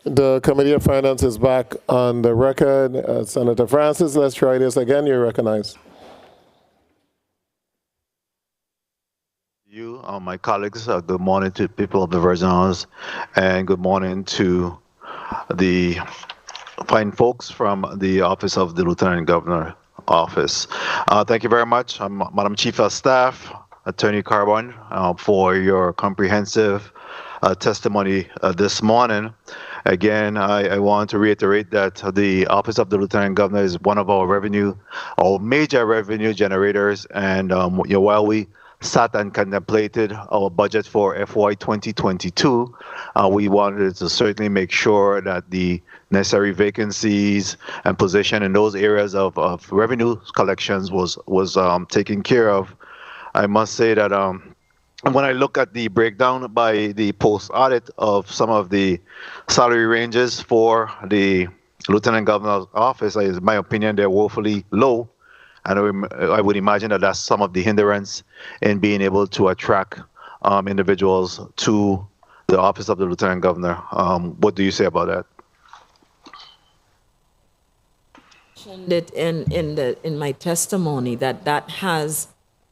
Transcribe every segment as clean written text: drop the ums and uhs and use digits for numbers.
The Committee of Finance is back on the record. Senator Francis, let's try this again. You're recognized. You, my colleagues, good morning to people of the Virgin Islands, and good morning to the fine folks from the Office of the Lieutenant Governor Office. Thank you very much, Madam Chief of Staff, Attorney Carbon, for your comprehensive testimony this morning. Again, I want to reiterate that the Office of the Lieutenant Governor is one of our major revenue generators, and while we sat and contemplated our budget for FY 2022, we wanted to certainly make sure that the necessary vacancies and position in those areas of revenue collections was taken care of. I must say that when I look at the breakdown by the post-audit of some of the salary ranges for the Lieutenant Governor's office, in my opinion, they're woefully low. And I would imagine that that's some of the hindrance in being able to attract individuals to the Office of the Lieutenant Governor. What do you say about that? That in my testimony that has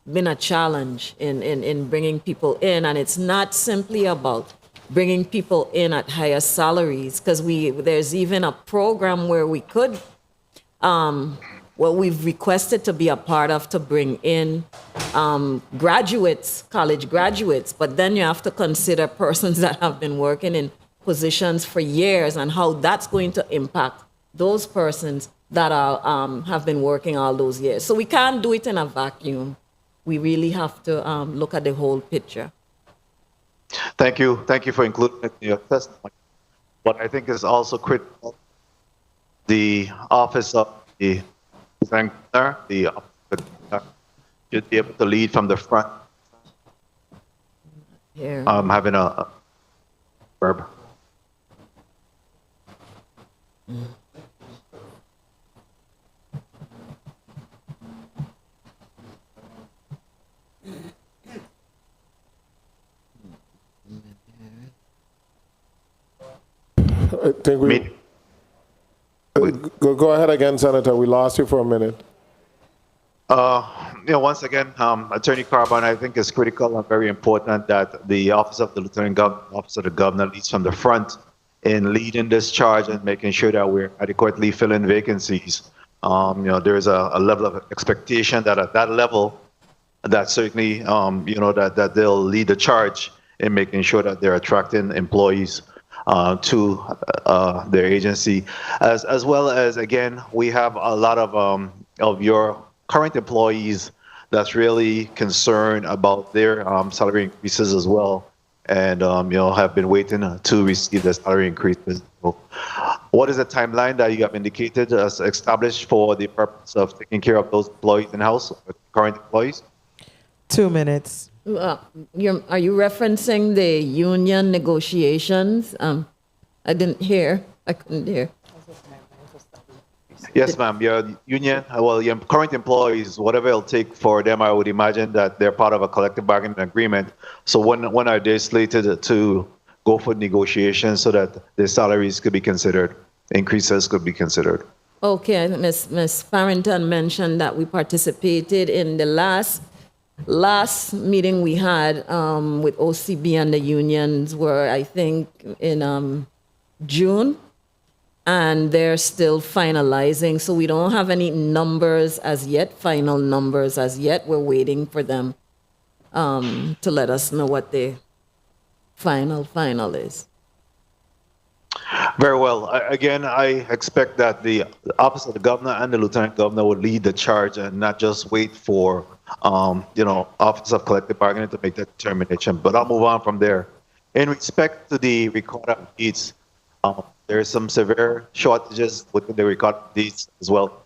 been a challenge in bringing people in, and it's not simply about bringing people in at higher salaries, because there's even a program where we could we've requested to be a part of, to bring in graduates, college graduates, but then you have to consider persons that have been working in positions for years and how that's going to impact those persons that have been working all those years. So we can't do it in a vacuum. We really have to look at the whole picture. Thank you. Thank you for including it in your testimony. What I think is also critical, the Office of the Lieutenant Governor, should be able to lead from the front. Here. Having a verb. I think go ahead again, Senator. We lost you for a minute. Once again, Attorney Carbon, I think it's critical and very important that the Office of the Lieutenant Governor, Office of the Governor, leads from the front in leading this charge and making sure that we're adequately filling vacancies. There is a level of expectation that at that level, that certainly, that they'll lead the charge in making sure that they're attracting employees to their agency, as well as, again, we have a lot of your current employees that's really concerned about their salary increases as well, and have been waiting to receive their salary increases. So what is the timeline that you have indicated as established for the purpose of taking care of those employees in-house, current employees? 2 minutes. Are you referencing the union negotiations? I didn't hear. I couldn't hear. Yes, ma'am. Your union, well, your current employees, whatever it'll take for them, I would imagine that they're part of a collective bargaining agreement. So when are they slated to go for negotiations so that their salaries could be considered, increases could be considered? Okay, Ms. Farrington mentioned that we participated in the last meeting we had with OCB and the unions were, I think, in June, and they're still finalizing. So we don't have any numbers as yet, final numbers as yet. We're waiting for them to let us know what the final is. Very well. Again, I expect that the office of the governor and the lieutenant governor would lead the charge and not just wait for, office of collective bargaining to make that determination. But I'll move on from there. In respect to the record of deeds, there are some severe shortages within the record of deeds as well.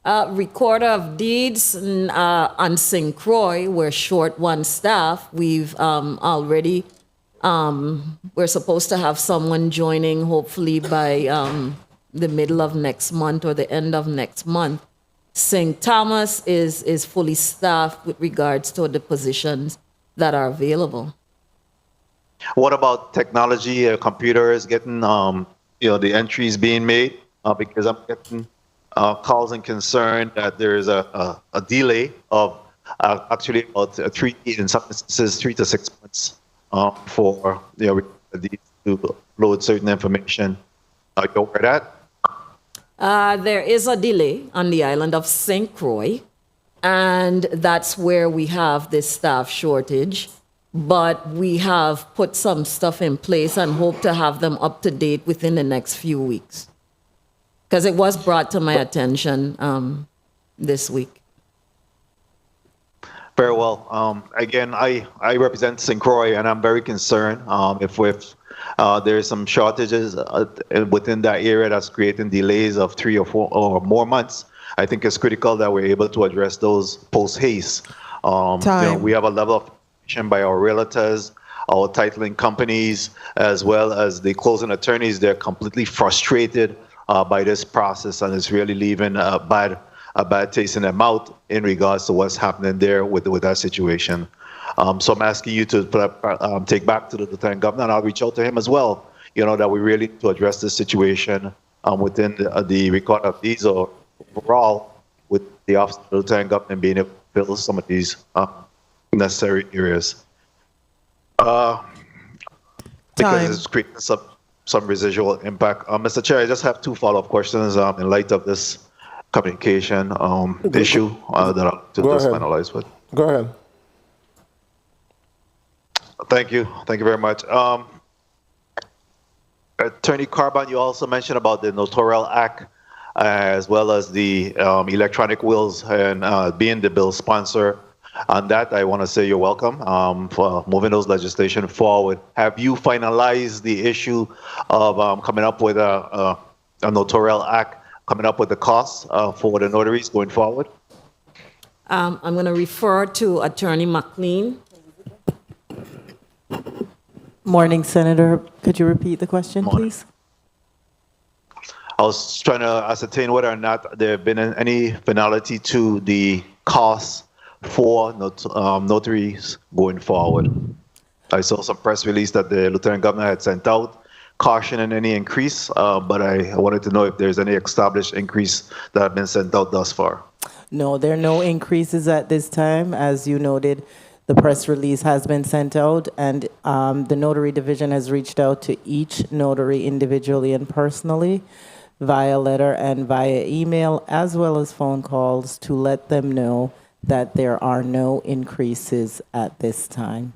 Recorder of deeds on St. Croix, we're short one staff. We've already, we're supposed to have someone joining hopefully by the middle of next month or the end of next month. St. Thomas is fully staffed with regards to the positions that are available. What about technology, computers getting, the entries being made? Because I'm getting calls and concern that there is a delay of actually about 3, in some instances, 3 to 6 months for these to load certain information. Are you aware of that? There is a delay on the island of St. Croix, and that's where we have this staff shortage. But we have put some stuff in place and hope to have them up to date within the next few weeks. Because it was brought to my attention this week. Very well. Again, I represent St. Croix, and I'm very concerned if there's some shortages within that area that's creating delays of 3 or 4 or more months. I think it's critical that we're able to address those post haste. Time. We have a level of by our realtors, our titling companies, as well as the closing attorneys. They're completely frustrated by this process, and it's really leaving a bad taste in their mouth in regards to what's happening there with that situation. So I'm asking you to take back to the lieutenant governor, and I'll reach out to him as well. That we really need to address this situation within the record of these, or overall with the office of the lieutenant governor being able to fill some of these necessary areas. Because it's creating some residual impact. Mr. Chair, I just have 2 follow-up questions in light of this communication issue that I'll just finalize with. Go ahead. Thank you. Thank you very much. Attorney Carbon, you also mentioned about the Notarial Act as well as the electronic wills and being the bill sponsor. On that, I want to say you're welcome for moving those legislation forward. Have you finalized the issue of coming up with a notarial act, coming up with the costs for the notaries going forward? I'm going to refer to Attorney McLean. Morning, Senator. Could you repeat the question, please? I was trying to ascertain whether or not there have been any finality to the costs for notaries going forward. I saw some press release that the lieutenant governor had sent out cautioning any increase, but I wanted to know if there's any established increase that have been sent out thus far. No, there are no increases at this time. As you noted, the press release has been sent out, and the notary division has reached out to each notary individually and personally via letter and via email, as well as phone calls, to let them know that there are no increases at this time.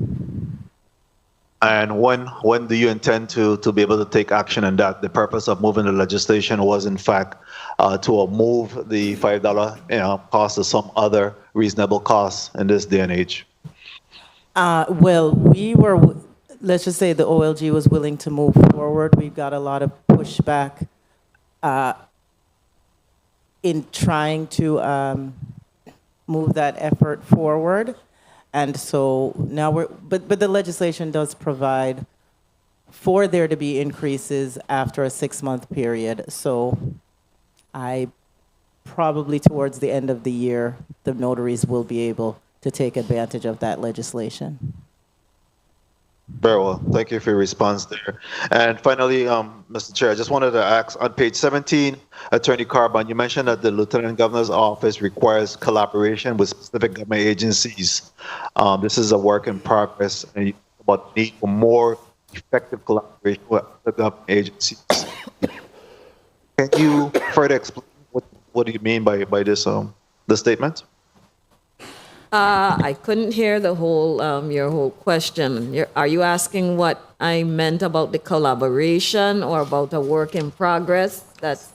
And when do you intend to be able to take action on that? The purpose of moving the legislation was, in fact, to move the $5 cost to some other reasonable costs in this day and age. Well, let's just say the OLG was willing to move forward. We've got a lot of pushback in trying to move that effort forward. And so now but the legislation does provide for there to be increases after a 6-month period. So I probably towards the end of the year, the notaries will be able to take advantage of that legislation. Very well. Thank you for your response there. And finally, Mr. Chair, I just wanted to ask on page 17, Attorney Carbon, you mentioned that the Lieutenant Governor's office requires collaboration with specific government agencies. This is a work in progress, and you talk about the need for more effective collaboration with the government agencies. Can you further explain what do you mean by this the statement? I couldn't hear the whole your whole question. Are you asking what I meant about the collaboration or about a work in progress? That's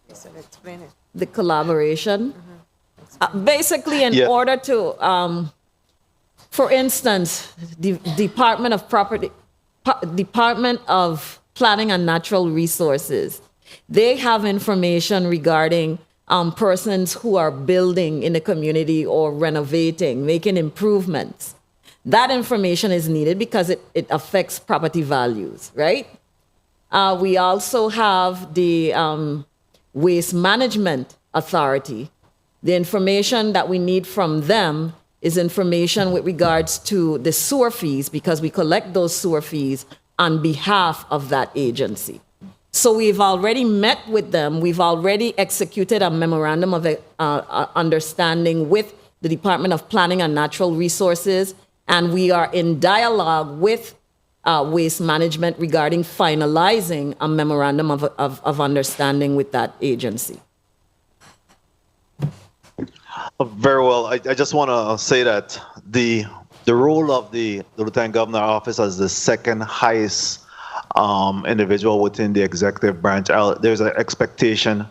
Explain it. the collaboration. Basically, in Yeah. order to, for instance, the Department of Planning and Natural Resources, they have information regarding persons who are building in the community or renovating, making improvements. That information is needed because it affects property values, right? We also have the Waste Management Authority. The information that we need from them is information with regards to the sewer fees because we collect those sewer fees on behalf of that agency. So we've already met with them. We've already executed a memorandum of understanding with the Department of Planning and Natural Resources, and we are in dialogue with Waste Management regarding finalizing a memorandum of understanding with that agency. Very well. I just want to say that the role of the Lieutenant Governor office as the second highest individual within the executive branch, there's an expectation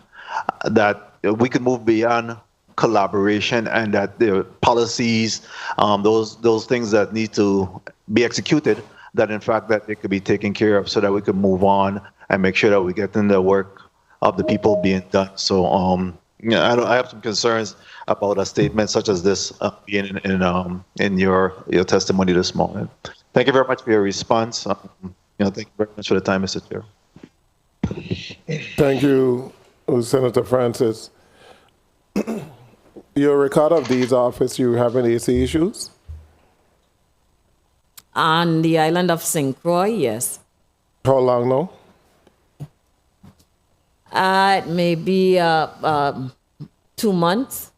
that we can move beyond collaboration and that the policies, those things that need to be executed, that in fact that they could be taken care of so that we could move on and make sure that we get in the work of the people being done. So I have some concerns about a statement such as this being in your testimony this morning. Thank you very much for your response. Thank you very much for the time, Mr. Chair. Thank you, Senator Francis. Your record of these office, you have any AC issues? On the island of St. Croix, yes. How long now? It may be 2 months.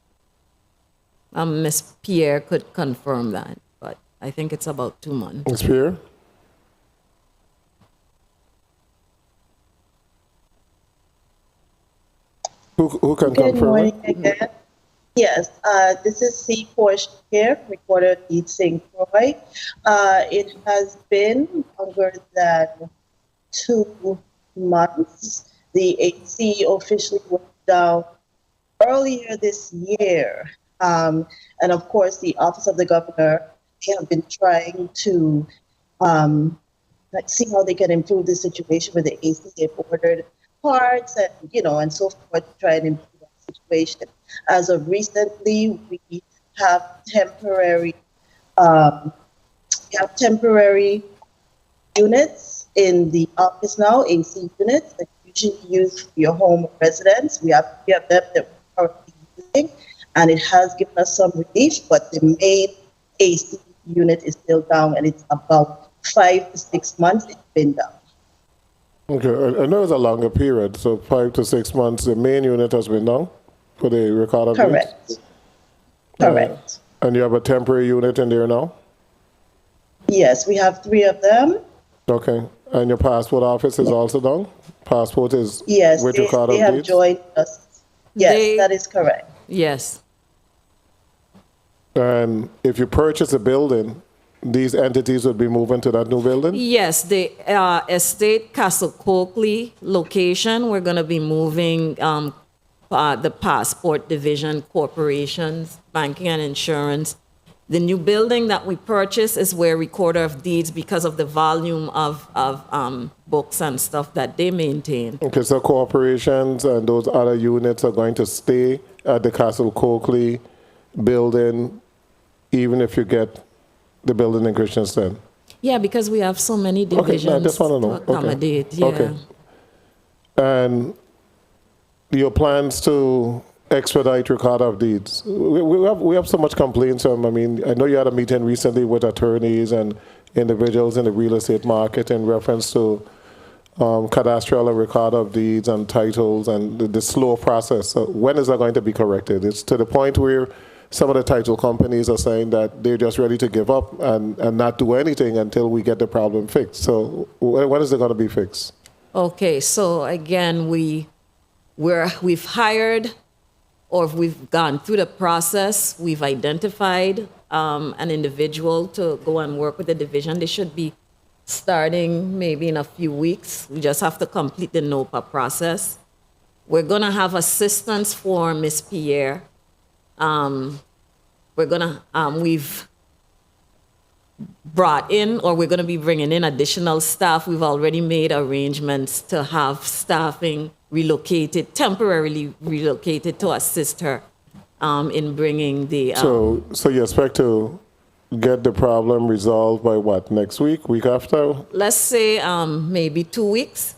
Miss Pierre could confirm that, but I think it's about 2 months. Ms. Pierre? Who can Good confirm it? morning again. Yes, this is C. Porsche here, recorder in St. Croix. It has been longer than 2 months. The AC officially went down earlier this year. And of course, the Office of the Governor, they have been trying to see how they can improve the situation with the AC. They've ordered parts and, and so forth to try and improve that situation. As of recently, we have temporary units in the office now, AC units that you usually use for your home residence. We have them that we're currently using, and it has given us some relief, but the main AC unit is still down, and it's about 5 to 6 months it's been down. Okay, I know it's a longer period, so 5 to 6 months. The main unit has been down for the record of dates? Correct. Correct. And you have a temporary unit in there now? Yes, we have 3 of them. Okay, and your passport office is also down? Passport is Yes, with they record of have dates? joined us. Yes, They- that is correct. Yes. And if you purchase a building, these entities would be moving to that new building? Yes, the estate Castle Coakley location, we're going to be moving the passport division, corporations, banking and insurance. The new building that we purchased is where Recorder of Deeds, because of the volume of books and stuff that they maintain. Okay, so corporations and those other units are going to stay at the Castle Coakley building, even if you get the building in Christiansted? Yeah, because we have so many Okay, no, I divisions just want to to know. accommodate. Yeah. Okay. And your plans to expedite record of deeds? We have so much complaints. I mean, I know you had a meeting recently with attorneys and individuals in the real estate market in reference to cadastral and record of deeds and titles and the slow process. So when is that going to be corrected? It's to the point where some of the title companies are saying that they're just ready to give up and not do anything until we get the problem fixed. So when is it going to be fixed? Okay, so again, we've hired, or we've gone through the process. We've identified an individual to go and work with the division. They should be starting maybe in a few weeks. We just have to complete the NOPA process. We're going to have assistance for Ms. Pierre. We've brought in, or we're going to be bringing in additional staff. We've already made arrangements to have staffing temporarily relocated to assist her in bringing the... So you expect to get the problem resolved by what, next week after? let's say maybe 2 weeks.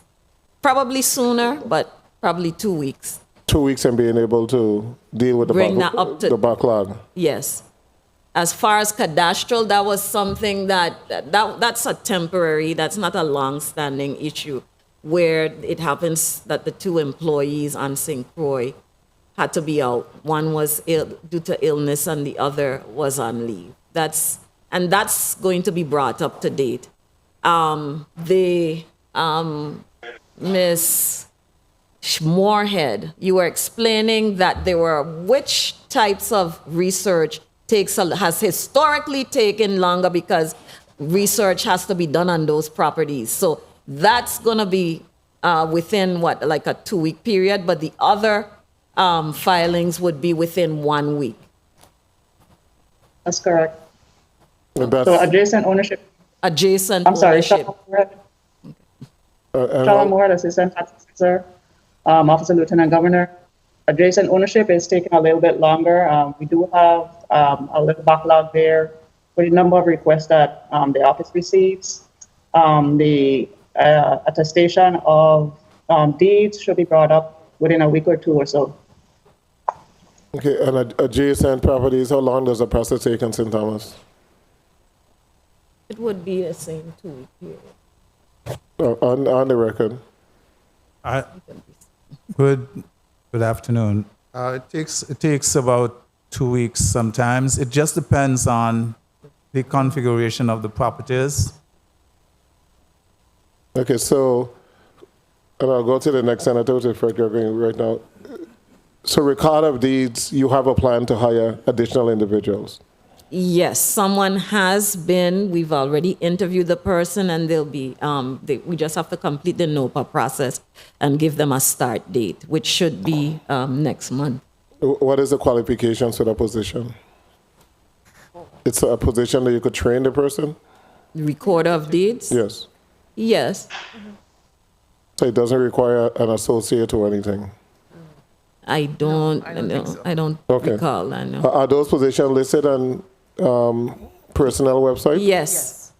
Probably sooner, but probably 2 weeks. 2 weeks and being able to deal with Bring that up to- the backlog. Yes. As far as cadastral, that was something that's a temporary, that's not a long-standing issue, where it happens that the two employees on St. Croix had to be out. One was ill due to illness and the other was on leave. That's going to be brought up to date. Miss Moorhead, you were explaining that there were which types of research has historically taken longer because research has to be done on those properties. So that's going to be within like a 2-week period, but the other filings would be within 1 week. That's correct. And So adjacent ownership. Adjacent I'm sorry, ownership. Charlotte Moore, Assistant Tax Assessor, Office of Lieutenant Governor. Adjacent ownership is taking a little bit longer. We do have a little backlog there with the number of requests that the office receives. The attestation of deeds should be brought up within a week or two or so. Okay, and adjacent properties, how long does the process take in St. Thomas? It would be the same 2-week period. On the record. Good afternoon. It takes about 2 weeks sometimes. It just depends on the configuration of the properties. Okay, so, and I'll go to the next senator, to Fred Gregory right now. So record of deeds, you have a plan to hire additional individuals? Yes, someone has been. We've already interviewed the person, and they'll be. We just have to complete the NOPA process and give them a start date, which should be next month. What is the qualifications for the position? It's a position that you could train the person? Recorder of deeds. Yes. Yes. So it doesn't require an associate or anything? I don't Okay. recall. I know. Are those positions listed on personnel website? Yes.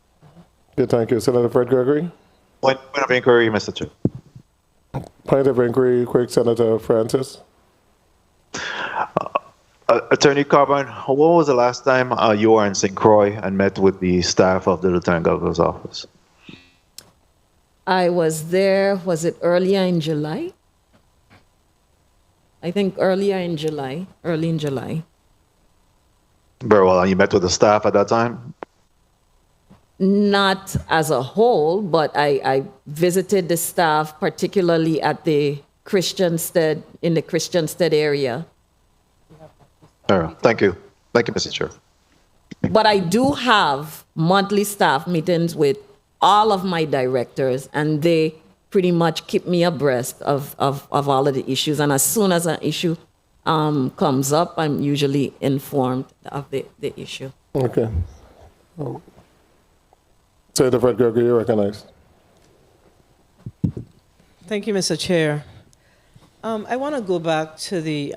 Okay, thank you. Senator Fred Gregory? Point of inquiry, Mr. Chair. Point of inquiry, quick, Senator Francis. Attorney Carbine, when was the last time you were in St. Croix and met with the staff of the Lieutenant Governor's office? I was there, was it earlier in July? I think early in July. Very well. And you met with the staff at that time? Not as a whole, but I visited the staff, particularly at the Christiansted, in the Christiansted area. Thank you. Thank you, Mr. Chair. But I do have monthly staff meetings with all of my directors, and they pretty much keep me abreast of all of the issues. And as soon as an issue comes up, I'm usually informed of the issue. Okay. Senator Fred Gregory, you're recognized. Thank you, Mr. Chair. I want to go back to the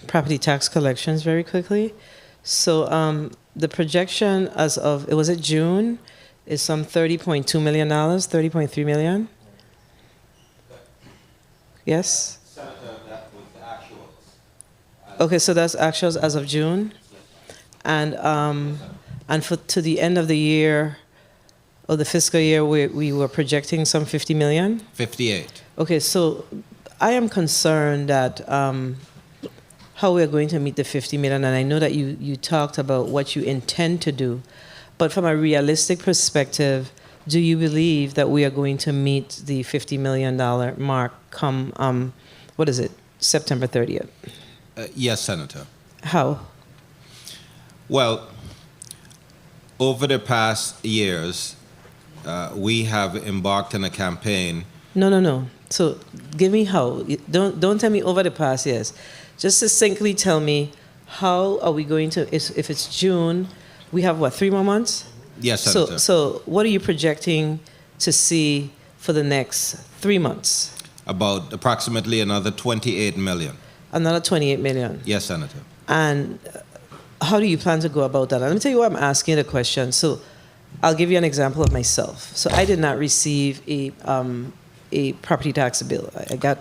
property tax collections very quickly. So the projection as of, was it June? is some $30.2 million, $30.3 million. Yes? Senator, that was the actuals. Okay, so that's actuals as of June. And to the end of the year, or the fiscal year, we were projecting some 50 million? 58. Okay, so I am concerned that how we're going to meet the 50 million, and I know that you talked about what you intend to do, but from a realistic perspective, do you believe that we are going to meet the $50 million mark come, September 30th? Yes, Senator. How? Well, over the past years, we have embarked on a campaign. No. So give me how. Don't tell me over the past years. Just succinctly tell me how are we going to, if it's June, we have what, 3 more months? Yes, Senator. So what are you projecting to see for the next 3 months? About approximately another 28 million. Another 28 million. Yes, Senator. And how do you plan to go about that? Let me tell you why I'm asking the question. So I'll give you an example of myself. So I did not receive a property tax bill. I got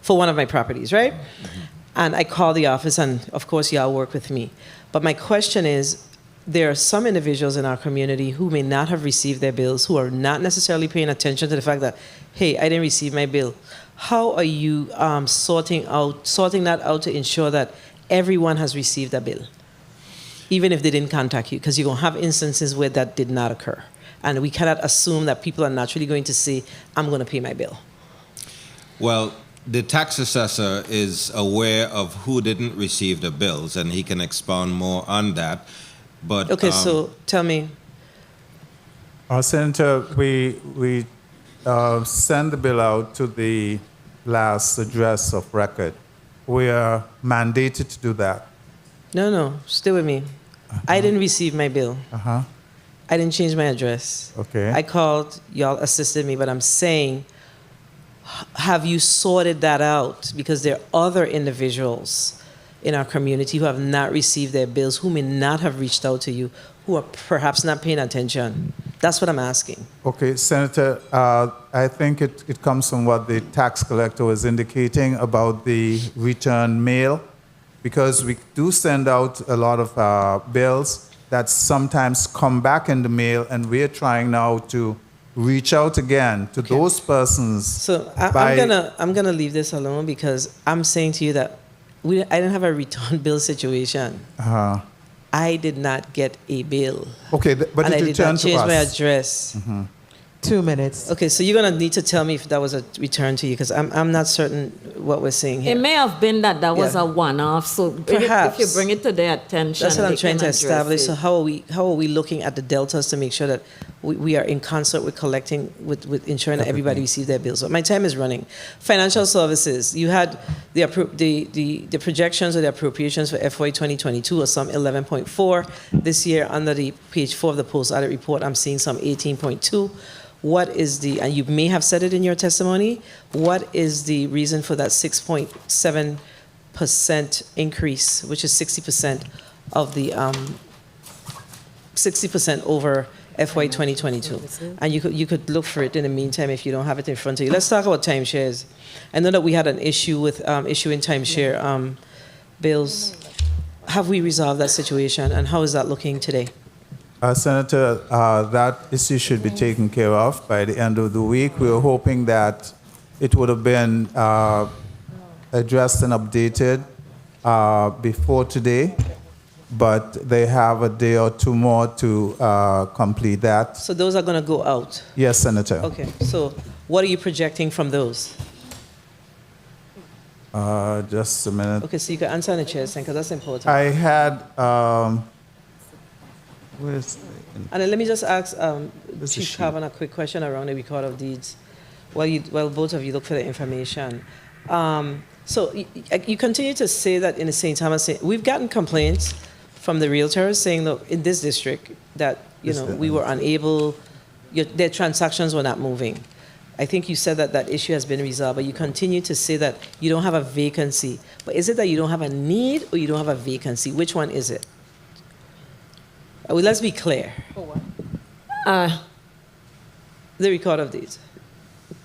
for one of my properties, right? Mm-hmm. And I called the office, and of course, y'all work with me. But my question is, there are some individuals in our community who may not have received their bills, who are not necessarily paying attention to the fact that, hey, I didn't receive my bill. How are you sorting that out to ensure that everyone has received a bill, even if they didn't contact you? Because you're going to have instances where that did not occur. And we cannot assume that people are naturally going to say, I'm going to pay my bill. Well, the tax assessor is aware of who didn't receive the bills, and he can expound more on that. But okay, so tell me. Senator, we send the bill out to the last address of record. We are mandated to do that. No, stay with me. I didn't receive my bill. I didn't change my address. Okay. I called, y'all assisted me, but I'm saying, have you sorted that out? Because there are other individuals in our community who have not received their bills, who may not have reached out to you, who are perhaps not paying attention. That's what I'm asking. Okay, Senator, I think it comes from what the tax collector was indicating about the return mail, because we do send out a lot of bills that sometimes come back in the mail, and we're trying now to reach out again to those persons. So I'm gonna leave this alone, because I'm saying to you that I didn't have a return bill situation. I did not get a bill. Okay, but and it I did returned not to change us. my address. 2 minutes. Okay, so you're gonna need to tell me if that was a return to you, because I'm not certain what we're saying here. It may have been that was Yeah. a one-off. So Perhaps. if you bring it to their attention, That's what I'm they trying can to address establish. it. So how are we looking at the deltas to make sure that we are in concert with collecting, with ensuring that everybody receives their bills? So my time is running. Financial services. You had the projections or the appropriations for FY 2022 are some 11.4. This year, under the page 4 of the post audit report, I'm seeing some 18.2. What is and you may have said it in your testimony, what is the reason for that 6.7% increase, which is 60% of the 60% over FY 2022? And you could look for it in the meantime if you don't have it in front of you. Let's talk about timeshares. I know that we had an issue with issuing timeshare bills. Have we resolved that situation, and how is that looking today? Senator, that issue should be taken care of by the end of the week. We were hoping that it would have been addressed and updated before today, but they have a day or two more to complete that. So those are going to go out? Yes, Senator. Okay, so what are you projecting from those? Just a minute. Okay, so you can answer in the chair, because that's important. I had, And then let me just ask This is Chief she. Cavan a quick question around the record of deeds while both of you look for the information. So you continue to say that in the same time, we've gotten complaints from the realtors saying, look, in this district, that we were unable, their transactions were not moving. I think you said that issue has been resolved, but you continue to say that you don't have a vacancy. But is it that you don't have a need, or you don't have a vacancy? Which one is it? Well, let's be clear. The record of deeds.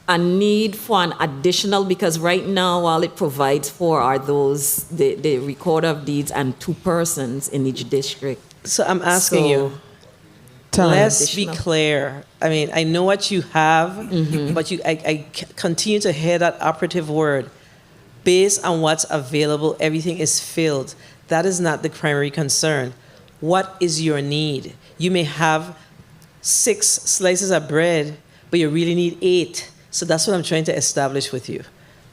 A need for an additional, because right now all it provides for are those, the record of deeds and 2 persons in each district. So I'm asking So- you, Time. let's be Additional. clear. I mean, I know what you have, but I continue to hear that operative word. Based on what's available, everything is filled. That is not the primary concern. What is your need? You may have 6 slices of bread, but you really need 8. So that's what I'm trying to establish with you.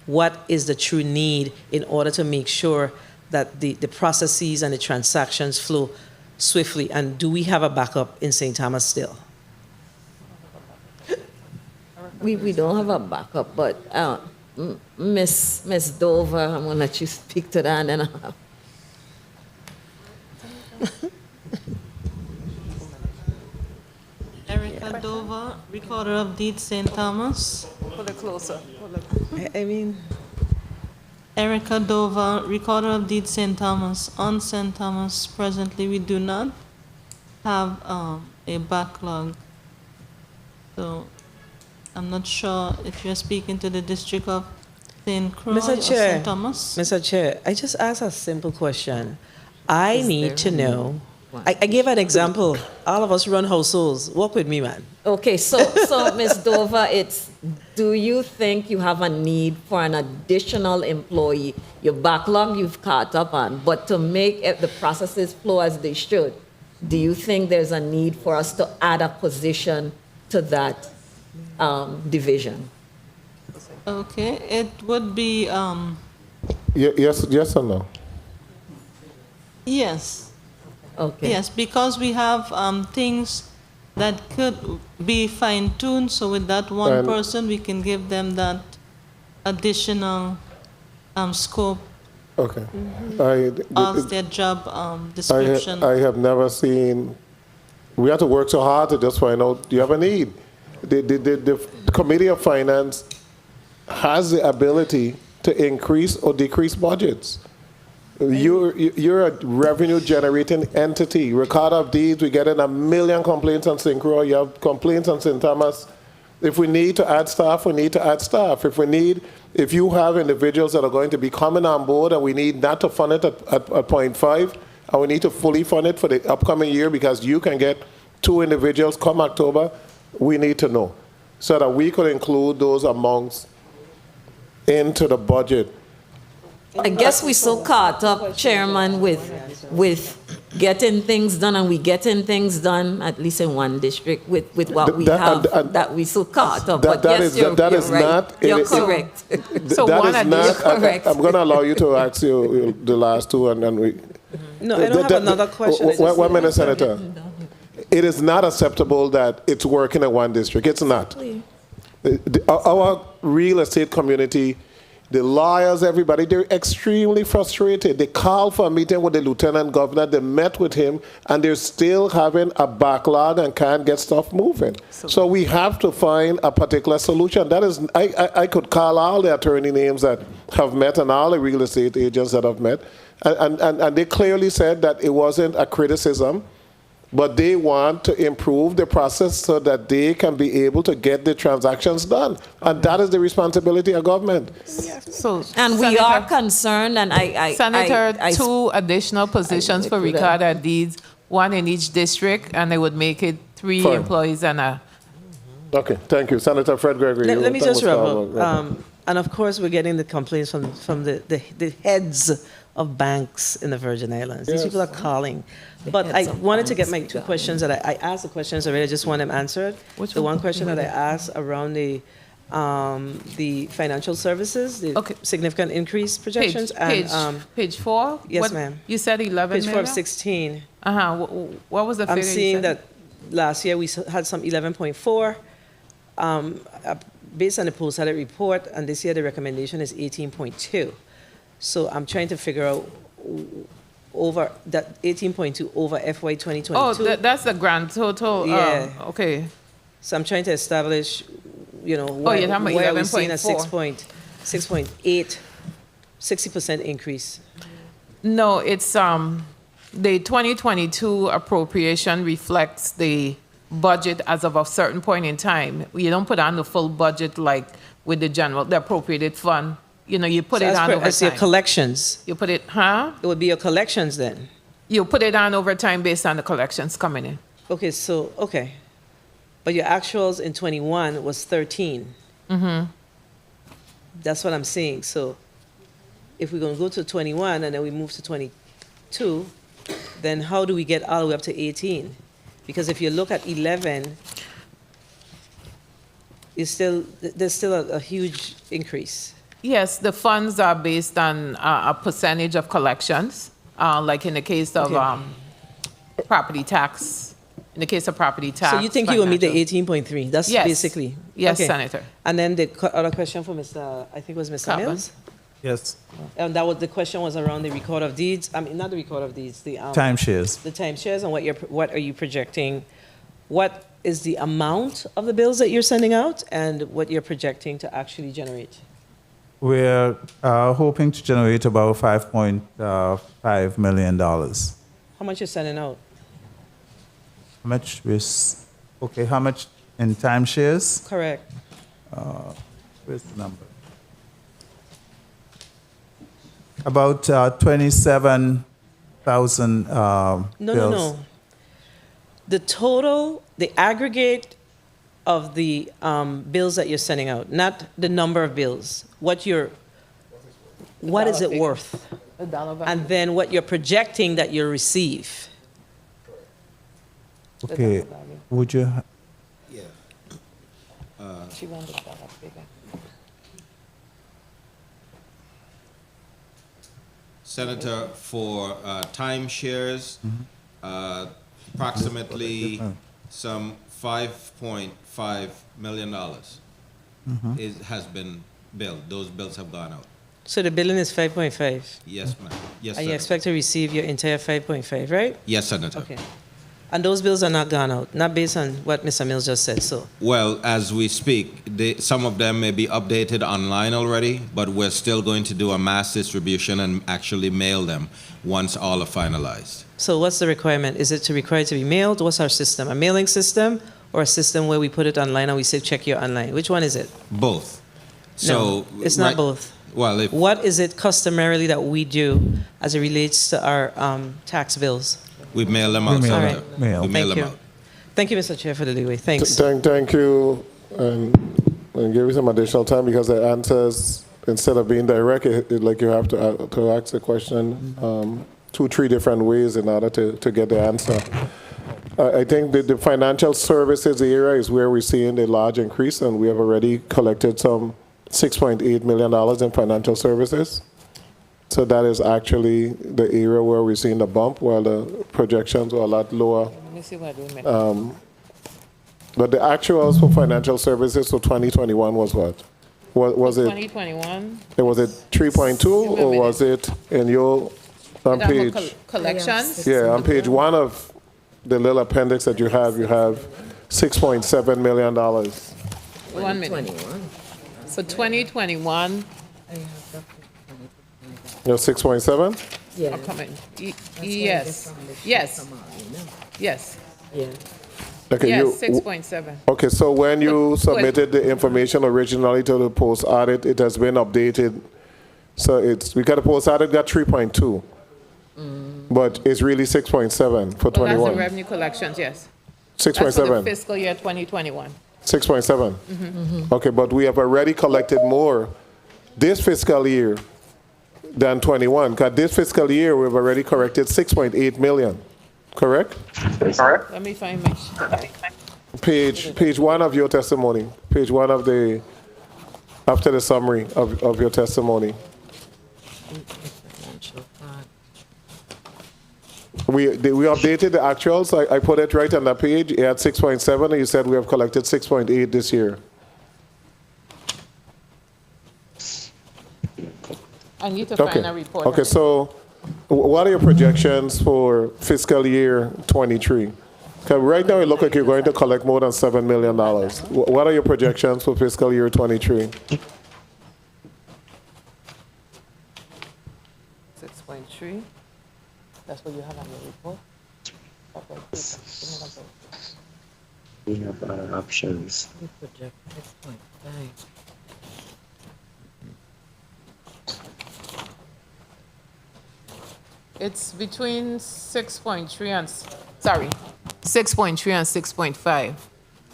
What is the true need in order to make sure that the processes and the transactions flow swiftly? And do we have a backup in St. Thomas still? We don't have a backup, but Miss Dover, I'm gonna let you speak to that, and then I'll. Erica Dover, Recorder of Deeds, St. Thomas. I mean, Erica Dover, Recorder of Deeds, St. Thomas. On St. Thomas, presently, we do not have a backlog. So I'm not sure if you're speaking to the district of St. Croix or Mr. Chair, St. Thomas. Mr. Chair, I just asked a simple question. I Is need there to know. one? I gave an example. All of us run households. Walk with me, man. Okay, so Ms. Dover, do you think you have a need for an additional employee? Your backlog you've caught up on, but to make the processes flow as they should, do you think there's a need for us to add a position to that division? Okay, it would be, Yes or no? yes. Okay. Yes, because we have things that could be fine-tuned, so with that one And- person, we can give them that additional scope Okay. of their job description. I have never seen, we have to work so hard to just find out, do you have a need? The Committee of Finance has the ability to increase or decrease budgets. You're a revenue generating entity. Record of deeds, we get in 1 million complaints on St. Croix. You have complaints on St. Thomas. If we need to add staff, we need to add staff. If you have individuals that are going to be coming on board and we need not to fund it at 0.5, and we need to fully fund it for the upcoming year because you can get 2 individuals come October, we need to know so that we could include those amounts into the budget. I guess we so caught up, Chairman, with getting things done, and we getting things done, at least in one district, with what we have, that we so caught up. But yes, you're right. You're correct. So correct. I'm going to allow you to ask you the last 2 and then we... No, I don't have another question. One minute, Senator. It is not acceptable that it's working in one district. It's not. Our real estate community, the lawyers, everybody, they're extremely frustrated. They called for a meeting with the lieutenant governor. They met with him, and they're still having a backlog and can't get stuff moving. So we have to find a particular solution. That is, I could call all the attorney names that have met and all the real estate agents that have met, and they clearly said that it wasn't a criticism, but they want to improve the process so that they can be able to get the transactions done. And that is the responsibility of government. So, And we are concerned, and Senator, I 2 additional positions for recorder deeds, 1 in each district, and they would make it 3 Fine. employees and a... Okay, thank you. Senator Fred Gregory. Let me just wrap wrap up. And of course, we're getting the complaints from the heads of banks in the Virgin Islands. These people are calling. But I wanted to get my 2 questions that I asked the questions already. I just want them answered. The one question that I asked around the financial services, the significant increase projections. Page 4? Yes, ma'am. You said 11 Page 4 of 16. Uh-huh. What was the figure I'm you seeing said? that last year we had some 11.4 based on the post-audit report, and this year the recommendation is 18.2. So I'm trying to figure out over that 18.2 over FY 2022. Oh, that's the grand total. Yeah. Okay. So I'm trying to establish, you're talking about why are we seeing a 11.4? 6.8, 60% increase? No, it's the 2022 appropriation reflects the budget as of a certain point in time. You don't put on the full budget like with the appropriated fund. You know, you put So it on over as your time. collections, You put it, huh? it would be your collections then. You put it on over time based on the collections coming in. Okay, so, okay. But your actuals in 21 was 13. Mm-hmm. That's what I'm saying. So if we're going to go to 21 and then we move to 22, then how do we get all the way up to 18? Because if you look at 11, there's still a huge increase. Yes, the funds are based on a percentage of collections, like in the case of property tax. In the case of property tax. So you think you will meet the financial. 18.3? That's Yes. basically. Yes, okay. Senator. And then the other question for Mr. I think it was Mr. Chapman. Mills. Yes. And that was the question was around the record of deeds. I mean, not the record of deeds. The Timeshares. The timeshares and what are you projecting? What is the amount of the bills that you're sending out and what you're projecting to actually generate? We're hoping to generate about $5.5 million. How How much you're sending out? much how much in timeshares? Correct. Where's the number? About 27,000 No. bills. The total, the aggregate of the bills that you're sending out, not the number of bills. What is it worth? The dollar value. And then what you're projecting that you'll receive. Okay. Would you? Yeah. She wanted dollar figure. Senator, for timeshares, approximately some $5.5 million has been billed. Those bills have gone out. So the billing is 5.5. Yes, ma'am. Yes, And you Senator. expect to receive your entire 5.5, right? Yes, Senator. Okay. And those bills are not gone out, not based on what Mr. Mills just said, so. Well, as we speak, some of them may be updated online already, but we're still going to do a mass distribution and actually mail them once all are finalized. So what's the requirement? Is it to require it to be mailed? What's our system? A mailing system or a system where we put it online and we say check your online? Which one is it? Both. No, it's not both. Well, if What is it customarily that we do as it relates to our tax bills? we mail them out, We mail Senator. them. Mail. We mail Thank them you. out. Thank you, Mr. Chair, for the leeway. Thanks. Thank you, and give you some additional time because the answers, instead of being direct, like you have to ask the question 2-3 different ways in order to get the answer. I think the financial services area is where we're seeing a large increase, and we have already collected some $6.8 million in financial services. So that is actually the area where we're seeing the bump, while the projections were a lot lower. Let me see what we meant. But the actuals for financial services for 2021 was what? Was it 2021. was it 3.2 or was it in your on page? Collections. Yeah, on page 1 of the little appendix that you have $6.7 million. 1 minute. For 2021, You're 6.7? Yeah. coming. Yes. Yes. Yes. Yeah. Okay, Yes, 6.7. okay, so when you submitted the information originally to the post audit, it has been updated. So we got a post audit, got 3.2. But it's really 6.7 for Well, that's the 21. revenue collections, yes. That's for the 6.7. fiscal year 2021. 6.7. Okay, but we have already collected more this fiscal year than 21. Because this fiscal year, we've already corrected 6.8 million. Correct? Let me find my sheet. Page 1 of your testimony. Page 1 of after the summary of your testimony. We updated the actuals. I put it right on that page. It had 6.7, and you said we have collected 6.8 this year. I need to find a report. Okay, so what are your projections for fiscal year 23? Okay, right now it looks like you're going to collect more than $7 million. What are your projections for fiscal year 23? 6.3. That's what you have on your report. We have other options. We project 6.5. It's between 6.3 and, sorry, 6.3 and 6.5.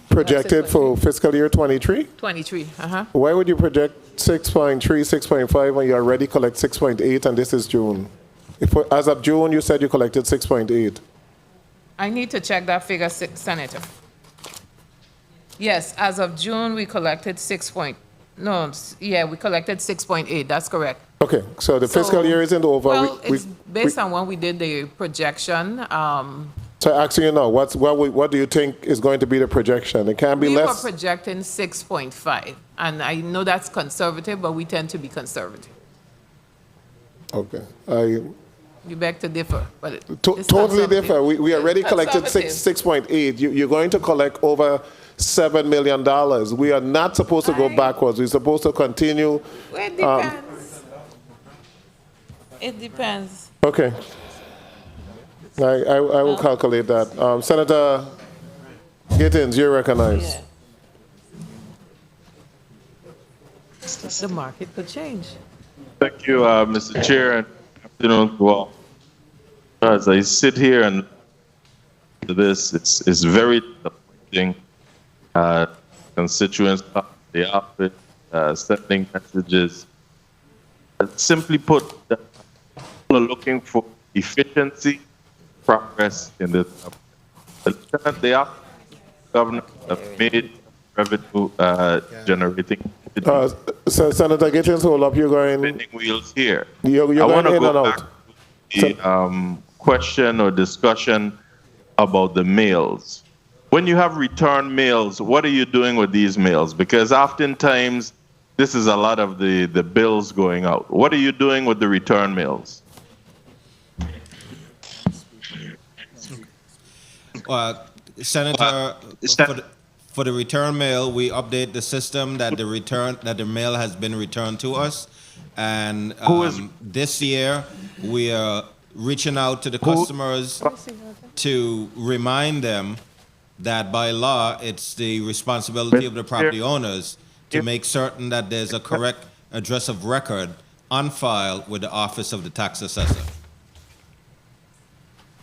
Projected for fiscal year 23? 23, uh-huh. Why would you project 6.3, 6.5 when you already collect 6.8 and this is June? As of June, you said you collected 6.8. I need to check that figure, Senator. Yes, as of June, we collected we collected 6.8, that's correct. Okay, so the fiscal year isn't over. Well, it's based on when we did the projection. So asking you now, what do you think is going to be the projection? It can't be We less. were projecting 6.5, and I know that's conservative, but we tend to be conservative. Okay, You beg to differ, but it's totally conservative. different. We already collected Conservative. 6.8. You're going to collect over $7 million. We are not supposed to go backwards. We're supposed to continue. Well, it depends. It depends. Okay. I will calculate that. Senator Gittins, you're recognized. The market could change. Thank you, Mr. Chair, and good afternoon to all. As I sit here and this, it's very disappointing. Constituents of the office sending messages. Simply put, people are looking for efficiency, progress in this. The office governor have made revenue generating. So Senator Gittins, hold up. You're going. Spinning wheels here. You're I want going to in and go out. back to the question or discussion about the mails. When you have return mails, what are you doing with these mails? Because oftentimes, this is a lot of the bills going out. What are you doing with the return mails? Senator, for the return mail, we update the system that the mail has been returned to us, and this year we are reaching out to the customers to remind them that by law it's the responsibility of the property owners to make certain that there's a correct address of record on file with the Office of the Tax Assessor.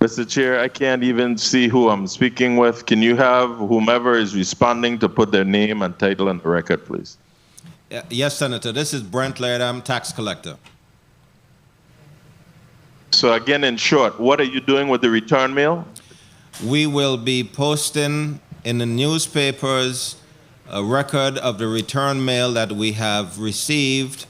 Mr. Chair, I can't even see who I'm speaking with. Can you have whomever is responding to put their name and title on the record, please? Yes, Senator. This is Brent Laird, tax collector. So again, in short, what are you doing with the return mail? We will be posting in the newspapers a record of the return mail that we have received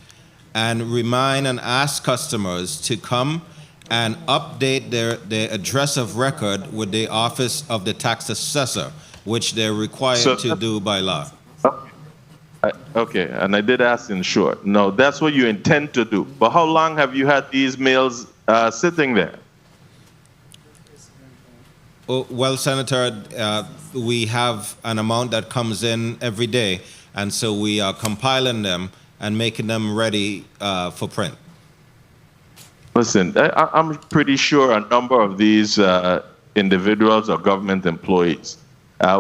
and remind and ask customers to come and update their address of record with the Office of the Tax Assessor, which they're required to do by law. Okay, and I did ask in short. No, that's what you intend to do. But how long have you had these mails sitting there? Oh, well, Senator, we have an amount that comes in every day, and so we are compiling them and making them ready for print. Listen, I'm pretty sure a number of these individuals are government employees.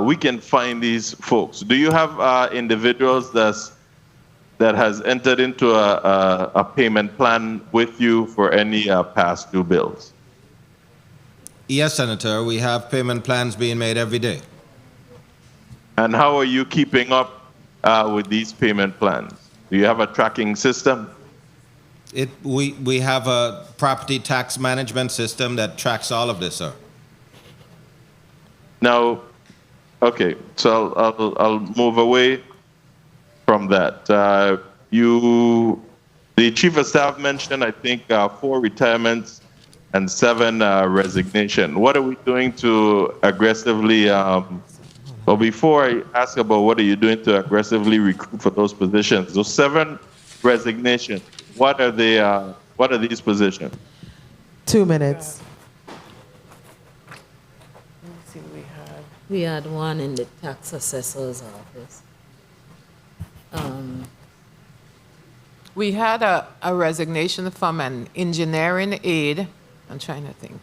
We can find these folks. Do you have individuals that has entered into a payment plan with you for any past due bills? Yes, Senator, we have payment plans being made every day. And how are you keeping up with these payment plans? Do you have a tracking system? We have a property tax management system that tracks all of this, sir. Now, okay, so I'll move away from that. The Chief of Staff mentioned, I think, 4 retirements and 7 resignation. What are we doing to aggressively, well, before I ask about what are you doing to aggressively recruit for those positions, those 7 resignations, what are these positions? 2 minutes. We had one in the tax assessor's office. We had a resignation from an engineering aide I'm trying to think.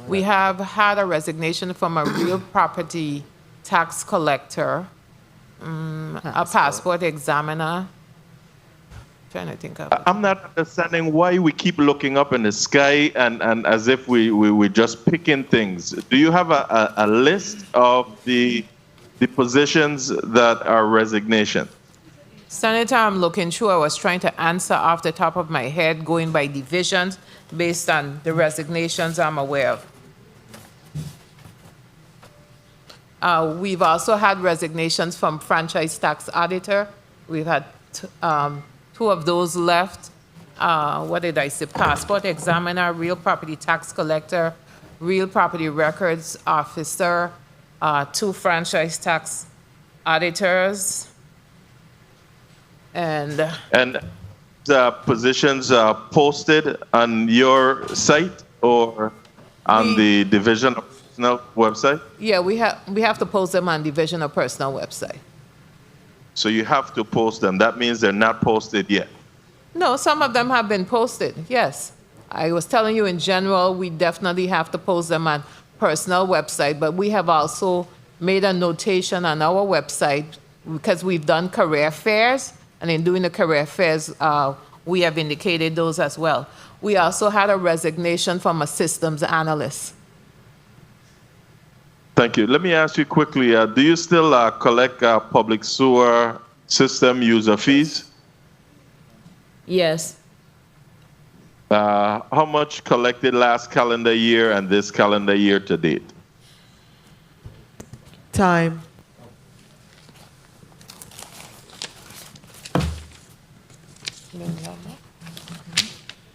We have had a resignation from a real property tax collector, a passport examiner. Trying to think of it. I'm not understanding why we keep looking up in the sky and as if we're just picking things. Do you have a list of the positions that are resignation? Senator, I'm looking through. I was trying to answer off the top of my head, going by divisions based on the resignations I'm aware of. We've also had resignations from franchise tax auditor. We've had two of those left. What did I say? Passport examiner, real property tax collector, real property records officer, two franchise tax auditors. And the positions are posted on your site or on the Division of Personnel website? Yeah, we have to post them on Division of Personnel website. So you have to post them. That means they're not posted yet. No, some of them have been posted, yes. I was telling you in general, we definitely have to post them on personnel website, but we have also made a notation on our website because we've done career fairs, and in doing the career fairs, we have indicated those as well. We also had a resignation from a systems analyst. Thank you. Let me ask you quickly, do you still collect public sewer system user fees? Yes. How much collected last calendar year and this calendar year to date? Time.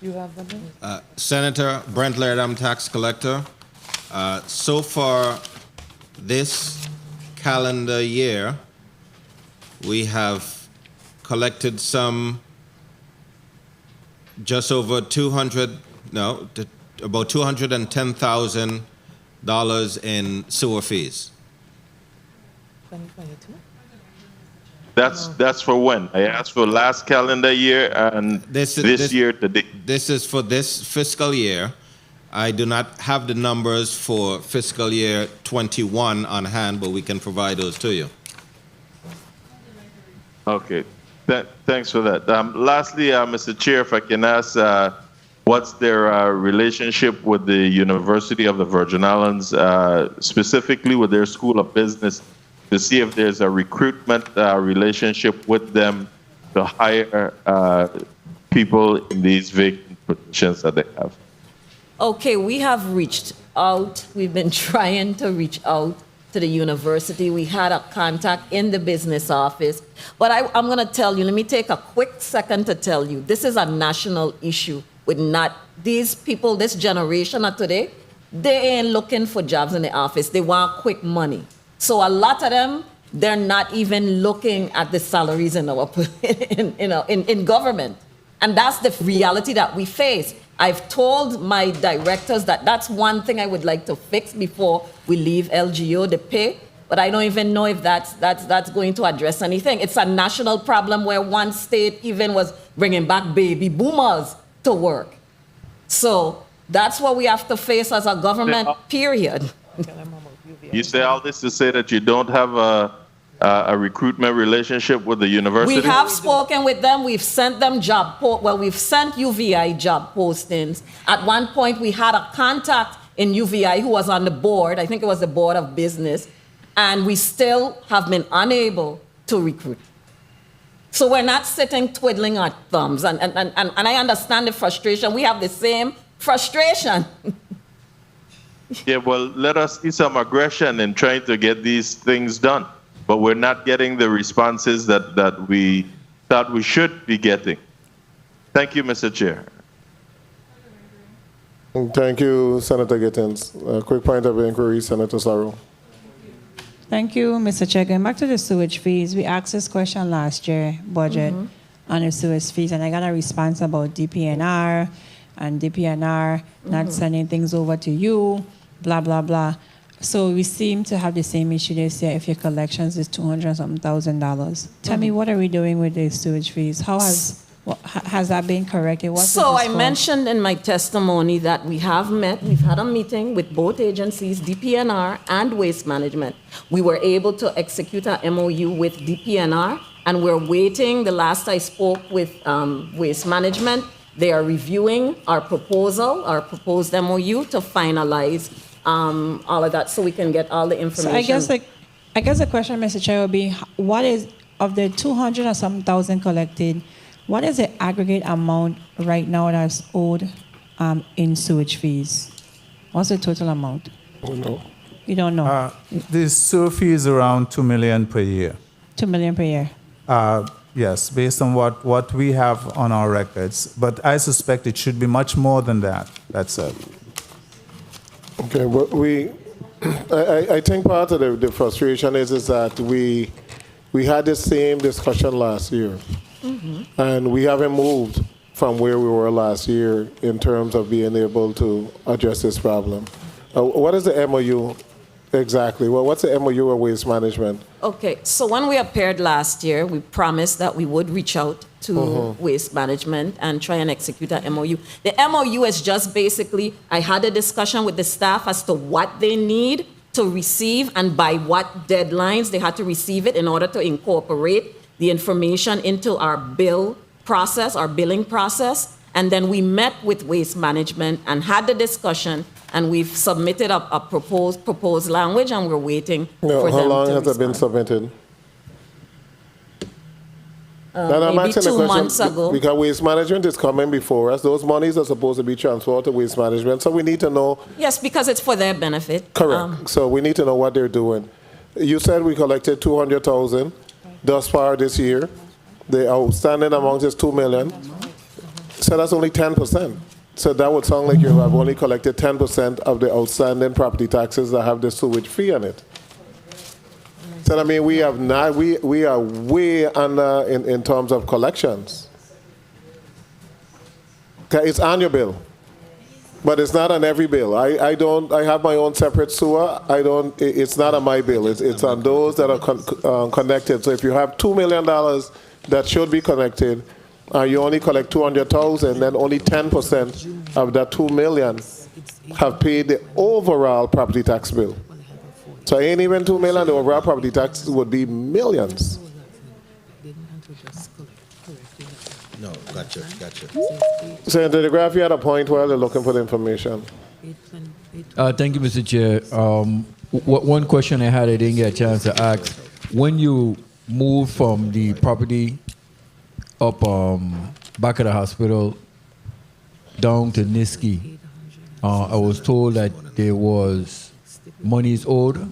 You have them? Senator Brent Laird, I'm tax collector. So far this calendar year, we have collected some just over about $210,000 in sewer fees. 2022? That's for when? I asked for last calendar year and this year to date. This is for this fiscal year. I do not have the numbers for fiscal year 21 on hand, but we can provide those to you. Okay, thanks for that. Lastly, Mr. Chair, if I can ask, what's their relationship with the University of the Virgin Islands, specifically with their School of Business, to see if there's a recruitment relationship with them to hire people in these vacant positions that they have? Okay, we have reached out. We've been trying to reach out to the university. We had a contact in the business office. But I'm going to tell you, let me take a quick second to tell you, this is a national issue with not these people, this generation of today, they ain't looking for jobs in the office. They want quick money. So a lot of them, they're not even looking at the salaries in our in government. And that's the reality that we face. I've told my directors that that's one thing I would like to fix before we leave LGO, the pay, but I don't even know if that's going to address anything. It's a national problem where one state even was bringing back baby boomers to work. So that's what we have to face as a government, period. You say all this to say that you don't have a recruitment relationship with the university? We have spoken with them. We've sent them we've sent UVI job postings. At one point, we had a contact in UVI who was on the board. I think it was the Board of Business. And we still have been unable to recruit. So we're not sitting twiddling our thumbs. And I understand the frustration. We have the same frustration. Yeah, well, let us see some aggression in trying to get these things done. But we're not getting the responses that we thought we should be getting. Thank you, Mr. Chair. Thank you, Senator Gittins. A quick point of inquiry, Senator Sorrow. Thank you, Mr. Chair. Going back to the sewage fees, we asked this question last year, budget, on the sewage fees, and I got a response about DPNR and DPNR not sending things over to you, blah, blah, blah. So we seem to have the same issue this year if your collections is $200,000. Tell me, what are we doing with the sewage fees? How has Has that been corrected? What's the So I score? mentioned in my testimony that we've had a meeting with both agencies, DPNR and Waste Management. We were able to execute a MOU with DPNR, and we're waiting. The last I spoke with Waste Management, they are reviewing our proposed MOU to finalize all of that so we can get all the So information. I guess the question, Mr. Chair, would be, what is, of the 200 or some thousand collected, what is the aggregate amount right now that's owed in sewage fees? What's the total amount? I don't know. You don't know? The sewer fee is around $2 million per year. $2 million per year. Yes, based on what we have on our records. But I suspect it should be much more than that. That's it. Okay, but I think part of the frustration is that we had the same discussion last year. And we haven't moved from where we were last year in terms of being able to address this problem. What is the MOU exactly? Well, what's the MOU of Waste Management? Okay, so when we appeared last year, we promised that we would reach out to Waste Management and try and execute a MOU. The MOU is just basically, I had a discussion with the staff as to what they need to receive and by what deadlines they had to receive it in order to incorporate the information into our bill process, our billing process. And then we met with Waste Management and had the discussion, and we've submitted a proposed language, and we're waiting for them to How long has it respond. been submitted? I'm Maybe asking the 2 question months ago. Because Waste Management is coming before us. Those monies are supposed to be transferred to Waste Management, so we need to know. Yes, because it's for their benefit. Correct. So we need to know what they're doing. You said we collected 200,000 thus far this year. The outstanding amount is 2 million. So that's only 10%. So that would sound like you have only collected 10% of the outstanding property taxes that have the sewage fee on it. So I mean, we are way under in terms of collections. Okay, it's on your bill, but it's not on every bill. I have my own separate sewer. It's not on my bill. It's on those that are connected. So if you have $2 million that should be connected, you only collect 200,000, then only 10% of that 2 million have paid the overall property tax bill. So ain't even 2 million, the overall property tax would be millions. No, gotcha. So the graph, you had a point while they're looking for the information. Thank you, Mr. Chair. One question I had, I didn't get a chance to ask. When you moved from the property up back at the hospital down to Niski, I was told that there was monies owed.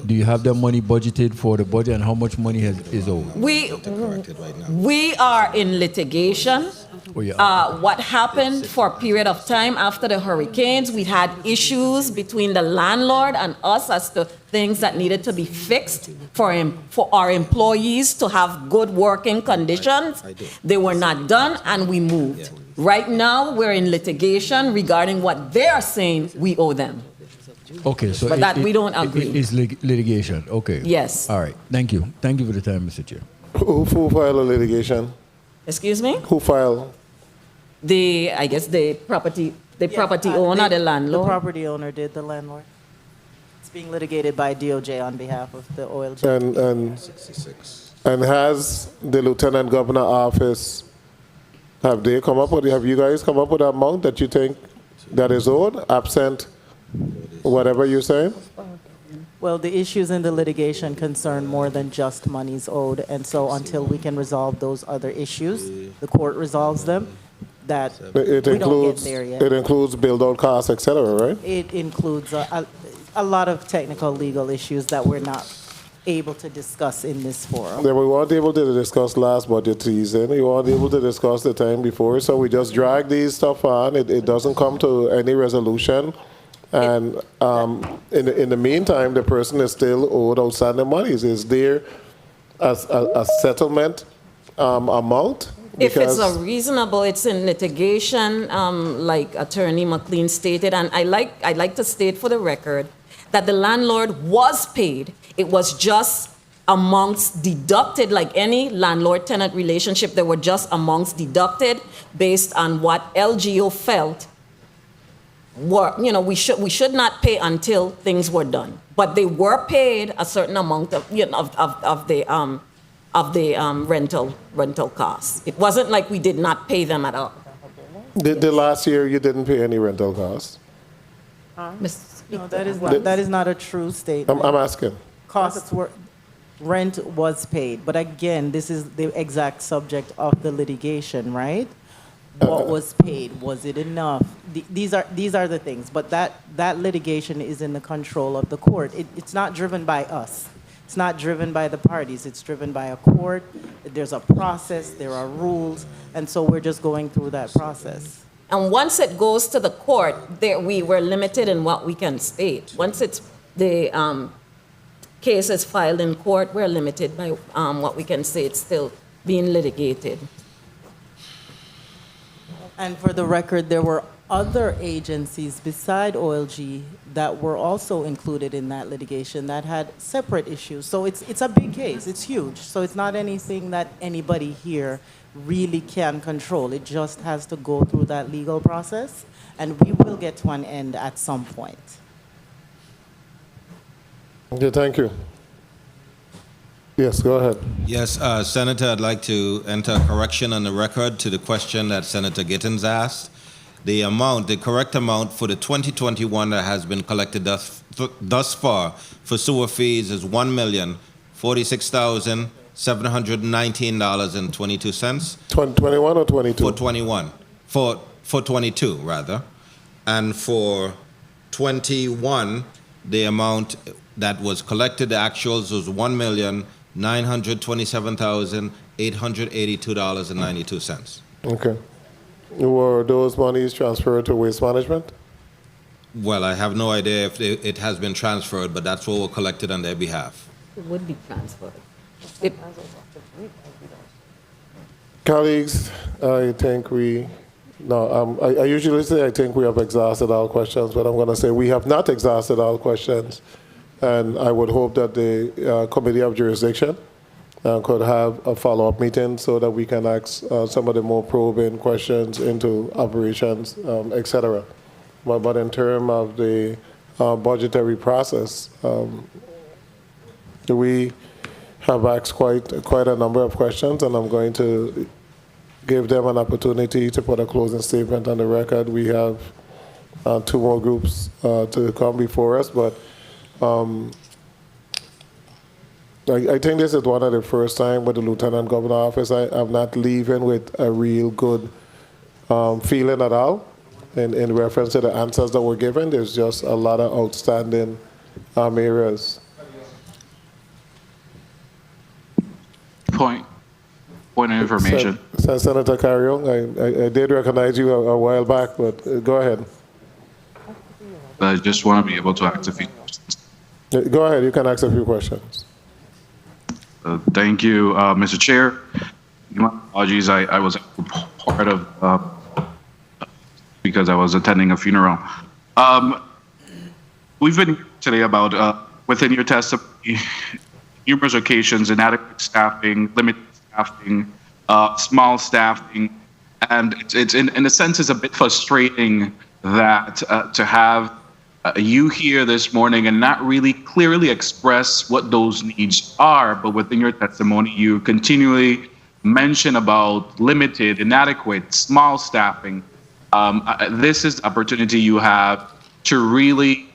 Do you have that money budgeted for the budget, and how much money is owed? We are in litigation. Oh, yeah. What happened for a period of time after the hurricanes, we had issues between the landlord and us as to things that needed to be fixed for our employees to have good working conditions. They were not done, and we moved. Right now, we're in litigation regarding what they are saying we owe them. Okay, so But that we don't agree. It's litigation. Okay. Yes. All right. Thank you. Thank you for the time, Mr. Chair. Who filed a litigation? Excuse me? Who filed? I guess the property owner, the landlord. The property owner did, the landlord. It's being litigated by DOJ on behalf of the oil. And has the Lieutenant Governor office, have you guys come up with an amount that you think that is owed, absent whatever you're saying? Well, the issues in the litigation concern more than just monies owed, and so until we can resolve those other issues, the court resolves them, that we don't get there yet. It includes build-out costs, et cetera, right? It includes a lot of technical legal issues that we're not able to discuss in this forum. That we weren't able to discuss last budget season. We weren't able to discuss the time before, so we just drag these stuff on. It doesn't come to any resolution. And in the meantime, the person is still owed outstanding monies. Is there a settlement amount? If it's a reasonable, it's in litigation, like Attorney McLean stated, and I'd like to state for the record that the landlord was paid. It was just amounts deducted, like any landlord-tenant relationship, there were just amounts deducted based on what LGO felt were, we should not pay until things were done. But they were paid a certain amount of, of the rental costs. It wasn't like we did not pay them at all. The last year you didn't pay any rental costs? No, that is not a true statement. I'm asking. Costs were, rent was paid, but again, this is the exact subject of the litigation, right? What was paid? Was it enough? These are the things, but that litigation is in the control of the court. It's not driven by us. It's not driven by the parties. It's driven by a court. There's a process. There are rules, and so we're just going through that process. And once it goes to the court, we were limited in what we can state. Once it's the case is filed in court, we're limited by what we can say. It's still being litigated. And for the record, there were other agencies beside OLG that were also included in that litigation that had separate issues. So it's a big case. It's huge. So it's not anything that anybody here really can control. It just has to go through that legal process, and we will get to an end at some point. Okay, thank you. Yes, go ahead. Yes, Senator, I'd like to enter a correction on the record to the question that Senator Gittins asked. The correct amount for the 2021 that has been collected thus far for sewer fees is $1,046,719.22. 21 or 22? For 21. For 22, rather. And for 21, the amount that was collected, the actuals was $1,927,882.92. Okay. Were those monies transferred to waste management? Well, I have no idea if it has been transferred, but that's what was collected on their behalf. It would be transferred. Colleagues, I think I usually say I think we have exhausted all questions, but I'm going to say we have not exhausted all questions. And I would hope that the Committee of Jurisdiction could have a follow-up meeting so that we can ask some of the more probing questions into operations, et cetera. But in terms of the budgetary process, we have asked quite a number of questions, and I'm going to give them an opportunity to put a closing statement on the record. We have two more groups to come before us, but I think this is one of the first time with the Lieutenant Governor office I'm not leaving with a real good feeling at all in reference to the answers that were given. There's just a lot of outstanding areas. Point of information. Senator Carrion, I did recognize you a while back, but go ahead. I just want to be able to ask a few questions. Go ahead, you can ask a few questions. Thank you, Mr. Chair. My apologies, I was part of, because I was attending a funeral. We've been here today about, within your testimony, numerous occasions, inadequate staffing, limited staffing, small staffing, and it's in a sense, it's a bit frustrating that to have you here this morning and not really clearly express what those needs are, but within your testimony, you continually mention about limited, inadequate, small staffing. This is the opportunity you have to really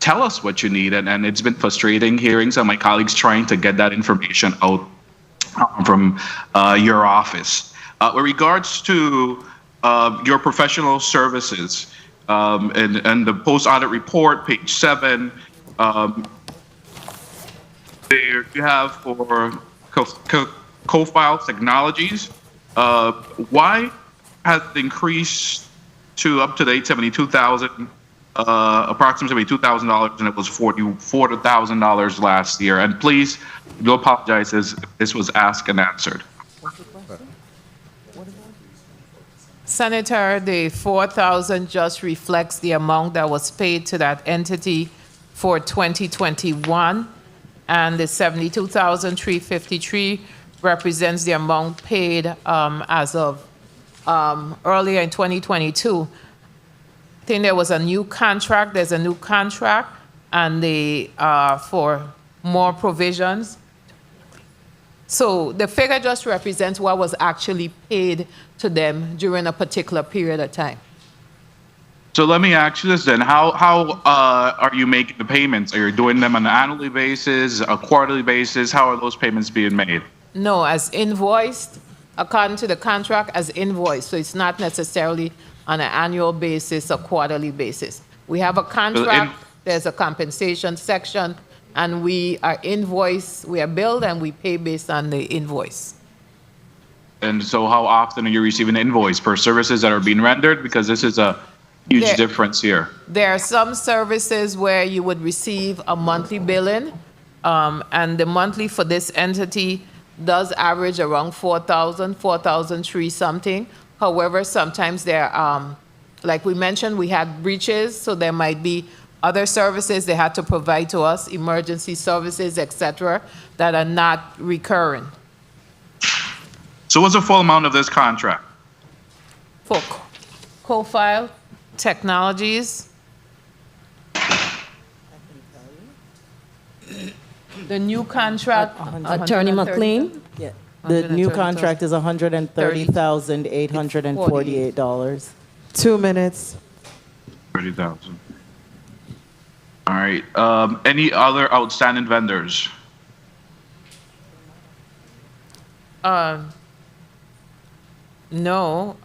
tell us what you need, and it's been frustrating hearing some of my colleagues trying to get that information out from your office. With regards to your professional services, and the post-audit report, page 7, there you have for co-file technologies. Why has it increased to up to date $72,000, approximately $72,000, and it was $44,000 last year? And please, I do apologize if this was asked and answered. Senator, the $4,000 just reflects the amount that was paid to that entity for 2021. and the 72,353 represents the amount paid as of earlier in 2022. I think there was a new contract. There's a new contract, and they for more provisions. So the figure just represents what was actually paid to them during a particular period of time. So let me ask you this then: How are you making the payments? Are you doing them on an annually basis, a quarterly basis? How are those payments being made? No, as invoiced, according to the contract, as invoiced. So it's not necessarily on an annual basis or quarterly basis. We have a contract, there's a compensation section, and we are invoiced, we are billed, and we pay based on the invoice. And so how often are you receiving an invoice per services that are being rendered? Because this is a huge difference here. There are some services where you would receive a monthly billing, and the monthly for this entity does average around 4,000, 4,003 something. However, sometimes there, like we mentioned, we had breaches, so there might be other services they had to provide to us, emergency services, etc., that are not recurring. So what's the full amount of this contract? For Profile Technologies, the new contract, Attorney McLean? Yeah. The new contract is $130,848. 2 minutes. 30,000. All right. Any other outstanding vendors? No.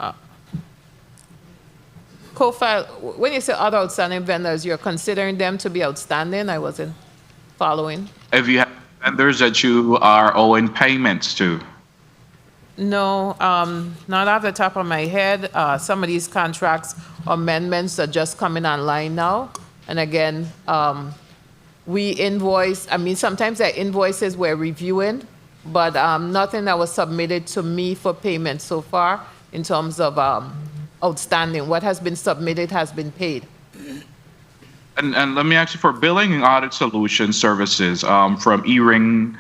Profile, when you say other outstanding vendors, you're considering them to be outstanding? I wasn't following. If you have vendors that you are owing payments to? No, not off the top of my head. Some of these contracts amendments are just coming online now. And again, we invoice, I mean, sometimes the invoices we're reviewing, but nothing that was submitted to me for payment so far in terms of outstanding. What has been submitted has been paid. And let me ask you, for billing and audit solution services from eRing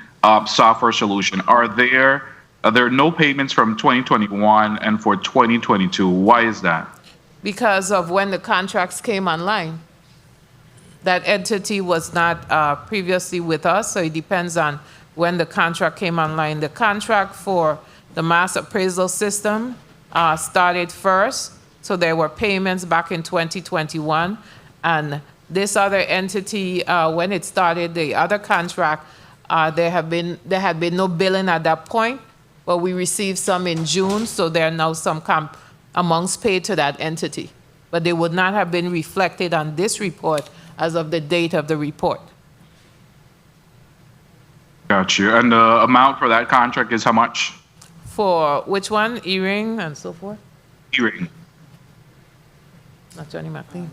Software Solution, are there no payments from 2021 and for 2022? Why is that? Because of when the contracts came online. That entity was not previously with us, so it depends on when the contract came online. The contract for the mass appraisal system started first, so there were payments back in 2021. And this other entity, when it started, the other contract, there had been no billing at that point, but we received some in June, so there are now some amounts paid to that entity. But they would not have been reflected on this report as of the date of the report. Got you. And the amount for that contract is how much? For which one? eRing and so forth? eRing. Attorney McLean.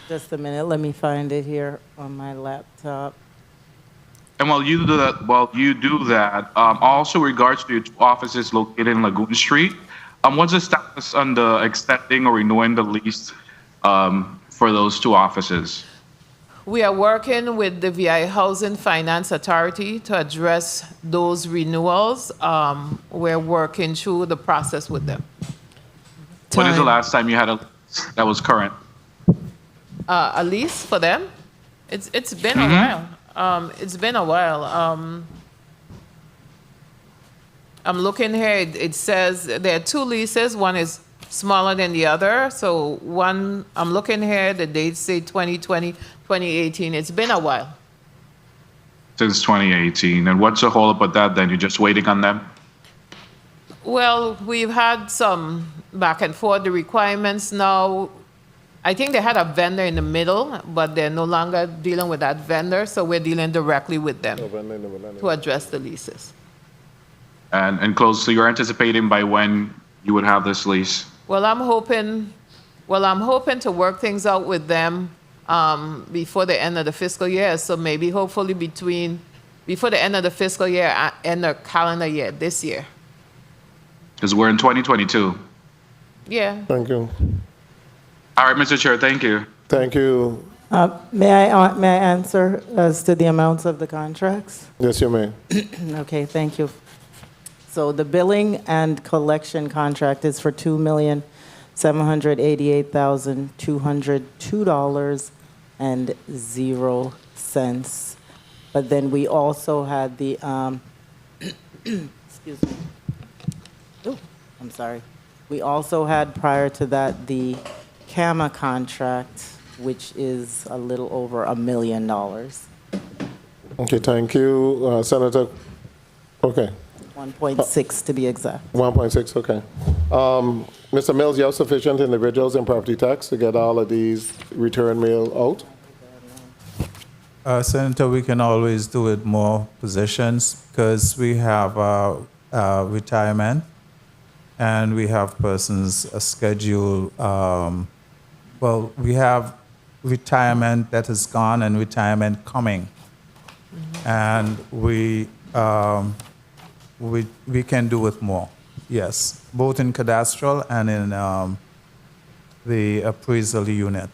Just a minute, let me find it here on my laptop. And while you do that, also regards to your two offices located in Lagoon Street, what's the status on the extending or renewing the lease for those two offices? We are working with the VI Housing Finance Authority to address those renewals. We're working through the process with them. When is the last time you had a lease that was current? A lease for them? It's been a while. It's been a while. I'm looking here. It says there are two leases. One is smaller than the other. So one, I'm looking here. The dates say 2020, 2018. It's been a while. Since 2018. And what's the holdup with that then? You're just waiting on them? Well, we've had some back and forth. The requirements now, I think they had a vendor in the middle, but they're no longer dealing with that vendor. So we're dealing directly with them to address the leases. And close, so you're anticipating by when you would have this lease? Well, I'm hoping to work things out with them before the end of the fiscal year. So maybe hopefully before the end of the fiscal year, end of calendar year, this year. Because we're in 2022. Yeah. Thank you. All right, Mr. Chair, thank you. Thank you. May I answer as to the amounts of the contracts? Yes, you may. Okay, thank you. So the billing and collection contract is for $2,788,202.00. But then we also had the, excuse me. Oh, I'm sorry. We also had prior to that the CAMA contract, which is a little over $1 million. Okay, thank you, Senator. Okay. 1.6 to be exact. 1.6, okay. Mr. Mills, you have sufficient individuals in property tax to get all of these return mail out? Senator, we can always do with more positions because we have retirement and we have persons scheduled. Well, we have retirement that is gone and retirement coming. And we can do with more, yes, both in cadastral and in the appraisal unit.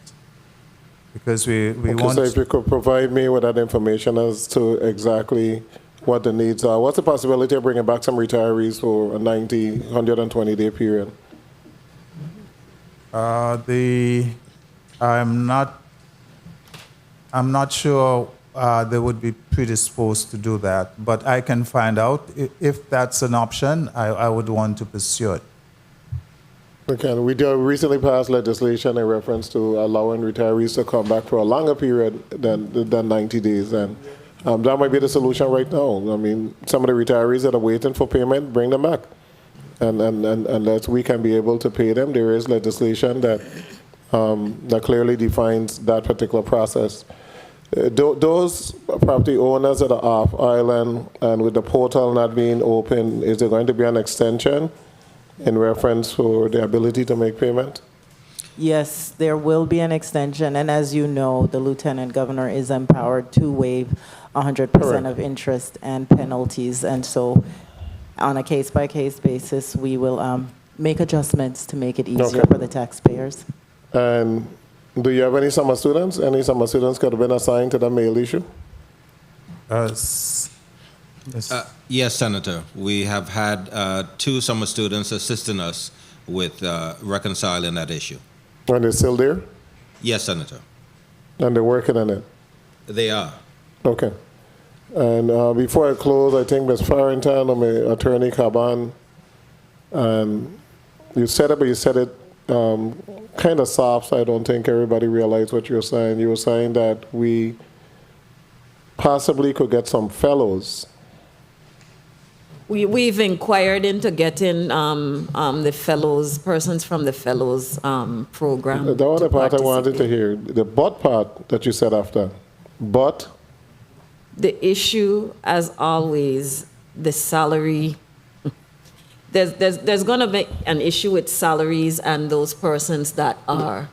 Because we Okay, want... so if you could provide me with that information as to exactly what the needs are. What's the possibility of bringing back some retirees for a 90, 120-day period? I'm not sure they would be predisposed to do that, but I can find out. If that's an option, I would want to pursue it. Okay, we recently passed legislation in reference to allowing retirees to come back for a longer period than 90 days, and that might be the solution right now. I mean, some of the retirees that are waiting for payment, bring them back, and that we can be able to pay them. There is legislation that clearly defines that particular process. Those property owners that are off island and with the portal not being open, is there going to be an extension in reference for the ability to make payment? Yes, there will be an extension, and as you know, the Lieutenant Governor is empowered to waive 100% of interest and penalties, and so on a case-by-case basis, we will make adjustments to make it easier for the taxpayers. And do you have any summer students? Any summer students could have been assigned to the mail issue? Yes, Senator. We have had 2 summer students assisting us with reconciling that issue. And they're still there? Yes, Senator. And they're working on it? They are. Okay. And before I close, I think Ms. Farrington or my attorney Caban, you said it, but you said it kind of soft, so I don't think everybody realized what you were saying. You were saying that we possibly could get some fellows. We've inquired into getting the fellows, persons from the fellows program. That was the part I wanted to hear. The but part that you said after. But? The issue, as always, the salary. There's going to be an issue with salaries and those persons that are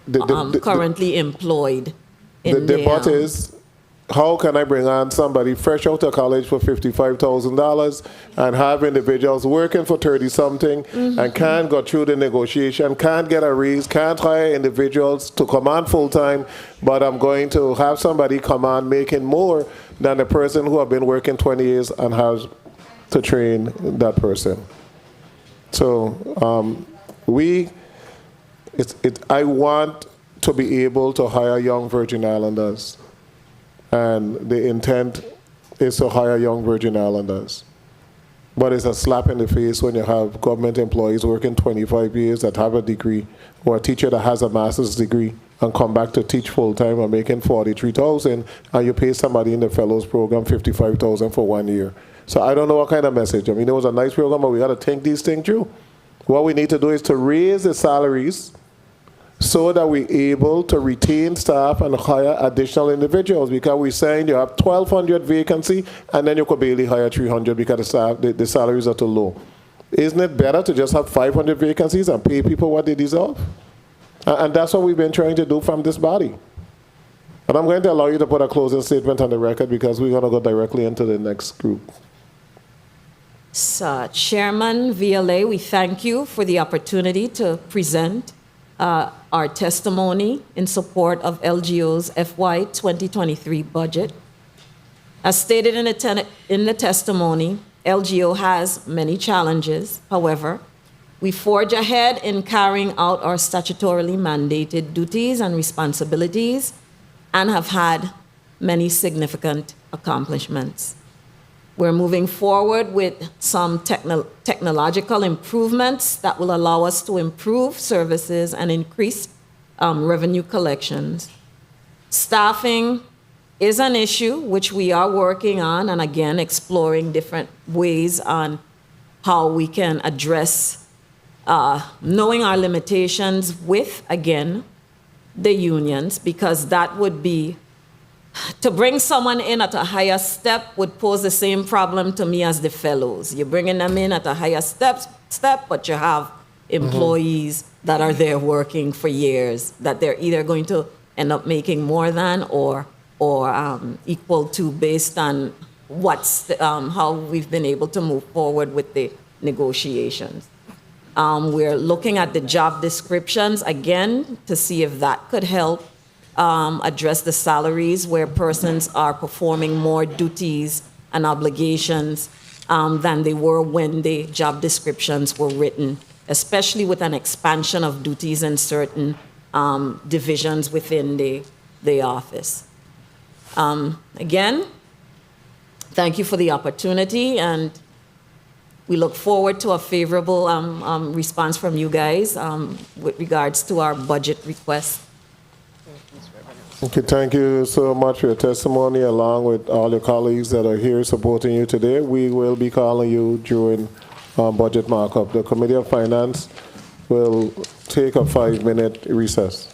currently employed. The but is, how can I bring on somebody fresh out of college for $55,000 and have individuals working for 30-something and can't go through the negotiation, can't get a raise, can't hire individuals to come on full-time, but I'm going to have somebody come on making more than the person who have been working 20 years and has to train that person. So I want to be able to hire young Virgin Islanders. And the intent is to hire young Virgin Islanders. But it's a slap in the face when you have government employees working 25 years that have a degree, or a teacher that has a master's degree and come back to teach full-time and making $43,000, and you pay somebody in the fellows program $55,000 for 1 year. So I don't know what kind of message. I mean, it was a nice program, but we got to think these things through. What we need to do is to raise the salaries so that we're able to retain staff and hire additional individuals, because we're saying you have 1,200 vacancy and then you could barely hire 300 because the salaries are too low. Isn't it better to just have 500 vacancies and pay people what they deserve? And that's what we've been trying to do from this body. And I'm going to allow you to put a closing statement on the record because we're going to go directly into the next group. So, Chairman VLA, we thank you for the opportunity to present our testimony in support of LGO's FY 2023 budget. As stated in the testimony, LGO has many challenges. However, we forge ahead in carrying out our statutorily mandated duties and responsibilities and have had many significant accomplishments. We're moving forward with some technological improvements that will allow us to improve services and increase revenue collections. Staffing is an issue which we are working on, and again, exploring different ways on how we can address, knowing our limitations with, again, the unions, because that would be, to bring someone in at a higher step would pose the same problem to me as the fellows. You're bringing them in at a higher step, but you have employees that are there working for years, that they're either going to end up making more than or equal to, based on how we've been able to move forward with the negotiations. We're looking at the job descriptions again to see if that could help address the salaries where persons are performing more duties and obligations than they were when the job descriptions were written, especially with an expansion of duties in certain divisions within the office. Again, thank you for the opportunity, and we look forward to a favorable response from you guys with regards to our budget request. Okay, thank you so much for your testimony, along with all your colleagues that are here supporting you today. We will be calling you during budget markup. The Committee of Finance will take a 5-minute recess.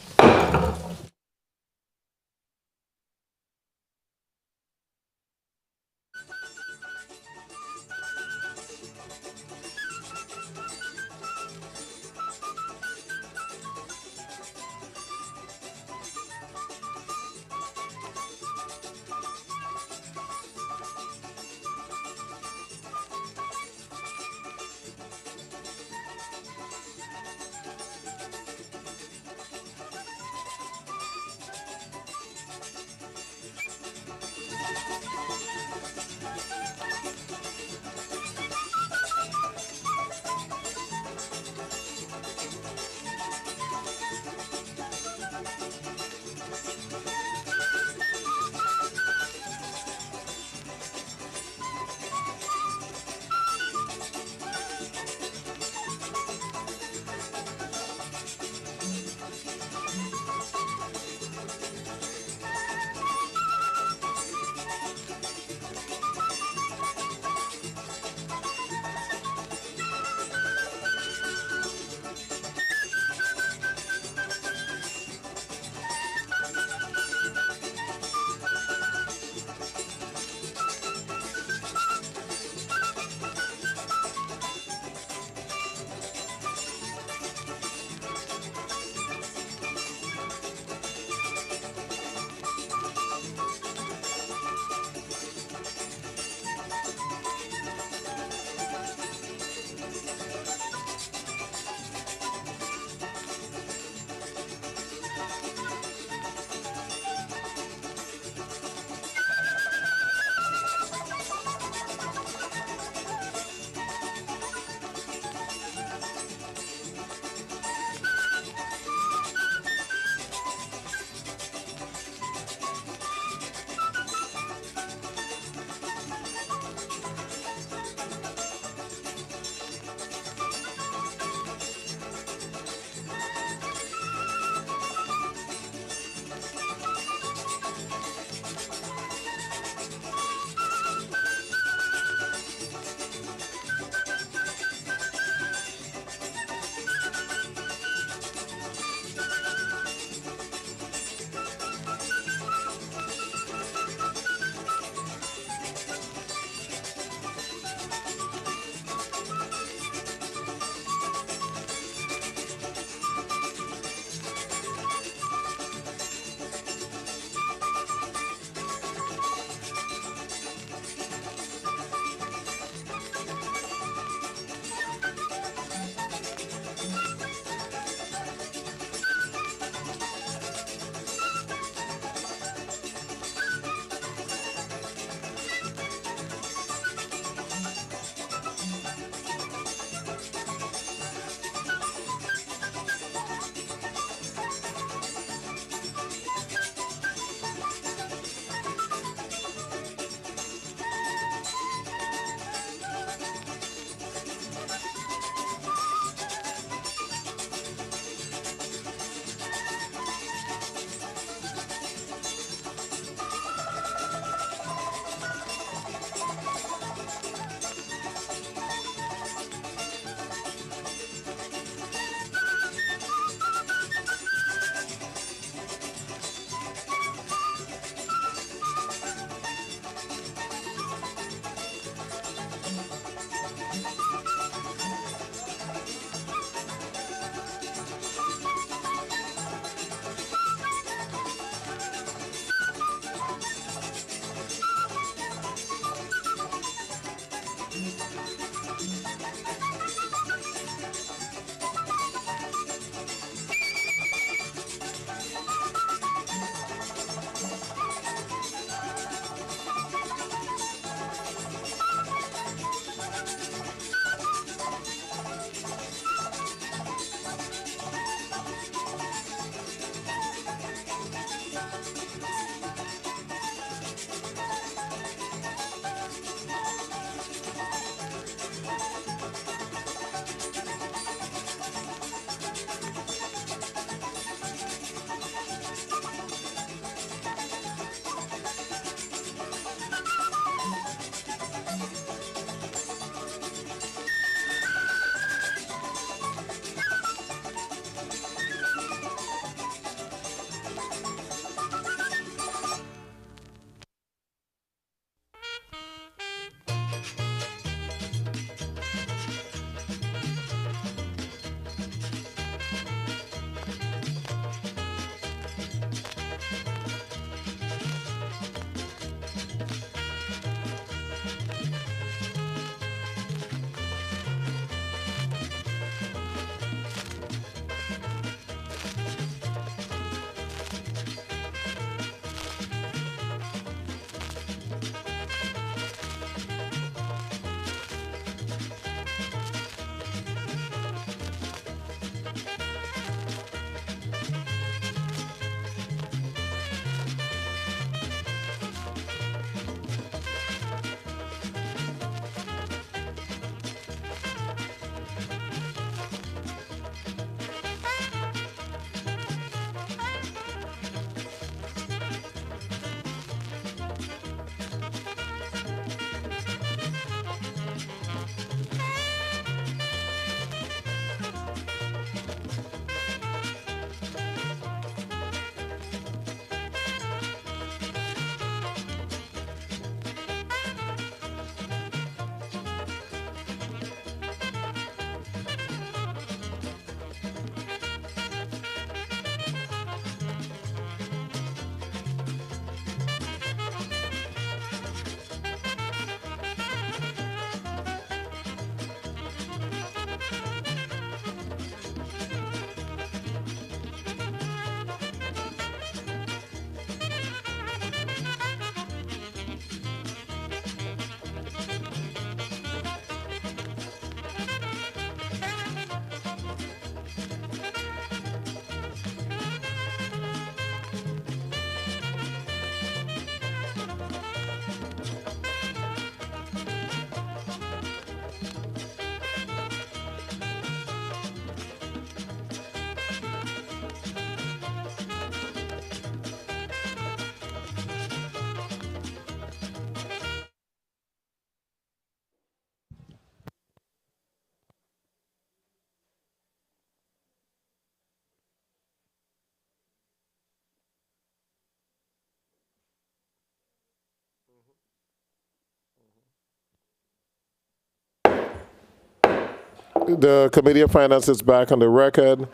the Committee of Finance is back on the record.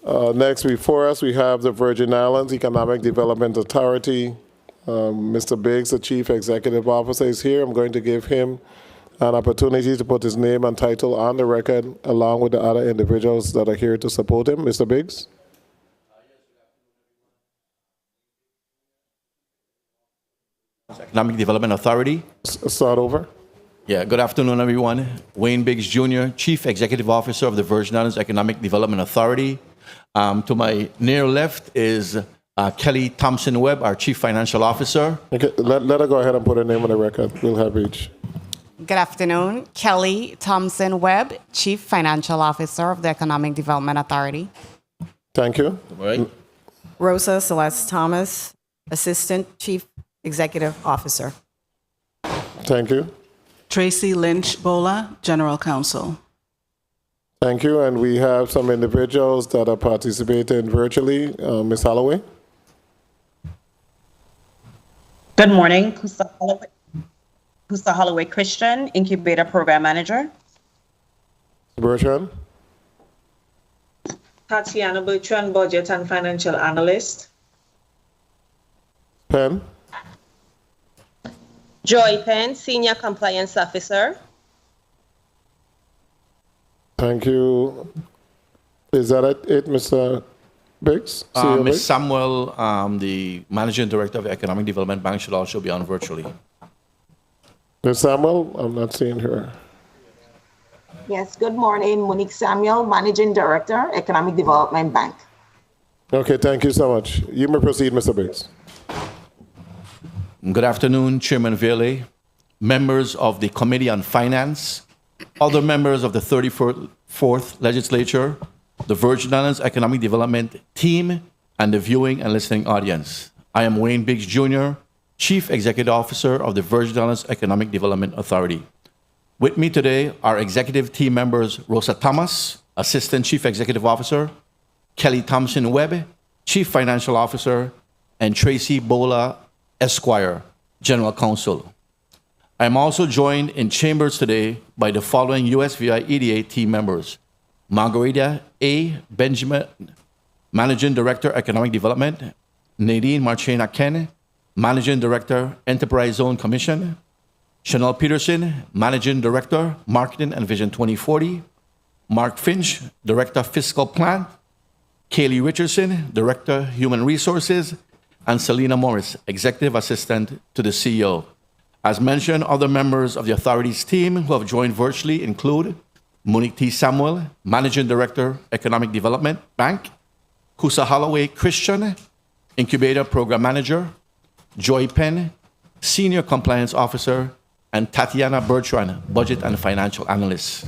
Next before us, we have the Virgin Islands Economic Development Authority. Mr. Biggs, the Chief Executive Officer, is here. I'm going to give him an opportunity to put his name and title on the record along with the other individuals that are here to support him. Mr. Biggs? Economic Development Authority. Start over. Yeah, good afternoon, everyone. Wayne Biggs Jr., Chief Executive Officer of the Virgin Islands Economic Development Authority. To my near left is Kelly Thompson-Webb, our Chief Financial Officer. Okay, let her go ahead and put her name on the record. We'll have each. Good afternoon. Kelly Thompson-Webb, Chief Financial Officer of the Economic Development Authority. Thank you. All right. Rosa Celeste Thomas, Assistant Chief Executive Officer. Thank you. Tracy Lynch Bola, General Counsel. Thank you. And we have some individuals that are participating virtually. Ms. Holloway. Good morning. Kusa Holloway Christian, Incubator Program Manager. Bertrand. Tatiana Bertrand, Budget and Financial Analyst. Penn. Joy Penn, Senior Compliance Officer. Thank you. Is that it, Mr. Biggs? CEO Ms. Biggs? Samuel, the Managing Director of the Economic Development Bank, should also be on virtually. Ms. Samuel, I'm not seeing her. Yes, good morning. Monique Samuel, Managing Director, Economic Development Bank. Okay, thank you so much. You may proceed, Mr. Biggs. Good afternoon, Chairman Vele, members of the Committee on Finance, other members of the 34th Legislature, the Virgin Islands Economic Development Team, and the viewing and listening audience. I am Wayne Biggs Jr., Chief Executive Officer of the Virgin Islands Economic Development Authority. With me today are executive team members Rosa Thomas, Assistant Chief Executive Officer, Kelly Thompson-Webb, Chief Financial Officer, and Tracy Bola, Esquire, General Counsel. I am also joined in chambers today by the following USVI EDA team members: Margarita A. Benjamin, Managing Director, Economic Development; Nadine Marchena Ken, Managing Director, Enterprise Zone Commission; Chanel Peterson, Managing Director, Marketing and Vision 2040; Mark Finch, Director, Fiscal Plan; Kaylee Richardson, Director, Human Resources; and Selena Morris, Executive Assistant to the CEO. As mentioned, other members of the authority's team who have joined virtually include Monique T. Samuel, Managing Director, Economic Development Bank; Kusa Holloway Christian, Incubator Program Manager; Joy Penn, Senior Compliance Officer; and Tatiana Bertrand, Budget and Financial Analyst.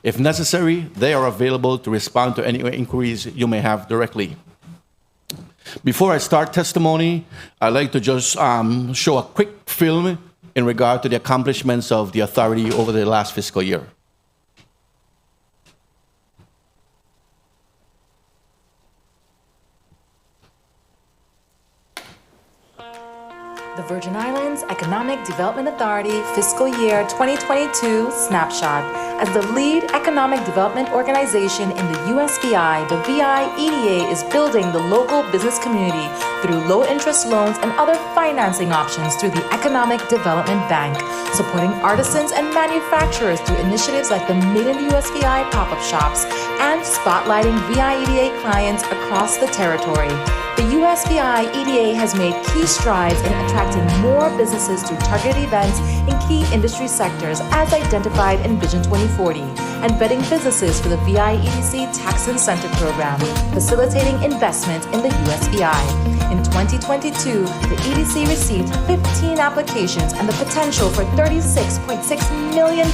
If necessary, they are available to respond to any inquiries you may have directly. Before I start testimony, I'd like to just show a quick film in regard to the accomplishments of the authority over the last fiscal year. The Virgin Islands Economic Development Authority Fiscal Year 2022 Snapshot. As the lead economic development organization in the USVI, the VI EDA is building the local business community through low-interest loans and other financing options through the Economic Development Bank, supporting artisans and manufacturers through initiatives like the Made in the USVI pop-up shops and spotlighting VI EDA clients across the territory. The USVI EDA has made key strides in attracting more businesses through targeted events in key industry sectors as identified in Vision 2040, and vetting businesses for the VI EDC Tax Incentive Program, facilitating investment in the USVI. In 2022, the EDC received 15 applications and the potential for $36.6 million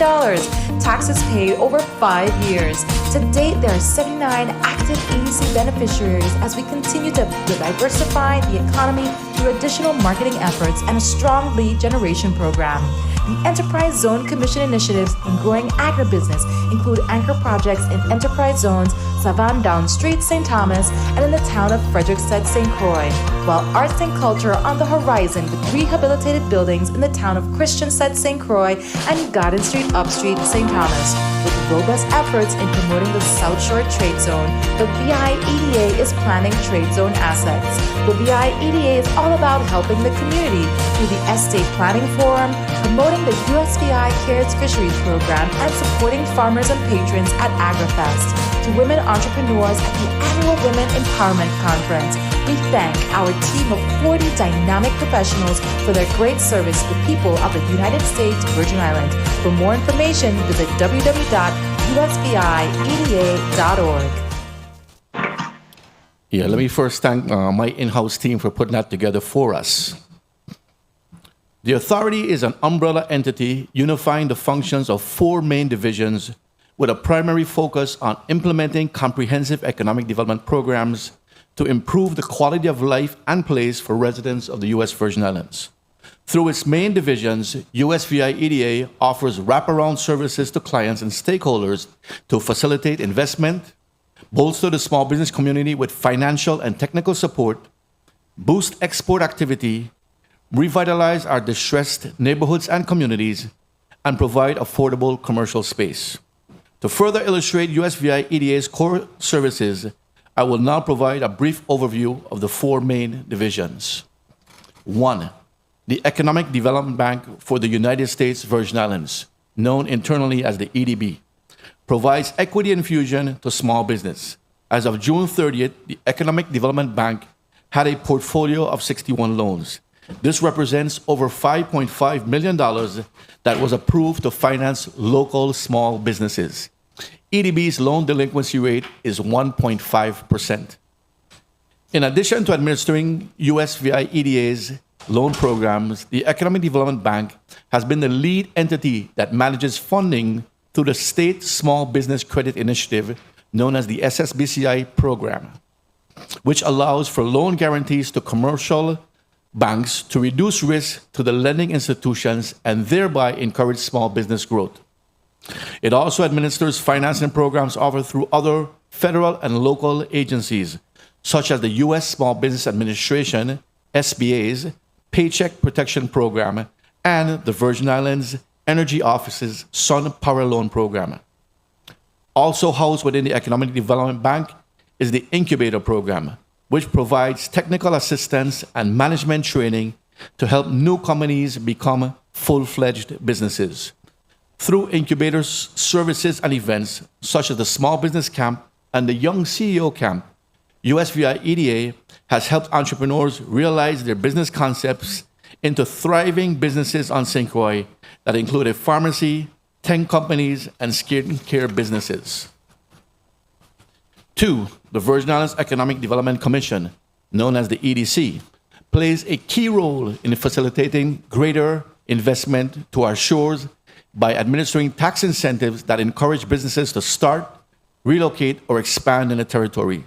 taxes paid over 5 years. To date, there are 79 active EDC beneficiaries as we continue to diversify the economy through additional marketing efforts and a strong lead generation program. The Enterprise Zone Commission initiatives in growing agribusiness include anchor projects in Enterprise Zones, Savan Down Street, St. Thomas, and in the town of Frederickstead, St. Croix, while arts and culture are on the horizon with rehabilitated buildings in the town of Christiansted, St. Croix, and Garden Street, Upstreet, St. Thomas, with robust efforts in promoting the South Shore Trade Zone, the VI EDA is planning trade zone assets. The VI EDA is all about helping the community through the Estate Planning Forum, promoting the USVI Cares Fisheries Program, and supporting farmers and patrons at AgriFest. To women entrepreneurs at the annual Women Empowerment Conference, we thank our team of 40 dynamic professionals for their great service to the people of the United States Virgin Islands. For more information, visit www.usvieda.org. Yeah, let me first thank my in-house team for putting that together for us. The authority is an umbrella entity unifying the functions of 4 main divisions with a primary focus on implementing comprehensive economic development programs to improve the quality of life and place for residents of the U.S. Virgin Islands. Through its main divisions, USVI EDA offers wraparound services to clients and stakeholders to facilitate investment, bolster the small business community with financial and technical support, boost export activity, revitalize our distressed neighborhoods and communities, and provide affordable commercial space. To further illustrate USVI EDA's core services, I will now provide a brief overview of the 4 main divisions. 1. The Economic Development Bank for the United States Virgin Islands, known internally as the EDB, provides equity infusion to small business. As of June 30th, the Economic Development Bank had a portfolio of 61 loans. This represents over $5.5 million that was approved to finance local small businesses. EDB's loan delinquency rate is 1.5%. In addition to administering USVI EDA's loan programs, the Economic Development Bank has been the lead entity that manages funding through the State Small Business Credit Initiative, known as the SSBCI program, which allows for loan guarantees to commercial banks to reduce risk to the lending institutions and thereby encourage small business growth. It also administers financing programs offered through other federal and local agencies, such as the U.S. Small Business Administration, SBA's Paycheck Protection Program, and the Virgin Islands Energy Office's Sun Power Loan Program. Also housed within the Economic Development Bank is the Incubator Program, which provides technical assistance and management training to help new companies become full-fledged businesses. Through incubators, services, and events such as the Small Business Camp and the Young CEO Camp, USVI EDA has helped entrepreneurs realize their business concepts into thriving businesses on St. Croix that include a pharmacy, 10 companies, and skincare businesses. 2. The Virgin Islands Economic Development Commission, known as the EDC, plays a key role in facilitating greater investment to our shores by administering tax incentives that encourage businesses to start, relocate, or expand in a territory.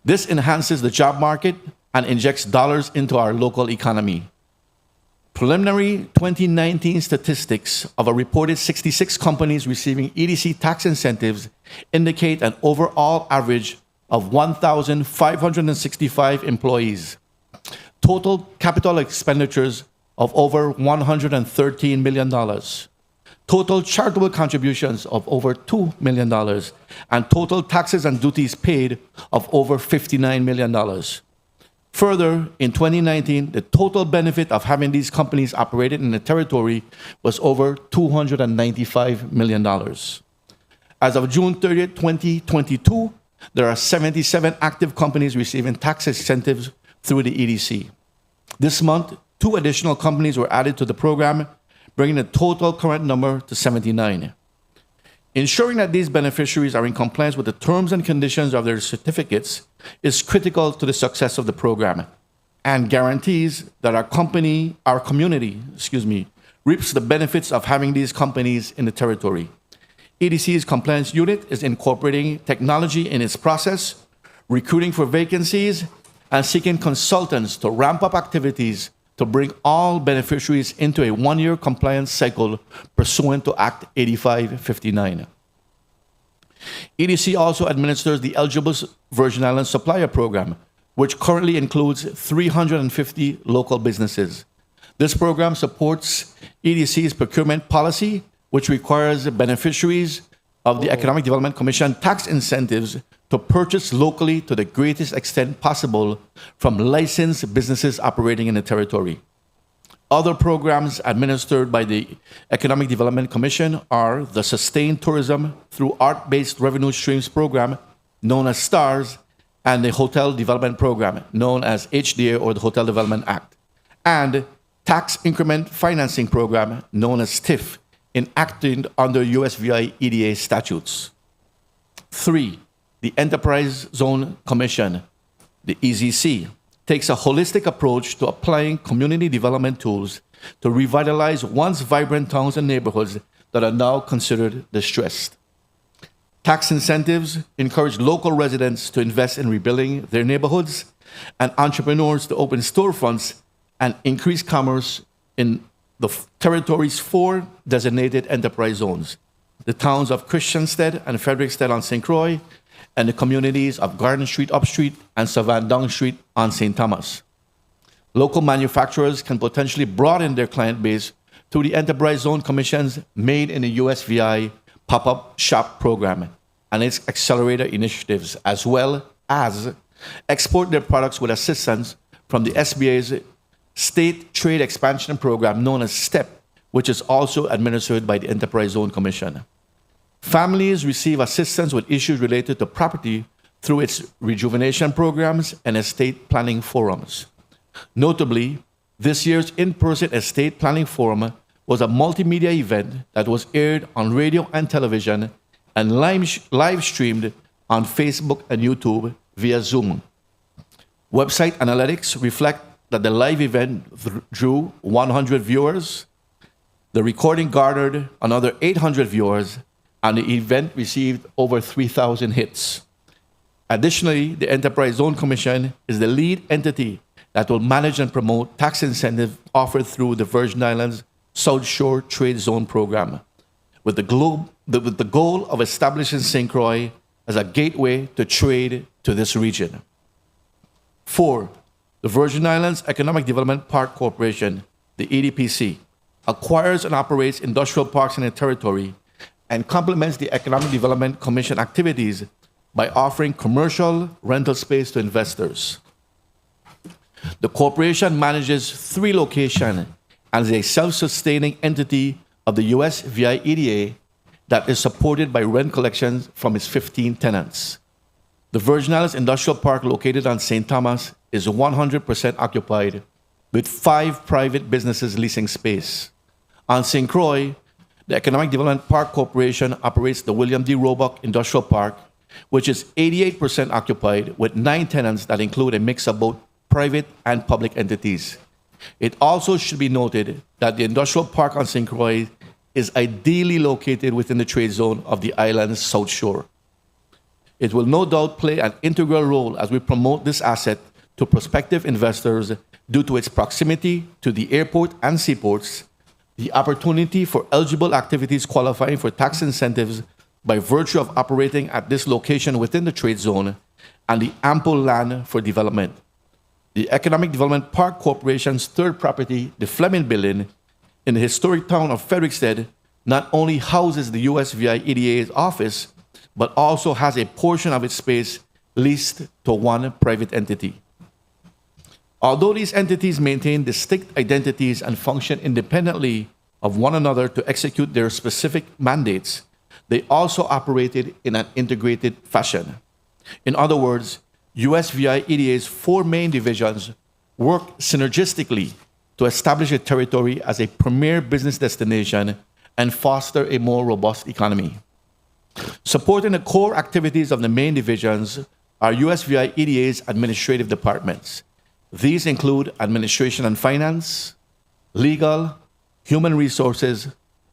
This enhances the job market and injects dollars into our local economy. Preliminary 2019 statistics of a reported 66 companies receiving EDC tax incentives indicate an overall average of 1,565 employees, total capital expenditures of over $113 million, total charitable contributions of over $2 million, and total taxes and duties paid of over $59 million. Further, in 2019, the total benefit of having these companies operated in the territory was over $295 million. As of June 30, 2022, there are 77 active companies receiving tax incentives through the EDC. This month, 2 additional companies were added to the program, bringing the total current number to 79. Ensuring that these beneficiaries are in compliance with the terms and conditions of their certificates is critical to the success of the program and guarantees that our community reaps the benefits of having these companies in the territory. EDC's compliance unit is incorporating technology in its process, recruiting for vacancies, and seeking consultants to ramp up activities to bring all beneficiaries into a 1-year compliance cycle pursuant to Act 8559. EDC also administers the Eligible Virgin Islands Supplier Program, which currently includes 350 local businesses. This program supports EDC's procurement policy, which requires beneficiaries of the Economic Development Commission tax incentives to purchase locally to the greatest extent possible from licensed businesses operating in the territory. Other programs administered by the Economic Development Commission are the Sustained Tourism through Art-Based Revenue Streams Program, known as STARS, and the Hotel Development Program, known as HDA or the Hotel Development Act, and Tax Increment Financing Program, known as TIF, enacted under USVI EDA statutes. 3. The Enterprise Zone Commission, the EZC, takes a holistic approach to applying community development tools to revitalize once vibrant towns and neighborhoods that are now considered distressed. Tax incentives encourage local residents to invest in rebuilding their neighborhoods and entrepreneurs to open storefronts and increase commerce in the territory's 4 designated enterprise zones, the towns of Christiansted and Frederickstead on St. Croix, and the communities of Garden Street Upstreet and Savannah Down Street on St. Thomas. Local manufacturers can potentially broaden their client base through the Enterprise Zone Commission's Made in the USVI pop-up shop program and its accelerator initiatives, as well as export their products with assistance from the SBA's State Trade Expansion Program, known as STEP, which is also administered by the Enterprise Zone Commission. Families receive assistance with issues related to property through its rejuvenation programs and estate planning forums. Notably, this year's in-person estate planning forum was a multimedia event that was aired on radio and television and live streamed on Facebook and YouTube via Zoom. Website analytics reflect that the live event drew 100 viewers, the recording garnered another 800 viewers, and the event received over 3,000 hits. Additionally, the Enterprise Zone Commission is the lead entity that will manage and promote tax incentives offered through the Virgin Islands South Shore Trade Zone Program, with the goal of establishing St. Croix as a gateway to trade to this region. 4. The Virgin Islands Economic Development Park Corporation, the EDPC, acquires and operates industrial parks in the territory and complements the Economic Development Commission activities by offering commercial rental space to investors. The corporation manages 3 locations and is a self-sustaining entity of the USVI EDA that is supported by rent collections from its 15 tenants. The Virgin Islands Industrial Park, located on St. Thomas, is 100% occupied, with 5 private businesses leasing space. On St. Croix, the Economic Development Park Corporation operates the William D. Roebuck Industrial Park, which is 88% occupied, with 9 tenants that include a mix of both private and public entities. It also should be noted that the industrial park on St. Croix is ideally located within the trade zone of the island's South Shore. It will no doubt play an integral role as we promote this asset to prospective investors due to its proximity to the airport and seaports, the opportunity for eligible activities qualifying for tax incentives by virtue of operating at this location within the trade zone, and the ample land for development. The Economic Development Park Corporation's third property, the Fleming Building, in the historic town of Frederickstead, not only houses the USVI EDA's office, but also has a portion of its space leased to one private entity. Although these entities maintain distinct identities and function independently of one another to execute their specific mandates, they also operated in an integrated fashion. In other words, USVI EDA's 4 main divisions work synergistically to establish a territory as a premier business destination and foster a more robust economy. Supporting the core activities of the main divisions are USVI EDA's administrative departments. These include administration and finance, legal, human resources,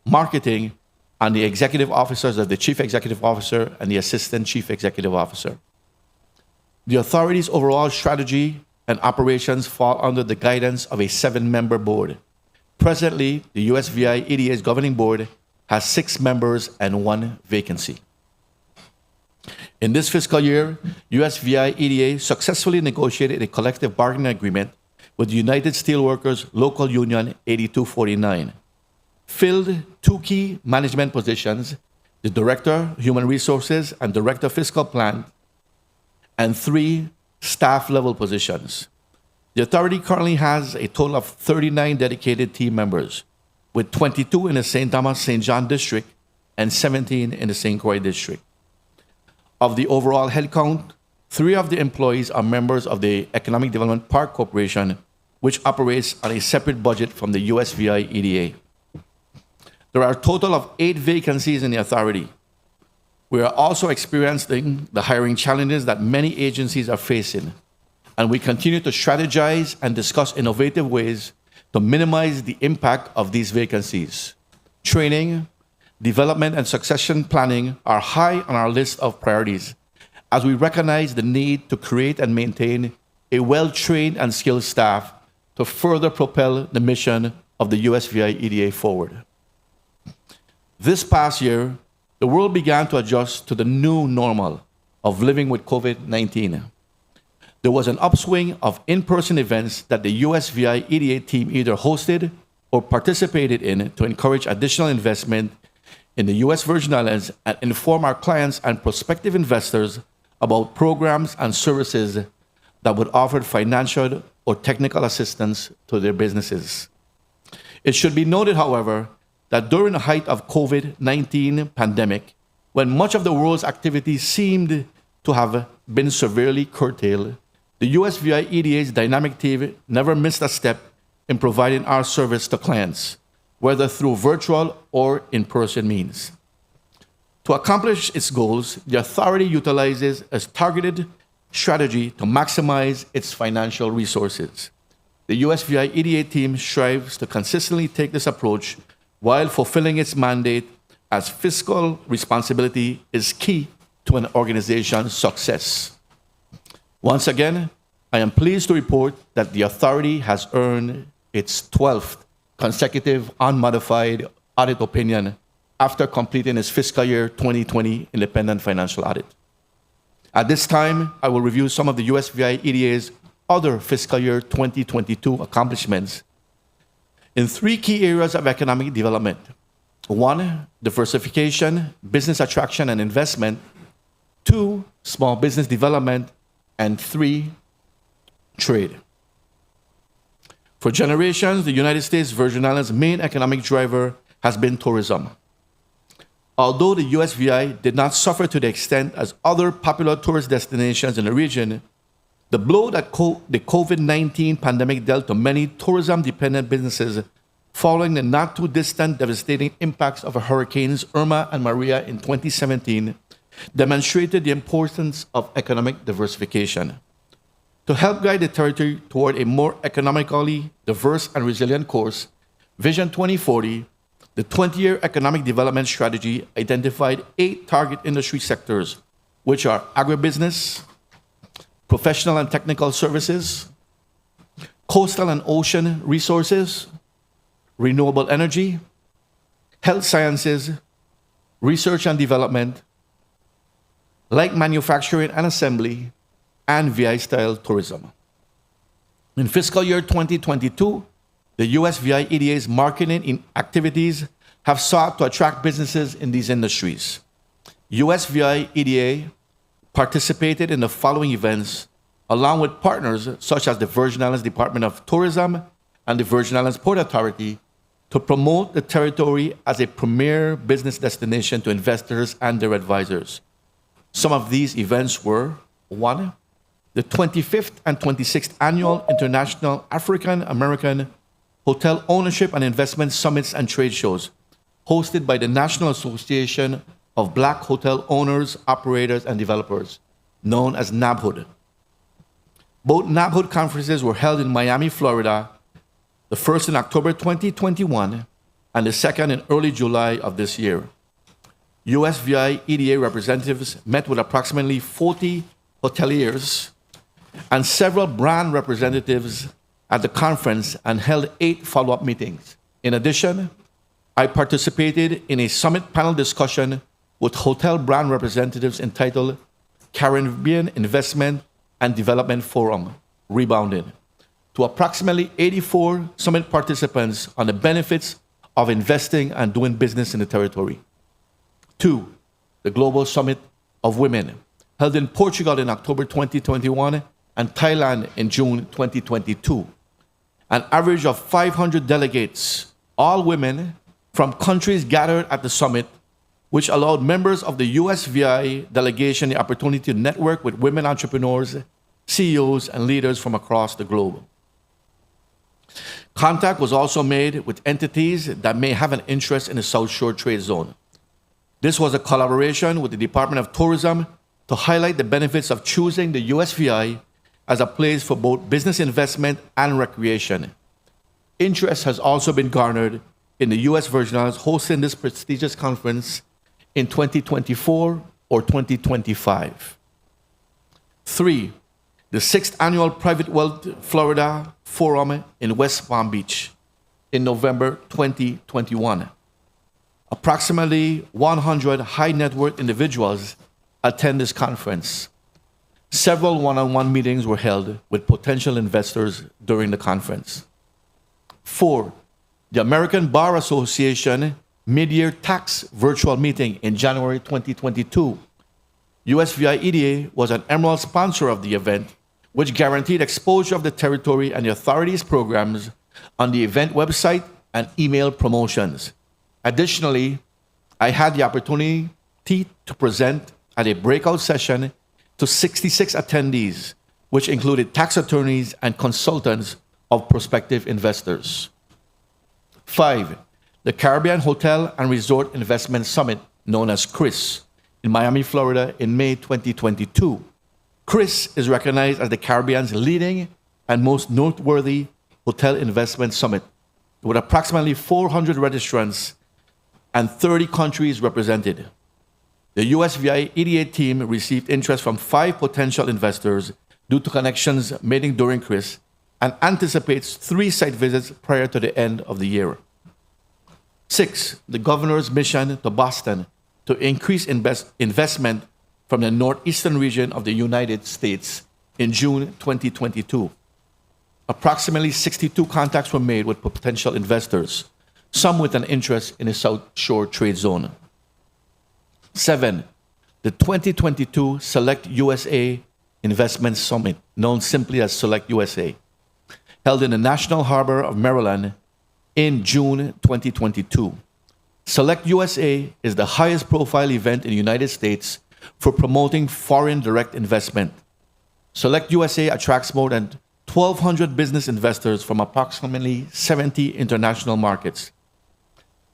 marketing, and the executive officers of the chief executive officer and the assistant chief executive officer. The authority's overall strategy and operations fall under the guidance of a 7-member board. Presently, the USVI EDA's governing board has 6 members and 1 vacancy. In this fiscal year, USVI EDA successfully negotiated a collective bargaining agreement with the United Steelworkers Local Union 8249, filled 2 key management positions, the Director, Human Resources, and Director, Fiscal Plan, and 3 staff-level positions. The authority currently has a total of 39 dedicated team members, with 22 in the St. Thomas St. John District and 17 in the St. Croix District. Of the overall headcount, 3 of the employees are members of the Economic Development Park Corporation, which operates on a separate budget from the USVI EDA. There are a total of 8 vacancies in the authority. We are also experiencing the hiring challenges that many agencies are facing, and we continue to strategize and discuss innovative ways to minimize the impact of these vacancies. Training, development, and succession planning are high on our list of priorities, as we recognize the need to create and maintain a well-trained and skilled staff to further propel the mission of the USVI EDA forward. This past year, the world began to adjust to the new normal of living with COVID-19. There was an upswing of in-person events that the USVI EDA team either hosted or participated in to encourage additional investment in the U.S. Virgin Islands and inform our clients and prospective investors about programs and services that would offer financial or technical assistance to their businesses. It should be noted, however, that during the height of COVID-19 pandemic, when much of the world's activities seemed to have been severely curtailed, the USVI EDA's dynamic team never missed a step in providing our service to clients, whether through virtual or in-person means. To accomplish its goals, the authority utilizes a targeted strategy to maximize its financial resources. The USVI EDA team strives to consistently take this approach while fulfilling its mandate, as fiscal responsibility is key to an organization's success. Once again, I am pleased to report that the authority has earned its 12th consecutive unmodified audit opinion after completing its fiscal year 2020 independent financial audit. At this time, I will review some of the USVI EDA's other fiscal year 2022 accomplishments in 3 key areas of economic development. 1, diversification, business attraction and investment. 2, small business development. And 3, trade. For generations, the United States Virgin Islands' main economic driver has been tourism. Although the USVI did not suffer to the extent as other popular tourist destinations in the region, the blow that the COVID-19 pandemic dealt to many tourism-dependent businesses following the not-too-distant devastating impacts of Hurricanes Irma and Maria in 2017 demonstrated the importance of economic diversification. To help guide the territory toward a more economically diverse and resilient course, Vision 2040, the 20-year economic development strategy, identified 8 target industry sectors, which are agribusiness, professional and technical services, coastal and ocean resources, renewable energy, health sciences, research and development, light manufacturing and assembly, and VI-style tourism. In fiscal year 2022, the USVI EDA's marketing activities have sought to attract businesses in these industries. USVI EDA participated in the following events, along with partners such as the Virgin Islands Department of Tourism and the Virgin Islands Port Authority, to promote the territory as a premier business destination to investors and their advisors. Some of these events were: 1, the 25th and 26th Annual International African American Hotel Ownership and Investment Summits and Trade Shows, hosted by the National Association of Black Hotel Owners, Operators, and Developers, known as NABHOOD. Both NABHOOD conferences were held in Miami, Florida, the first in October 2021 and the second in early July of this year. USVI EDA representatives met with approximately 40 hoteliers and several brand representatives at the conference and held 8 follow-up meetings. In addition, I participated in a summit panel discussion with hotel brand representatives entitled Caribbean Investment and Development Forum, Rebounding, to approximately 84 summit participants on the benefits of investing and doing business in the territory. 2. The Global Summit of Women, held in Portugal in October 2021 and Thailand in June 2022. An average of 500 delegates, all women, from countries gathered at the summit, which allowed members of the USVI delegation the opportunity to network with women entrepreneurs, CEOs, and leaders from across the globe. Contact was also made with entities that may have an interest in the South Shore Trade Zone. This was a collaboration with the Department of Tourism to highlight the benefits of choosing the USVI as a place for both business investment and recreation. Interest has also been garnered in the U.S. Virgin Islands hosting this prestigious conference in 2024 or 2025. 3. The 6th Annual Private Wealth Florida Forum in West Palm Beach in November 2021. Approximately 100 high net worth individuals attend this conference. Several one-on-one meetings were held with potential investors during the conference. 4. The American Bar Association mid-year tax virtual meeting in January 2022. USVI EDA was an emerald sponsor of the event, which guaranteed exposure of the territory and the authorities' programs on the event website and email promotions. Additionally, I had the opportunity to present at a breakout session to 66 attendees, which included tax attorneys and consultants of prospective investors. 5. The Caribbean Hotel and Resort Investment Summit, known as CRIS, in Miami, Florida in May 2022. CRIS is recognized as the Caribbean's leading and most noteworthy hotel investment summit, with approximately 400 registrants and 30 countries represented. The USVI EDA team received interest from 5 potential investors due to connections made during CRIS and anticipates 3 site visits prior to the end of the year. 6. The governor's mission to Boston to increase investment from the northeastern region of the United States in June 2022. Approximately 62 contacts were made with potential investors, some with an interest in the South Shore Trade Zone. 7. The 2022 Select USA Investment Summit, known simply as Select USA, held in the National Harbor of Maryland in June 2022. Select USA is the highest profile event in the United States for promoting foreign direct investment. Select USA attracts more than 1,200 business investors from approximately 70 international markets.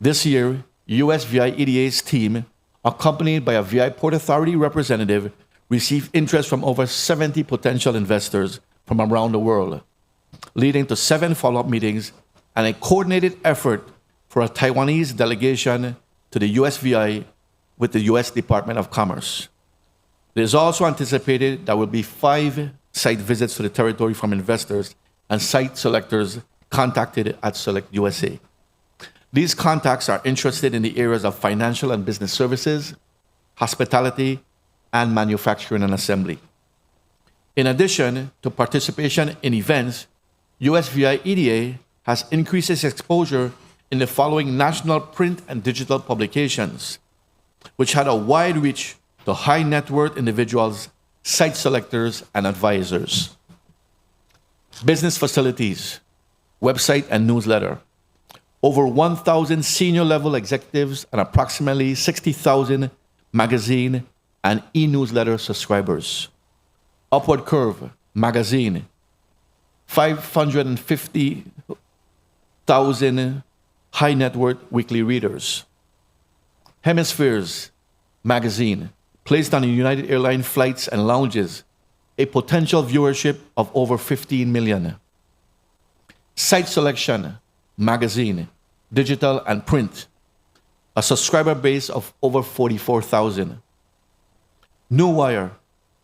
This year, USVI EDA's team, accompanied by a VI Port Authority representative, received interest from over 70 potential investors from around the world, leading to 7 follow-up meetings and a coordinated effort for a Taiwanese delegation to the USVI with the U.S. Department of Commerce. It is also anticipated there will be 5 site visits to the territory from investors and site selectors contacted at Select USA. These contacts are interested in the areas of financial and business services, hospitality, and manufacturing and assembly. In addition to participation in events, USVI EDA has increased its exposure in the following national print and digital publications, which had a wide reach to high net worth individuals, site selectors, and advisors. Business facilities, website and newsletter. Over 1,000 senior level executives and approximately 60,000 magazine and e-newsletter subscribers. Upward Curve magazine, 550,000 high net worth weekly readers. Hemispheres magazine, placed on United Airlines flights and lounges, a potential viewership of over 15 million. Site Selection magazine, digital and print, a subscriber base of over 44,000. New Wire,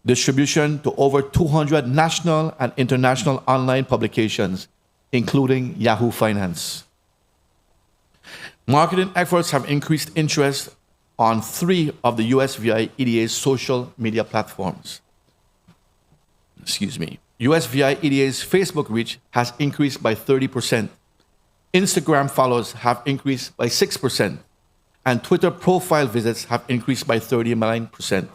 distribution to over 200 national and international online publications, including Yahoo Finance. Marketing efforts have increased interest on 3 of the USVI EDA's social media platforms. USVI EDA's Facebook reach has increased by 30%. Instagram follows have increased by 6%, and Twitter profile visits have increased by 39%.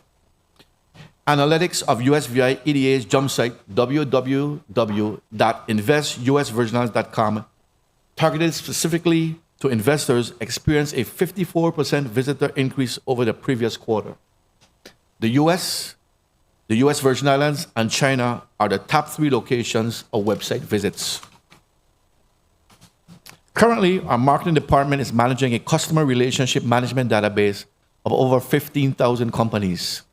Analytics of USVI EDA's jump site, www.investusvirginals.com, targeted specifically to investors, experienced a 54% visitor increase over the previous quarter. The US Virgin Islands, and China are the top 3 locations of website visits. Currently, our marketing department is managing a customer relationship management database of over 15,000 companies.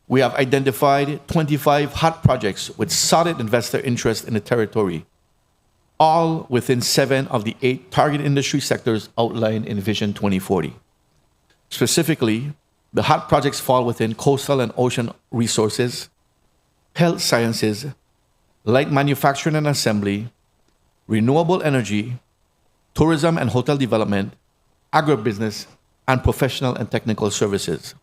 We have identified 25 hot projects with solid investor interest in the territory, all within 7 of the 8 target industry sectors outlined in Vision 2040. Specifically, the hot projects fall within coastal and ocean resources, health sciences, light manufacturing and assembly, renewable energy, tourism and hotel development, agribusiness, and professional and technical services.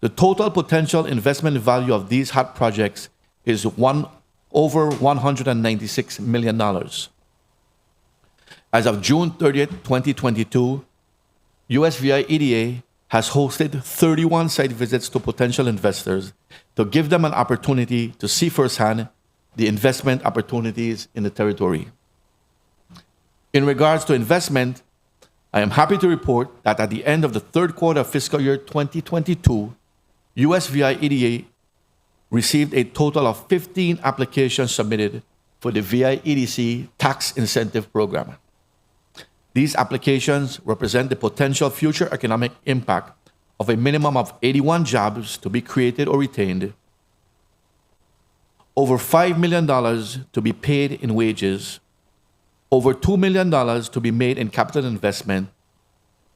The total potential investment value of these hot projects is over $196 million. As of June 30th, 2022, USVI EDA has hosted 31 site visits to potential investors to give them an opportunity to see firsthand the investment opportunities in the territory. In regards to investment, I am happy to report that at the end of the third quarter of fiscal year 2022, USVI EDA received a total of 15 applications submitted for the VI EDC tax incentive program. These applications represent the potential future economic impact of a minimum of 81 jobs to be created or retained, over $5 million to be paid in wages, over $2 million to be made in capital investment,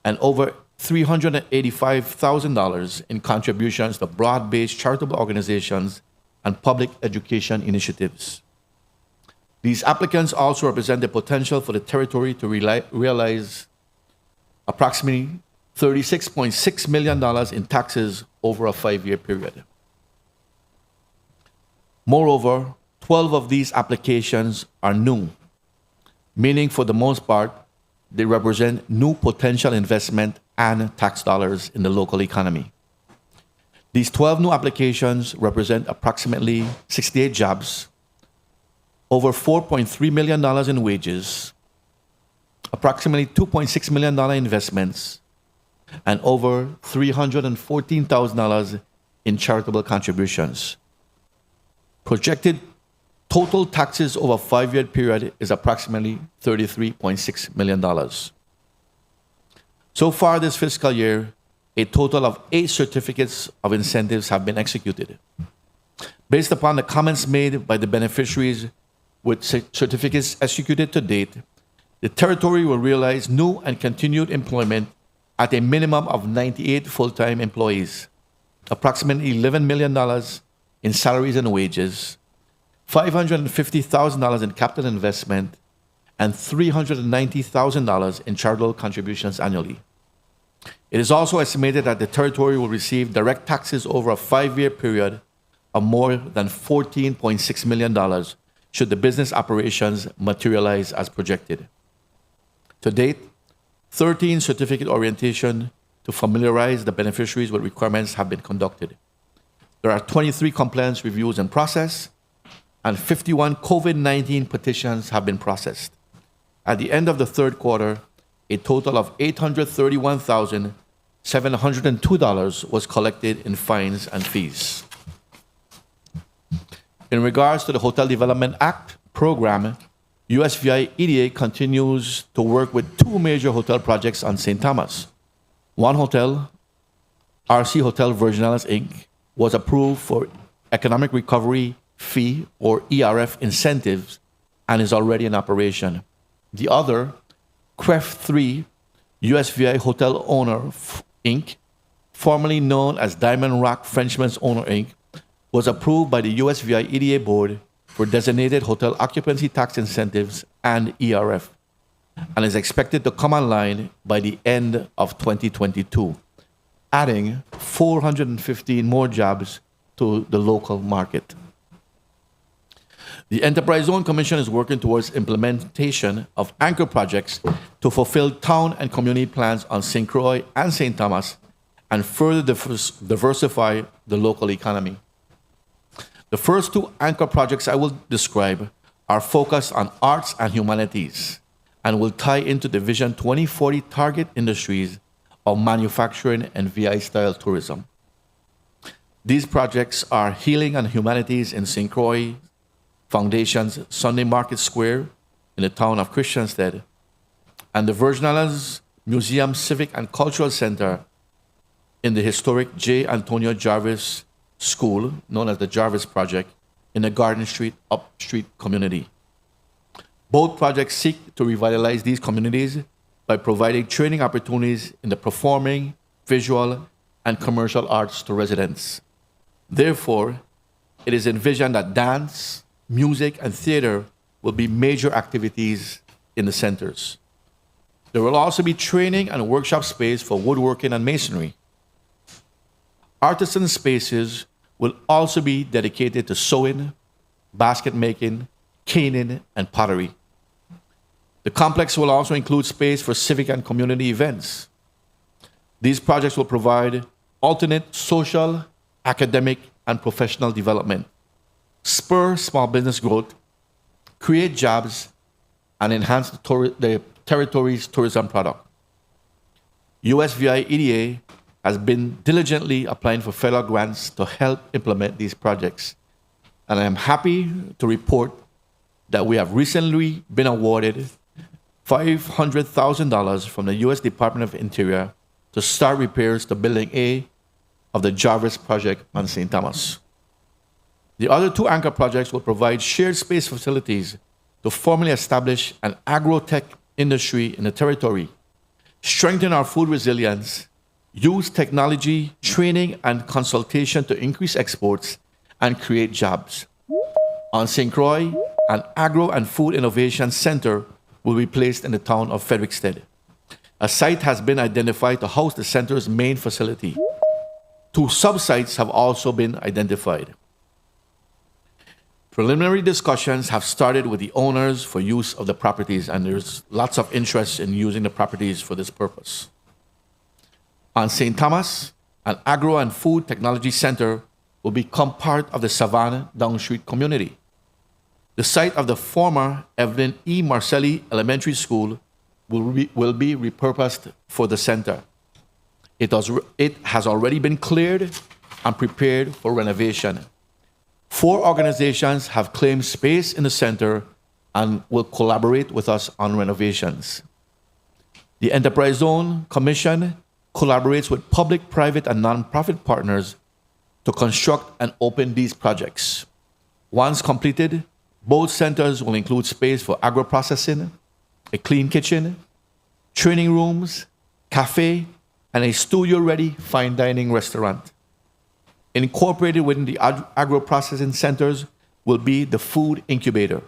and over $385,000 in contributions to broad-based charitable organizations and public education initiatives. These applicants also represent the potential for the territory to realize approximately $36.6 million in taxes over a 5-year period. Moreover, 12 of these applications are new, meaning for the most part, they represent new potential investment and tax dollars in the local economy. These 12 new applications represent approximately 68 jobs, over $4.3 million in wages, approximately $2.6 million investments, and over $314,000 in charitable contributions. Projected total taxes over a 5-year period is approximately $33.6 million. So far this fiscal year, a total of 8 certificates of incentives have been executed. Based upon the comments made by the beneficiaries with certificates executed to date, the territory will realize new and continued employment at a minimum of 98 full-time employees, approximately $11 million in salaries and wages, $550,000 in capital investment, and $390,000 in charitable contributions annually. It is also estimated that the territory will receive direct taxes over a 5-year period of more than $14.6 million should the business operations materialize as projected. To date, 13 certificate orientation to familiarize the beneficiaries with requirements have been conducted. There are 23 compliance reviews in process, and 51 COVID-19 petitions have been processed. At the end of the third quarter, a total of $831,702 was collected in fines and fees. In regards to the Hotel Development Act program, USVI EDA continues to work with 2 major hotel projects on St. Thomas. One hotel, RC Hotel Virgin Islands, Inc., was approved for Economic Recovery Fee, or ERF, incentives and is already in operation. The other, QEF 3, USVI Hotel Owner, Inc., formerly known as Diamond Rock Frenchman's Owner, Inc., was approved by the USVI EDA Board for designated hotel occupancy tax incentives and ERF, and is expected to come online by the end of 2022, adding 415 more jobs to the local market. The Enterprise Zone Commission is working towards implementation of anchor projects to fulfill town and community plans on St. Croix and St. Thomas and further diversify the local economy. The first two anchor projects I will describe are focused on arts and humanities and will tie into the Vision 2040 target industries of manufacturing and VI-style tourism. These projects are Healing and Humanities in St. Croix Foundation's Sunday Market Square in the town of Christiansted, and the Virgin Islands Museum Civic and Cultural Center in the historic J. Antonio Jarvis School, known as the Jarvis Project, in the Garden Street Upstreet community. Both projects seek to revitalize these communities by providing training opportunities in the performing, visual, and commercial arts to residents. Therefore, it is envisioned that dance, music, and theater will be major activities in the centers. There will also be training and workshop space for woodworking and masonry. Artisan spaces will also be dedicated to sewing, basket making, caning, and pottery. The complex will also include space for civic and community events. These projects will provide alternate social, academic, and professional development, spur small business growth, create jobs, and enhance the territory's tourism product. USVI EDA has been diligently applying for federal grants to help implement these projects, and I am happy to report that we have recently been awarded $500,000 from the U.S. Department of Interior to start repairs to Building A of the Jarvis Project on St. Thomas. The other two anchor projects will provide shared space facilities to formally establish an agro-tech industry in the territory, strengthen our food resilience, use technology, training, and consultation to increase exports, and create jobs. On St. Croix, an agro and food innovation center will be placed in the town of Frederiksted. A site has been identified to house the center's main facility. 2 sub-sites have also been identified. Preliminary discussions have started with the owners for use of the properties, and there's lots of interest in using the properties for this purpose. On St. Thomas, an agro and food technology center will become part of the Savannah Downstreet community. The site of the former Evelyn E. Marcelli Elementary School will be repurposed for the center. It has already been cleared and prepared for renovation. 4 organizations have claimed space in the center and will collaborate with us on renovations. The Enterprise Zone Commission collaborates with public, private, and nonprofit partners to construct and open these projects. Once completed, both centers will include space for agro-processing, a clean kitchen, training rooms, cafe, and a studio-ready fine dining restaurant. Incorporated within the agro-processing centers will be the food incubator,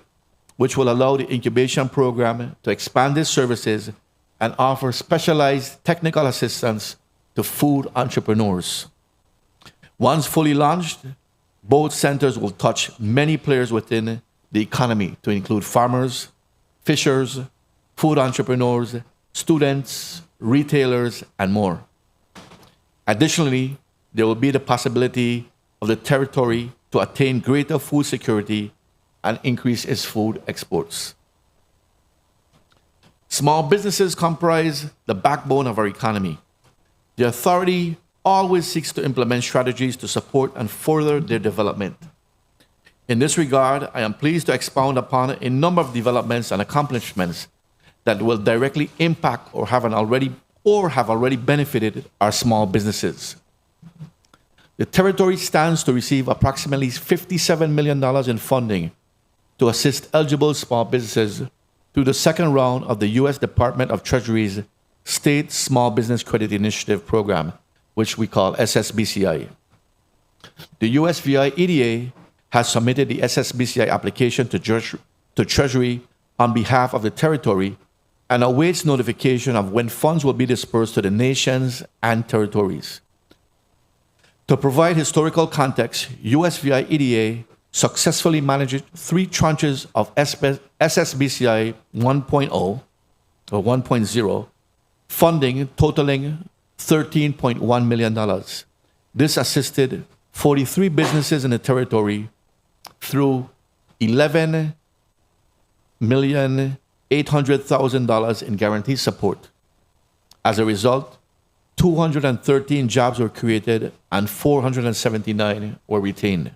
which will allow the incubation program to expand its services and offer specialized technical assistance to food entrepreneurs. Once fully launched, both centers will touch many players within the economy to include farmers, fishers, food entrepreneurs, students, retailers, and more. Additionally, there will be the possibility of the territory to attain greater food security and increase its food exports. Small businesses comprise the backbone of our economy. The authority always seeks to implement strategies to support and further their development. In this regard, I am pleased to expound upon a number of developments and accomplishments that will directly impact or have already benefited our small businesses. The territory stands to receive approximately $57 million in funding to assist eligible small businesses through the second round of the U.S. Department of Treasury's State Small Business Credit Initiative program, which we call SSBCI. The USVI EDA has submitted the SSBCI application to Treasury on behalf of the territory and awaits notification of when funds will be dispersed to the nations and territories. To provide historical context, USVI EDA successfully managed 3 tranches of SSBCI 1.0 or 1.0 funding totaling $13.1 million. This assisted 43 businesses in the territory through $11,800,000 in guaranteed support. As a result, 213 jobs were created and 479 were retained.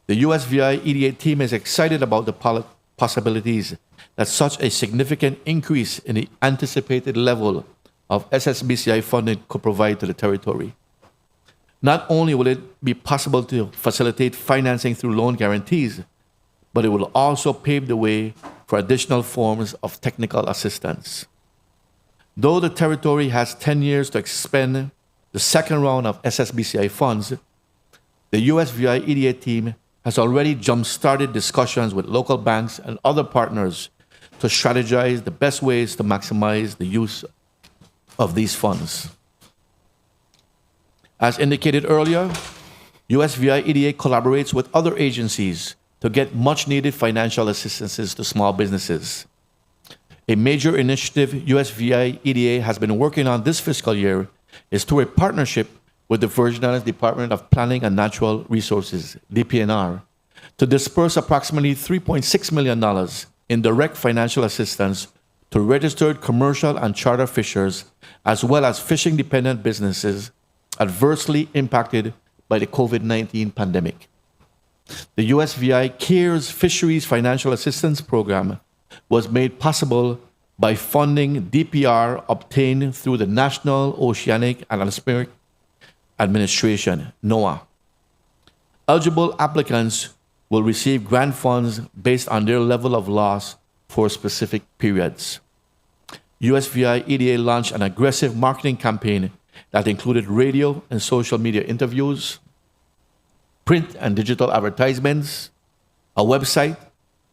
The USVI EDA team is excited about the possibilities that such a significant increase in the anticipated level of SSBCI funding could provide to the territory. Not only will it be possible to facilitate financing through loan guarantees, but it will also pave the way for additional forms of technical assistance. Though the territory has 10 years to expend the second round of SSBCI funds, the USVI EDA team has already jump-started discussions with local banks and other partners to strategize the best ways to maximize the use of these funds. As indicated earlier, USVI EDA collaborates with other agencies to get much-needed financial assistances to small businesses. A major initiative USVI EDA has been working on this fiscal year is through a partnership with the Virgin Islands Department of Planning and Natural Resources, DPNR, to disperse approximately $3.6 million in direct financial assistance to registered commercial and charter fishers, as well as fishing-dependent businesses adversely impacted by the COVID-19 pandemic. The USVI CARES Fisheries Financial Assistance Program was made possible by funding DPR obtained through the National Oceanic and Atmospheric Administration, NOAA. Eligible applicants will receive grant funds based on their level of loss for specific periods. USVI EDA launched an aggressive marketing campaign that included radio and social media interviews, print and digital advertisements, a website,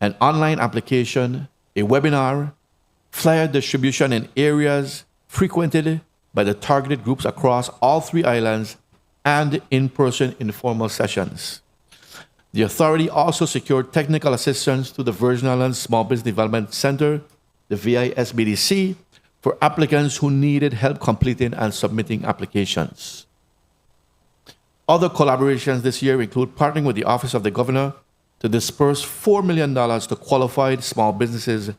an online application, a webinar, flyer distribution in areas frequented by the targeted groups across all 3 islands, and in-person informal sessions. The authority also secured technical assistance to the Virgin Islands Small Business Development Center, the VISBDC, for applicants who needed help completing and submitting applications. Other collaborations this year include partnering with the Office of the Governor to disperse $4 million to qualified small businesses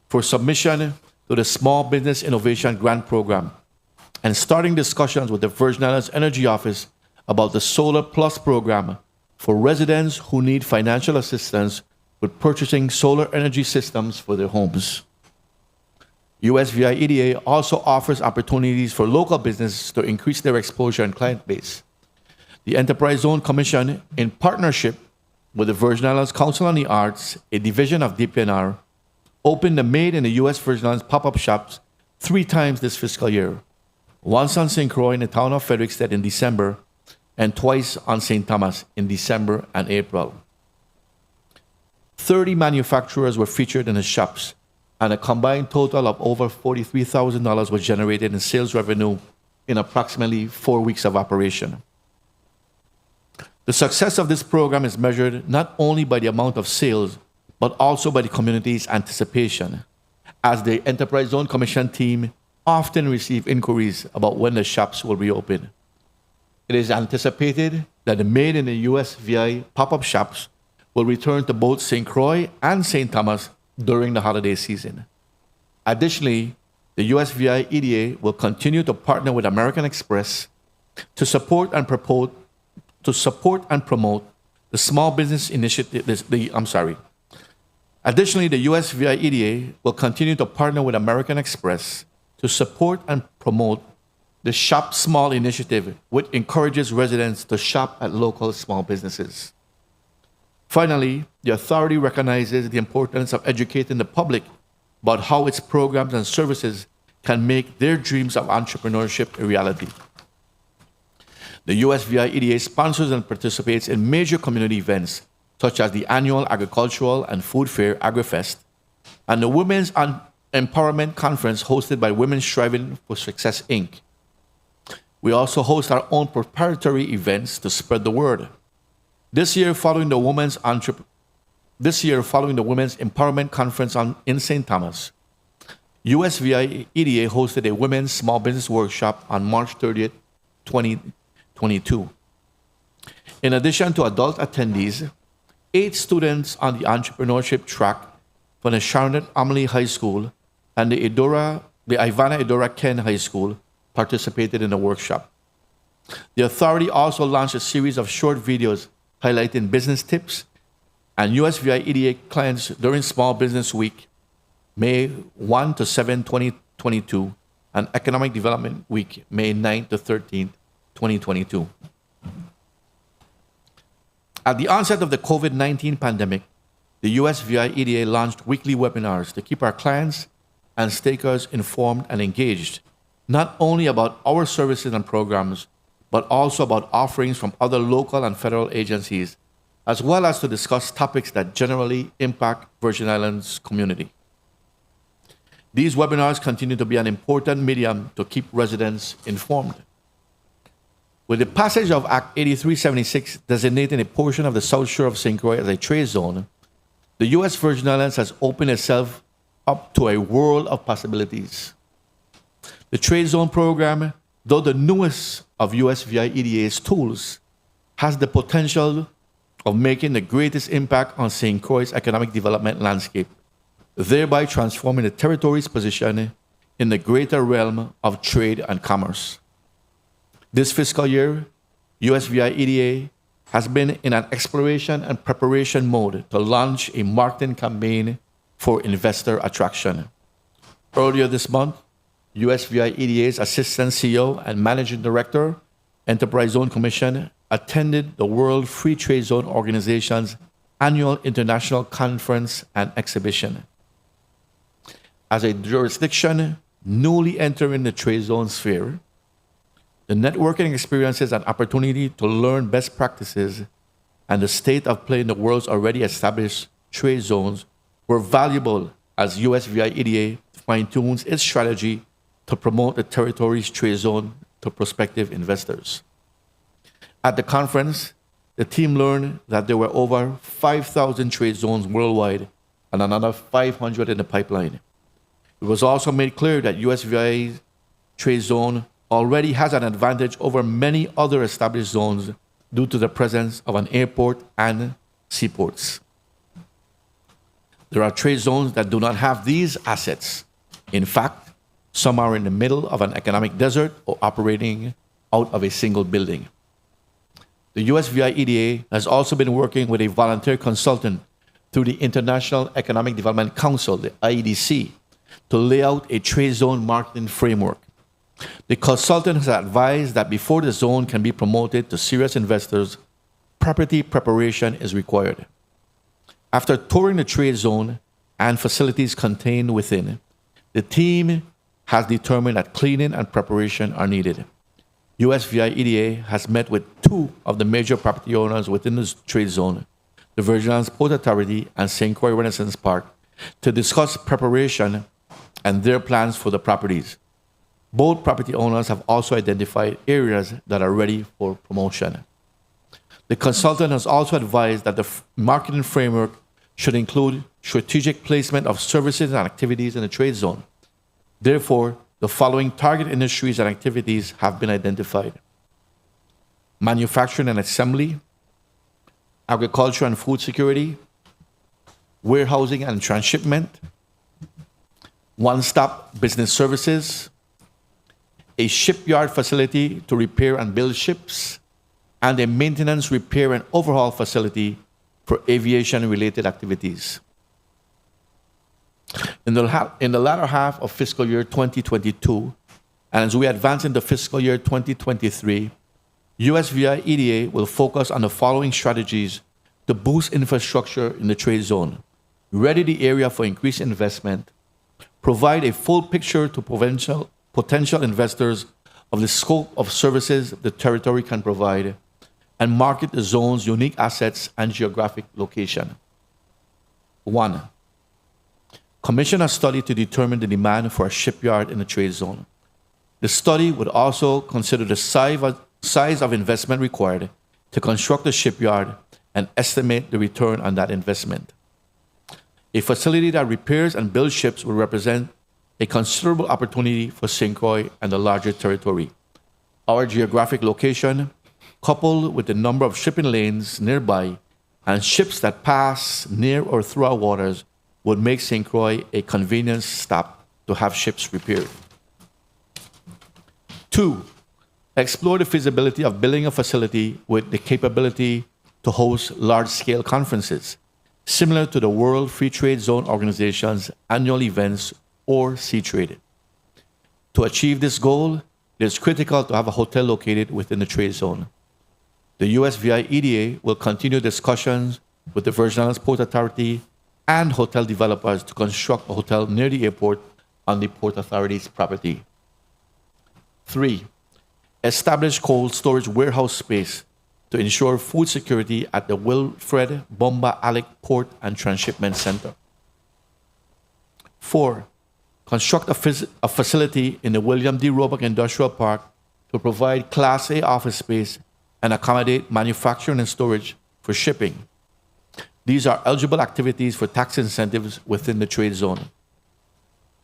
for submission to the Small Business Innovation Grant Program, and starting discussions with the Virgin Islands Energy Office about the Solar Plus program for residents who need financial assistance with purchasing solar energy systems for their homes. USVI EDA also offers opportunities for local businesses to increase their exposure and client base. The Enterprise Zone Commission, in partnership with the Virgin Islands Council on the Arts, a division of DPNR, opened the Made in the U.S. Virgin Islands pop-up shops 3 times this fiscal year, once on St. Croix in the town of Frederickstead in December, and twice on St. Thomas in December and April. 30 manufacturers were featured in the shops, and a combined total of over $43,000 was generated in sales revenue in approximately 4 weeks of operation. The success of this program is measured not only by the amount of sales, but also by the community's anticipation, as the Enterprise Zone Commission team often receive inquiries about when the shops will reopen. It is anticipated that the Made in the USVI pop-up shops will return to both St. Croix and St. Thomas during the holiday season. Additionally, the USVI EDA will continue to partner with American Express to support and promote the small business initiative. Additionally, the USVI EDA will continue to partner with American Express to support and promote the Shop Small initiative, which encourages residents to shop at local small businesses. Finally, the authority recognizes the importance of educating the public about how its programs and services can make their dreams of entrepreneurship a reality. The USVI EDA sponsors and participates in major community events such as the annual Agricultural and Food Fair, AgriFest, and the Women's Empowerment Conference hosted by Women Striving for Success, Inc. We also host our own proprietary events to spread the word. This year, following the Women's Empowerment Conference in St. Thomas, USVI EDA hosted a Women's Small Business Workshop on March 30th, 2022. In addition to adult attendees, 8 students on the entrepreneurship track from the Sharonette Amelie High School and the Ivana Edora Ken High School participated in the workshop. The authority also launched a series of short videos highlighting business tips and USVI EDA clients during Small Business Week, May 1 to 7, 2022, and Economic Development Week, May 9 to 13, 2022. At the onset of the COVID-19 pandemic, the USVI EDA launched weekly webinars to keep our clients and stakeholders informed and engaged, not only about our services and programs, but also about offerings from other local and federal agencies, as well as to discuss topics that generally impact Virgin Islands community. These webinars continue to be an important medium to keep residents informed. With the passage of Act 8376 designating a portion of the South Shore of St. Croix as a trade zone, the U.S. Virgin Islands has opened itself up to a world of possibilities. The trade zone program, though the newest of USVI EDA's tools, has the potential of making the greatest impact on St. Croix's economic development landscape, thereby transforming the territory's position in the greater realm of trade and commerce. This fiscal year, USVI EDA has been in an exploration and preparation mode to launch a marketing campaign for investor attraction. Earlier this month, USVI EDA's Assistant CEO and Managing Director, Enterprise Zone Commission, attended the World Free Trade Zone Organization's annual international conference and exhibition. As a jurisdiction newly entering the trade zone sphere, the networking experiences and opportunity to learn best practices and the state of play in the world's already established trade zones were valuable as USVI EDA fine-tunes its strategy to promote the territory's trade zone to prospective investors. At the conference, the team learned that there were over 5,000 trade zones worldwide and another 500 in the pipeline. It was also made clear that USVI's trade zone already has an advantage over many other established zones due to the presence of an airport and seaports. There are trade zones that do not have these assets. In fact, some are in the middle of an economic desert or operating out of a single building. The USVI EDA has also been working with a volunteer consultant through the International Economic Development Council, the IEDC, to lay out a trade zone marketing framework. The consultant has advised that before the zone can be promoted to serious investors, property preparation is required. After touring the trade zone and facilities contained within, the team has determined that cleaning and preparation are needed. USVI EDA has met with 2 of the major property owners within the trade zone, the Virgin Islands Port Authority and St. Croix Renaissance Park, to discuss preparation and their plans for the properties. Both property owners have also identified areas that are ready for promotion. The consultant has also advised that the marketing framework should include strategic placement of services and activities in the trade zone. Therefore, the following target industries and activities have been identified: manufacturing and assembly, agriculture and food security, warehousing and transshipment, one-stop business services, a shipyard facility to repair and build ships, and a maintenance, repair, and overhaul facility for aviation-related activities. In the latter half of fiscal year 2022, and as we advance into fiscal year 2023, USVI EDA will focus on the following strategies to boost infrastructure in the trade zone, ready the area for increased investment, provide a full picture to potential investors of the scope of services the territory can provide, and market the zone's unique assets and geographic location. 1. Commission a study to determine the demand for a shipyard in the trade zone. The study would also consider the size of investment required to construct a shipyard and estimate the return on that investment. A facility that repairs and builds ships will represent a considerable opportunity for St. Croix and the larger territory. Our geographic location, coupled with the number of shipping lanes nearby and ships that pass near or through our waters, would make St. Croix a convenient stop to have ships repaired. 2, explore the feasibility of building a facility with the capability to host large-scale conferences, similar to the World Free Trade Zone Organization's annual events or C-Trade. To achieve this goal, it is critical to have a hotel located within the trade zone. The USVI EDA will continue discussions with the Virgin Islands Port Authority and hotel developers to construct a hotel near the airport on the Port Authority's property. 3, establish cold storage warehouse space to ensure food security at the Wilfred Bomba Alec Port and Transshipment Center. 4, construct a facility in the William D. Roebuck Industrial Park to provide Class A office space and accommodate manufacturing and storage for shipping. These are eligible activities for tax incentives within the trade zone.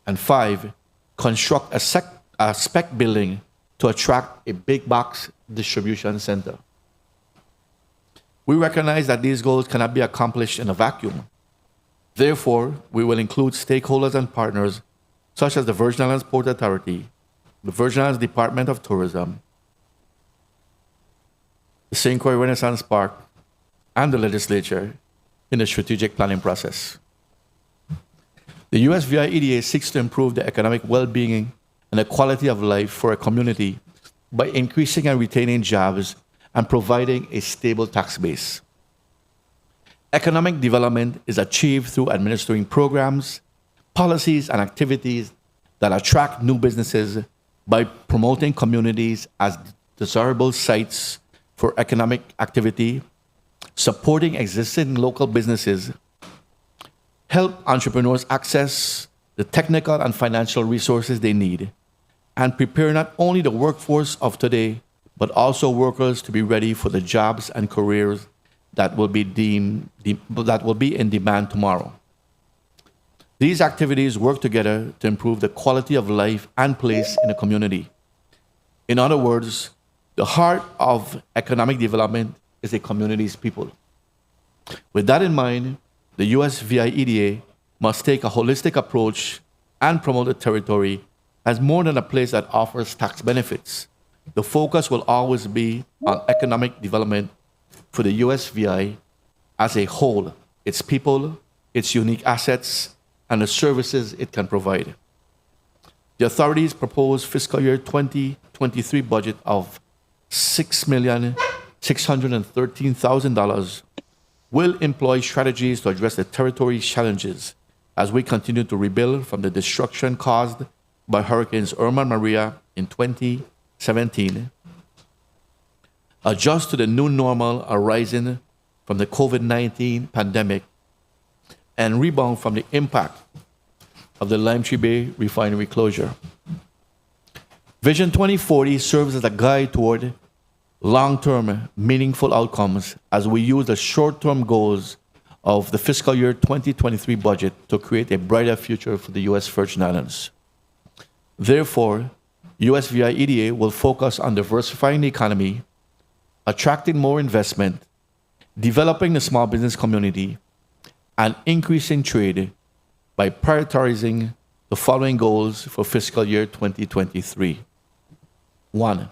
And 5, construct a spec building to attract a big box distribution center. We recognize that these goals cannot be accomplished in a vacuum. Therefore, we will include stakeholders and partners such as the Virgin Islands Port Authority, the Virgin Islands Department of Tourism, the St. Croix Renaissance Park, and the legislature in the strategic planning process. The USVI EDA seeks to improve the economic well-being and the quality of life for a community by increasing and retaining jobs and providing a stable tax base. Economic development is achieved through administering programs, policies, and activities that attract new businesses by promoting communities as desirable sites for economic activity, supporting existing local businesses, help entrepreneurs access the technical and financial resources they need, and prepare not only the workforce of today, but also workers to be ready for the jobs and careers that will be in demand tomorrow. These activities work together to improve the quality of life and place in a community. In other words, the heart of economic development is a community's people. With that in mind, the USVI EDA must take a holistic approach and promote the territory as more than a place that offers tax benefits. The focus will always be on economic development for the USVI as a whole, its people, its unique assets, and the services it can provide. The authority's proposed fiscal year 2023 budget of $6,613,000 will employ strategies to address the territory's challenges as we continue to rebuild from the destruction caused by Hurricanes Irma and Maria in 2017, adjust to the new normal arising from the COVID-19 pandemic, and rebound from the impact of the Lime Tree Bay refinery closure. Vision 2040 serves as a guide toward long-term, meaningful outcomes as we use the short-term goals of the fiscal year 2023 budget to create a brighter future for the U.S. Virgin Islands. Therefore, USVI EDA will focus on diversifying the economy, attracting more investment, developing the small business community, and increasing trade by prioritizing the following goals for fiscal year 2023. 1.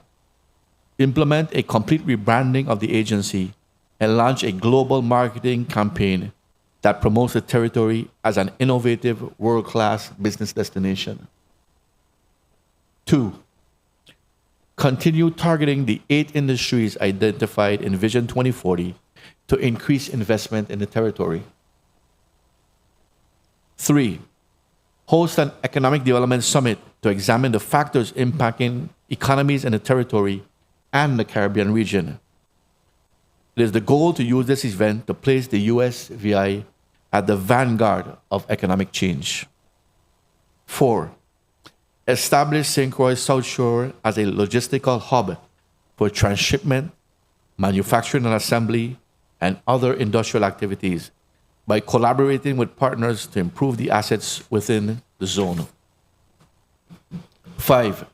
Implement a complete rebranding of the agency and launch a global marketing campaign that promotes the territory as an innovative, world-class business destination. 2. Continue targeting the 8 industries identified in Vision 2040 to increase investment in the territory. 3. Host an economic development summit to examine the factors impacting economies in the territory and the Caribbean region. It is the goal to use this event to place the USVI at the vanguard of economic change. 4. Establish St. Croix South Shore as a logistical hub for transshipment, manufacturing and assembly, and other industrial activities by collaborating with partners to improve the assets within the zone. 5,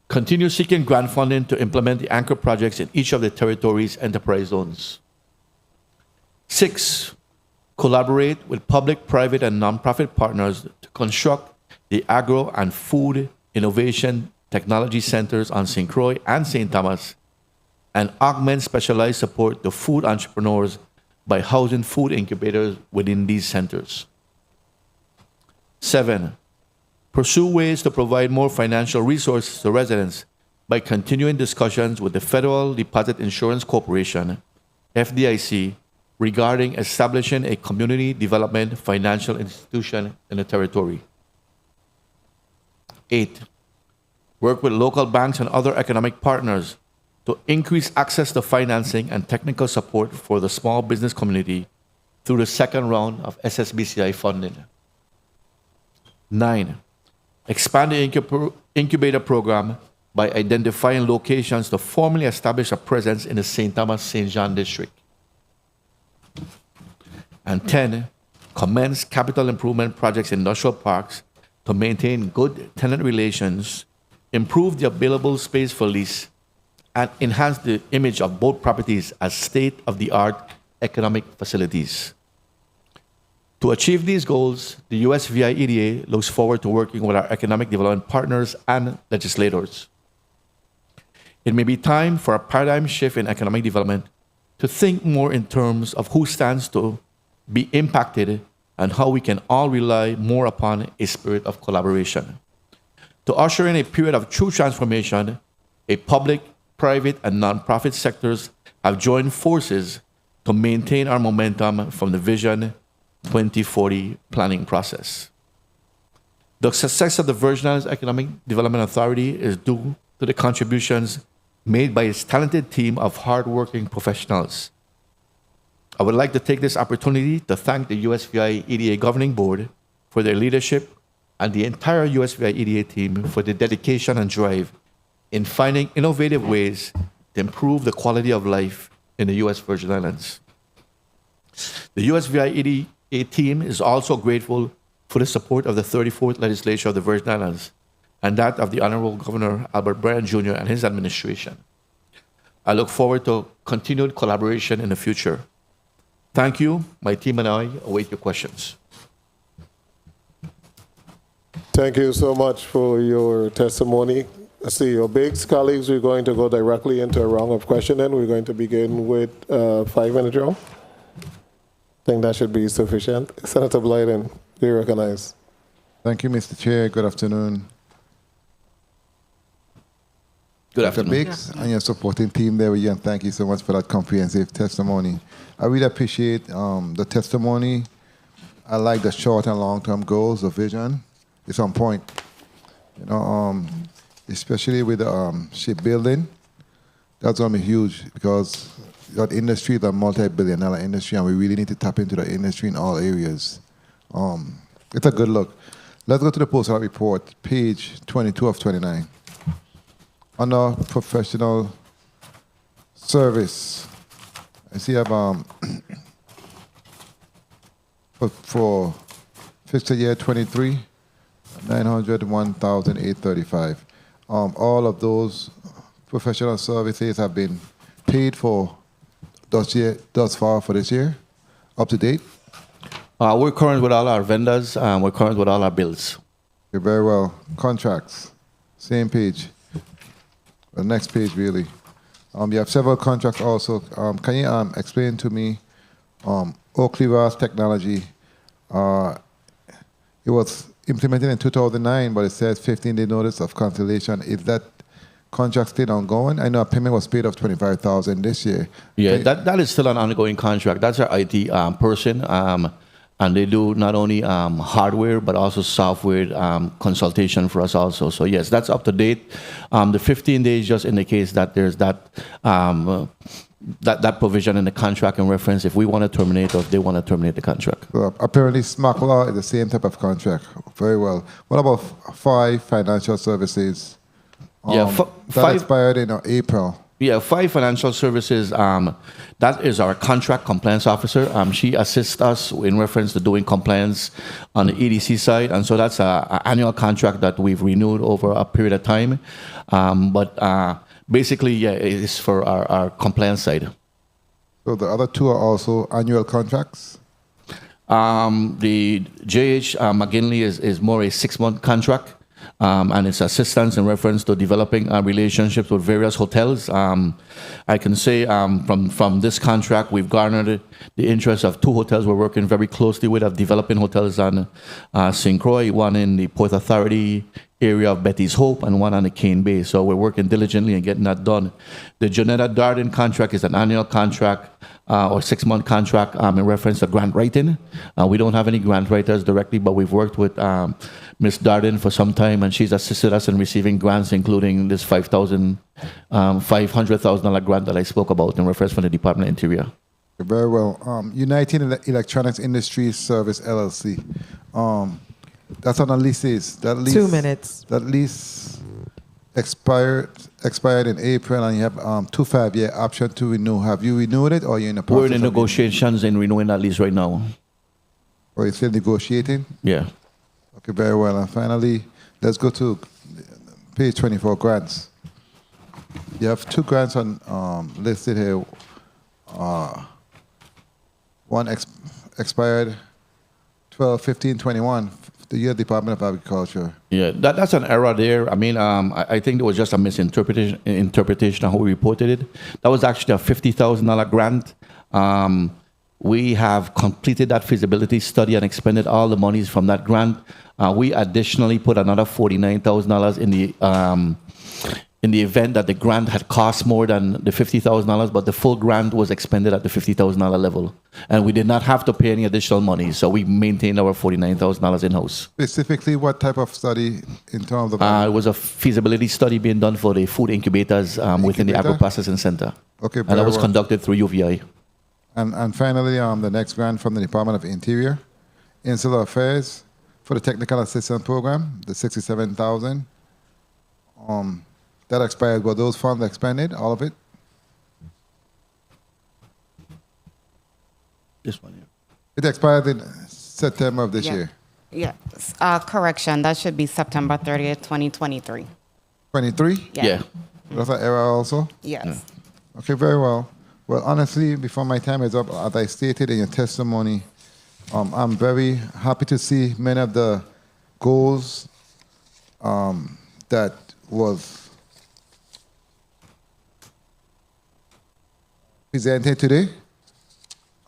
continue seeking grant funding to implement the anchor projects in each of the territory's enterprise zones. 6, collaborate with public, private, and nonprofit partners to construct the agro and food innovation technology centers on St. Croix and St. Thomas, and augment specialized support to food entrepreneurs by housing food incubators within these centers. 7, pursue ways to provide more financial resources to residents by continuing discussions with the Federal Deposit Insurance Corporation, FDIC, regarding establishing a community development financial institution in the territory. 8, work with local banks and other economic partners to increase access to financing and technical support for the small business community through the second round of SSBCI funding. 9, expand the incubator program by identifying locations to formally establish a presence in the St. Thomas-St. John district. And 10, commence capital improvement projects in industrial parks to maintain good tenant relations, improve the available space for lease, and enhance the image of both properties as state-of-the-art economic facilities. To achieve these goals, the USVI EDA looks forward to working with our economic development partners and legislators. It may be time for a paradigm shift in economic development to think more in terms of who stands to be impacted and how we can all rely more upon a spirit of collaboration. To usher in a period of true transformation, a public, private, and nonprofit sectors have joined forces to maintain our momentum from the Vision 2040 planning process. The success of the Virgin Islands Economic Development Authority is due to the contributions made by its talented team of hardworking professionals. I would like to take this opportunity to thank the USVI EDA Governing Board for their leadership and the entire USVI EDA team for their dedication and drive in finding innovative ways to improve the quality of life in the U.S. Virgin Islands. The USVI EDA team is also grateful for the support of the 34th Legislature of the Virgin Islands and that of the Honorable Governor Albert Bryan Jr. and his administration. I look forward to continued collaboration in the future. Thank you. My team and I await your questions. Thank you so much for your testimony. CEO Biggs, colleagues, we're going to go directly into a round of questioning. We're going to begin with 5-minute round. I think that should be sufficient. Senator Blyden, you recognize. Thank you, Mr. Chair. Good afternoon. Good Dr. afternoon. Biggs and your supporting team there with you, and thank you so much for that comprehensive testimony. I really appreciate the testimony. I like the short and long-term goals, the vision. It's on point. You know, especially with shipbuilding, that's going to be huge because that industry is a multi-billion-dollar industry, and we really need to tap into the industry in all areas. It's a good look. Let's go to the postal report, page 22 of 29. Under professional service, I see I have for fiscal year 23, 901,835. All of those professional services have been paid for thus far for this year, up to date? We're current with all our vendors, we're current with all our bills. Okay, very well. Contracts, same page. The next page, really. You have several contracts also. Can you explain to me Oakley Ross Technology? It was implemented in 2009, but it says 15-day notice of cancellation. Is that contract still ongoing? I know a payment was paid of $25,000 this year. Yeah, that is still an ongoing contract. That's our IT person, and they do not only hardware but also software consultation for us also. So yes, that's up to date. The 15 days just indicates that there's that provision in the contract in reference if we want to terminate or if they want to terminate the contract. Apparently, SMAC law is the same type of contract. Very well. What about 5 financial services? Yeah, that expired in April. Yeah, 5 Financial Services, that is our contract compliance officer. She assists us in reference to doing compliance on the EDC side. And so that's an annual contract that we've renewed over a period of time. But basically, yeah, it is for our compliance side. So the other 2 are also annual contracts? The JH McGinley is more a 6-month contract. And it's assistance in reference to developing relationships with various hotels. I can say from this contract, we've garnered the interest of 2 hotels we're working very closely with, of developing hotels on St. Croix, one in the Port Authority area of Betty's Hope, and one on the Cane Bay. So we're working diligently and getting that done. The Jonetta Darden contract is an annual contract or 6-month contract in reference to grant writing. We don't have any grant writers directly, but we've worked with Ms. Darden for some time, and she's assisted us in receiving grants, including this $500,000 grant that I spoke about in reference from the Department of Interior. Very well. United Electronics Industries Service, LLC. That's on the leases. That lease, 2 minutes. That lease expired in April, and you have 2 5-year option to renew. Have you renewed it, or are you in the process? We're in negotiations in renewing that lease right now. Or you're still negotiating? Yeah. Okay, very well. And finally, let's go to page 24, grants. You have 2 grants on listed here. One expired 12/15/21, the U.S. Department of Agriculture. Yeah, that's an error there. I mean, I think there was just a misinterpretation of how we reported it. That was actually a $50,000 grant. We have completed that feasibility study and expended all the monies from that grant. We additionally put another $49,000 in the event that the grant had cost more than the $50,000, but the full grant was expended at the $50,000 level. And we did not have to pay any additional money, so we maintained our $49,000 in-house. Specifically, what type of study in terms of? It was a feasibility study being done for the food incubators within the agro-processing center. Okay, and that was conducted through UVI. And finally, the next grant from the Department of Interior, Insular Affairs, for the Technical Assistance Program, the $67,000. That expired. Were those funds expended, all of it? This one, yeah. It expired in September of this year. Yes. Correction, that should be September 30th, 2023. 23? Yeah. That's an error also? Yes. Yeah. Okay, very well. Well, honestly, before my time is up, as I stated in your testimony, I'm very happy to see many of the goals that was presented today.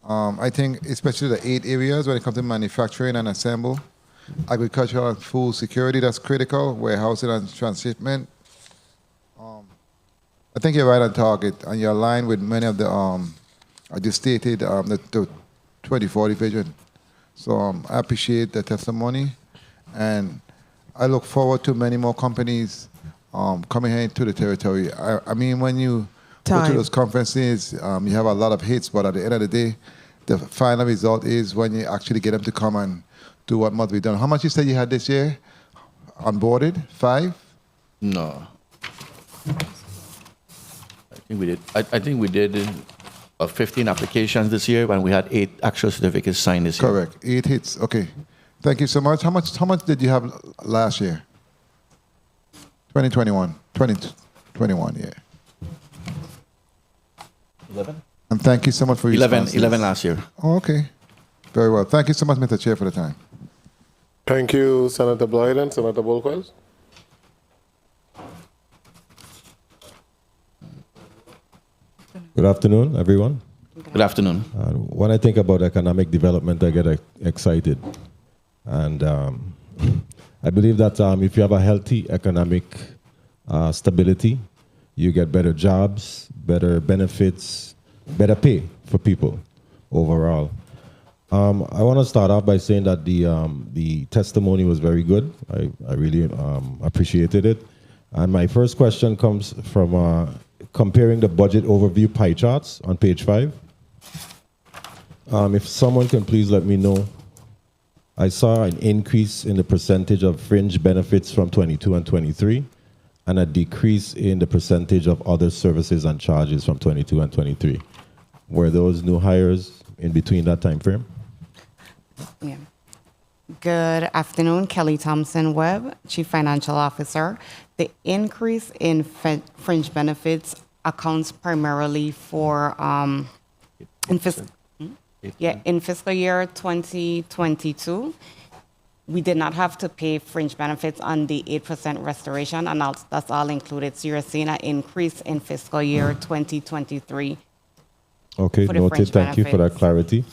I think especially the 8 areas when it comes to manufacturing and assemble, agricultural and food security, that's critical, warehousing and transshipment. I think you're right on target, and you're aligned with many of the, I just stated, the 2040 vision. So I appreciate the testimony, and I look forward to many more companies coming here into the territory. I mean, when you go to those conferences, you have a lot of hits, but at the end of the day, the final result is when you actually get them to come and do what must be done. How much you said you had this year onboarded? 5? No. I think we did 15 applications this year, and we had 8 actual certificates signed this year. Correct. 8 hits. Okay. Thank you so much. How much did you have last year? 2021. 2021, yeah. 11. And thank you so much for your 11 last year. Oh, okay. Very well. Thank you so much, Mr. Chair, for the time. Thank you, Senator Blyden. Senator Bolquez. Good afternoon, everyone. Good afternoon. When I think about economic development, I get excited. And I believe that if you have a healthy economic stability, you get better jobs, better benefits, better pay for people overall. I want to start off by saying that the testimony was very good. I really appreciated it. And my first question comes from comparing the budget overview pie charts on page 5. If someone can please let me know. I saw an increase in the percentage of fringe benefits from 22 and 23, and a decrease in the percentage of other services and charges from 22 and 23. Were those new hires in between that time frame? Yeah. Good afternoon, Kelly Thompson Webb, Chief Financial Officer. The increase in fringe benefits accounts primarily for in fiscal year 2022. We did not have to pay fringe benefits on the 8% restoration, and that's all included. So you're seeing an increase in fiscal year 2023. Okay, noted. Thank you for that clarity.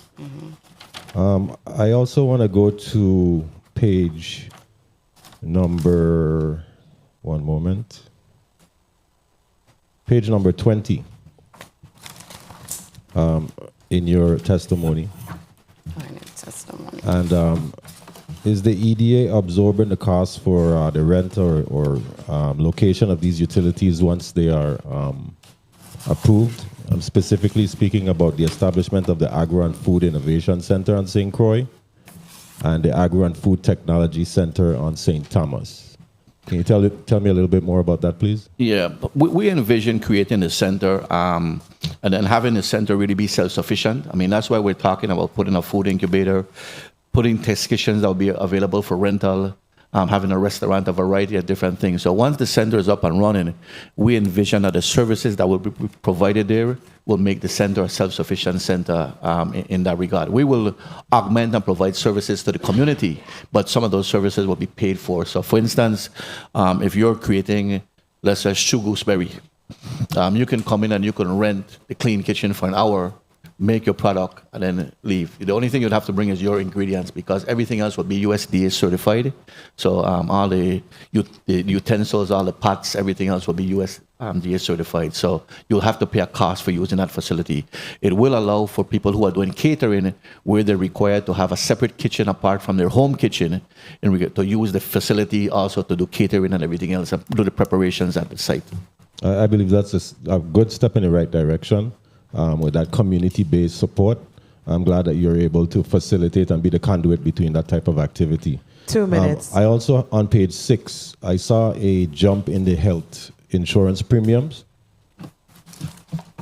I also want to go to page number, one moment, page number 20 in your testimony. And is the EDA absorbing the cost for the rent or location of these utilities once they are approved? I'm specifically speaking about the establishment of the Agro and Food Innovation Center on St. Croix and the Agro and Food Technology Center on St. Thomas. Can you tell me a little bit more about that, please? Yeah, we envision creating a center and then having the center really be self-sufficient. I mean, that's why we're talking about putting a food incubator, putting test kitchens that will be available for rental, having a restaurant, a variety of different things. So once the center is up and running, we envision that the services that will be provided there will make the center a self-sufficient center in that regard. We will augment and provide services to the community, but some of those services will be paid for. So for instance, if you're creating, let's say, stew gooseberry, you can come in and you can rent the clean kitchen for an hour, make your product, and then leave. The only thing you'd have to bring is your ingredients because everything else will be USDA certified. So all the utensils, all the pots, everything else will be USDA certified. So you'll have to pay a cost for using that facility. It will allow for people who are doing catering where they're required to have a separate kitchen apart from their home kitchen to use the facility also to do catering and everything else and do the preparations at the site. I believe that's a good step in the right direction. With that community-based support, I'm glad that you're able to facilitate and be the conduit between that type of activity. 2 minutes. I also, on page 6, I saw a jump in the health insurance premiums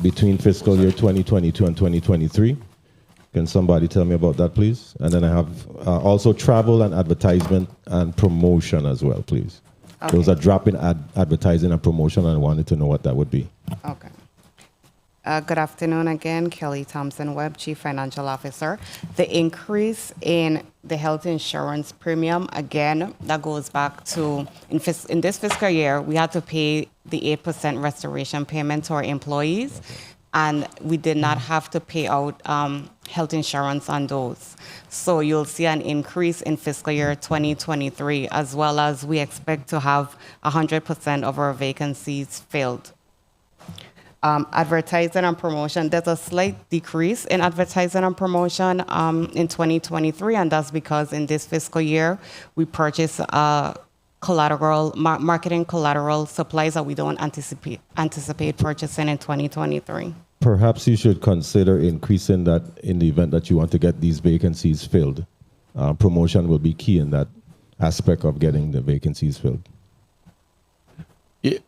between fiscal year 2022 and 2023. Can somebody tell me about that, please? And then I have also travel and advertisement and promotion as well, please. Okay. There was a drop in advertising and promotion, and I wanted to know what that would be. Okay. Good afternoon again, Kelly Thompson Webb, Chief Financial Officer. The increase in the health insurance premium, again, that goes back to, in this fiscal year, we had to pay the 8% restoration payment to our employees, and we did not have to pay out health insurance on those. So you'll see an increase in fiscal year 2023, as well as we expect to have 100% of our vacancies filled. Advertising and promotion, there's a slight decrease in advertising and promotion in 2023, and that's because in this fiscal year, we purchased marketing collateral supplies that we don't anticipate purchasing in 2023. Perhaps you should consider increasing that in the event that you want to get these vacancies filled. Promotion will be key in that aspect of getting the vacancies filled.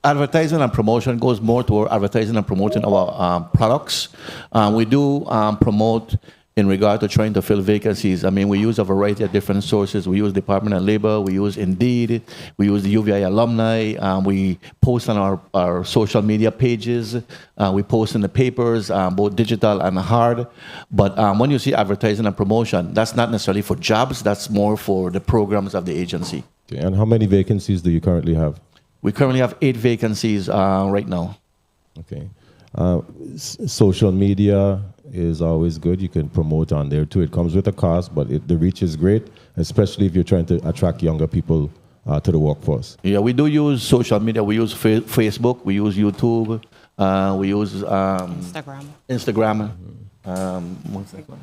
Advertising and promotion goes more toward advertising and promoting our products. We do promote in regard to trying to fill vacancies. I mean, we use a variety of different sources. We use Department of Labor, we use Indeed, we use the UVI alumni, we post on our social media pages, we post in the papers, both digital and hard. But when you see advertising and promotion, that's not necessarily for jobs, that's more for the programs of the agency. Okay, and how many vacancies do you currently have? We currently have 8 vacancies right now. Okay. Social media is always good. You can promote on there too. It comes with a cost, but the reach is great, especially if you're trying to attract younger people to the workforce. Yeah, we do use social media. We use Facebook. We use YouTube. We use Instagram. What's that one?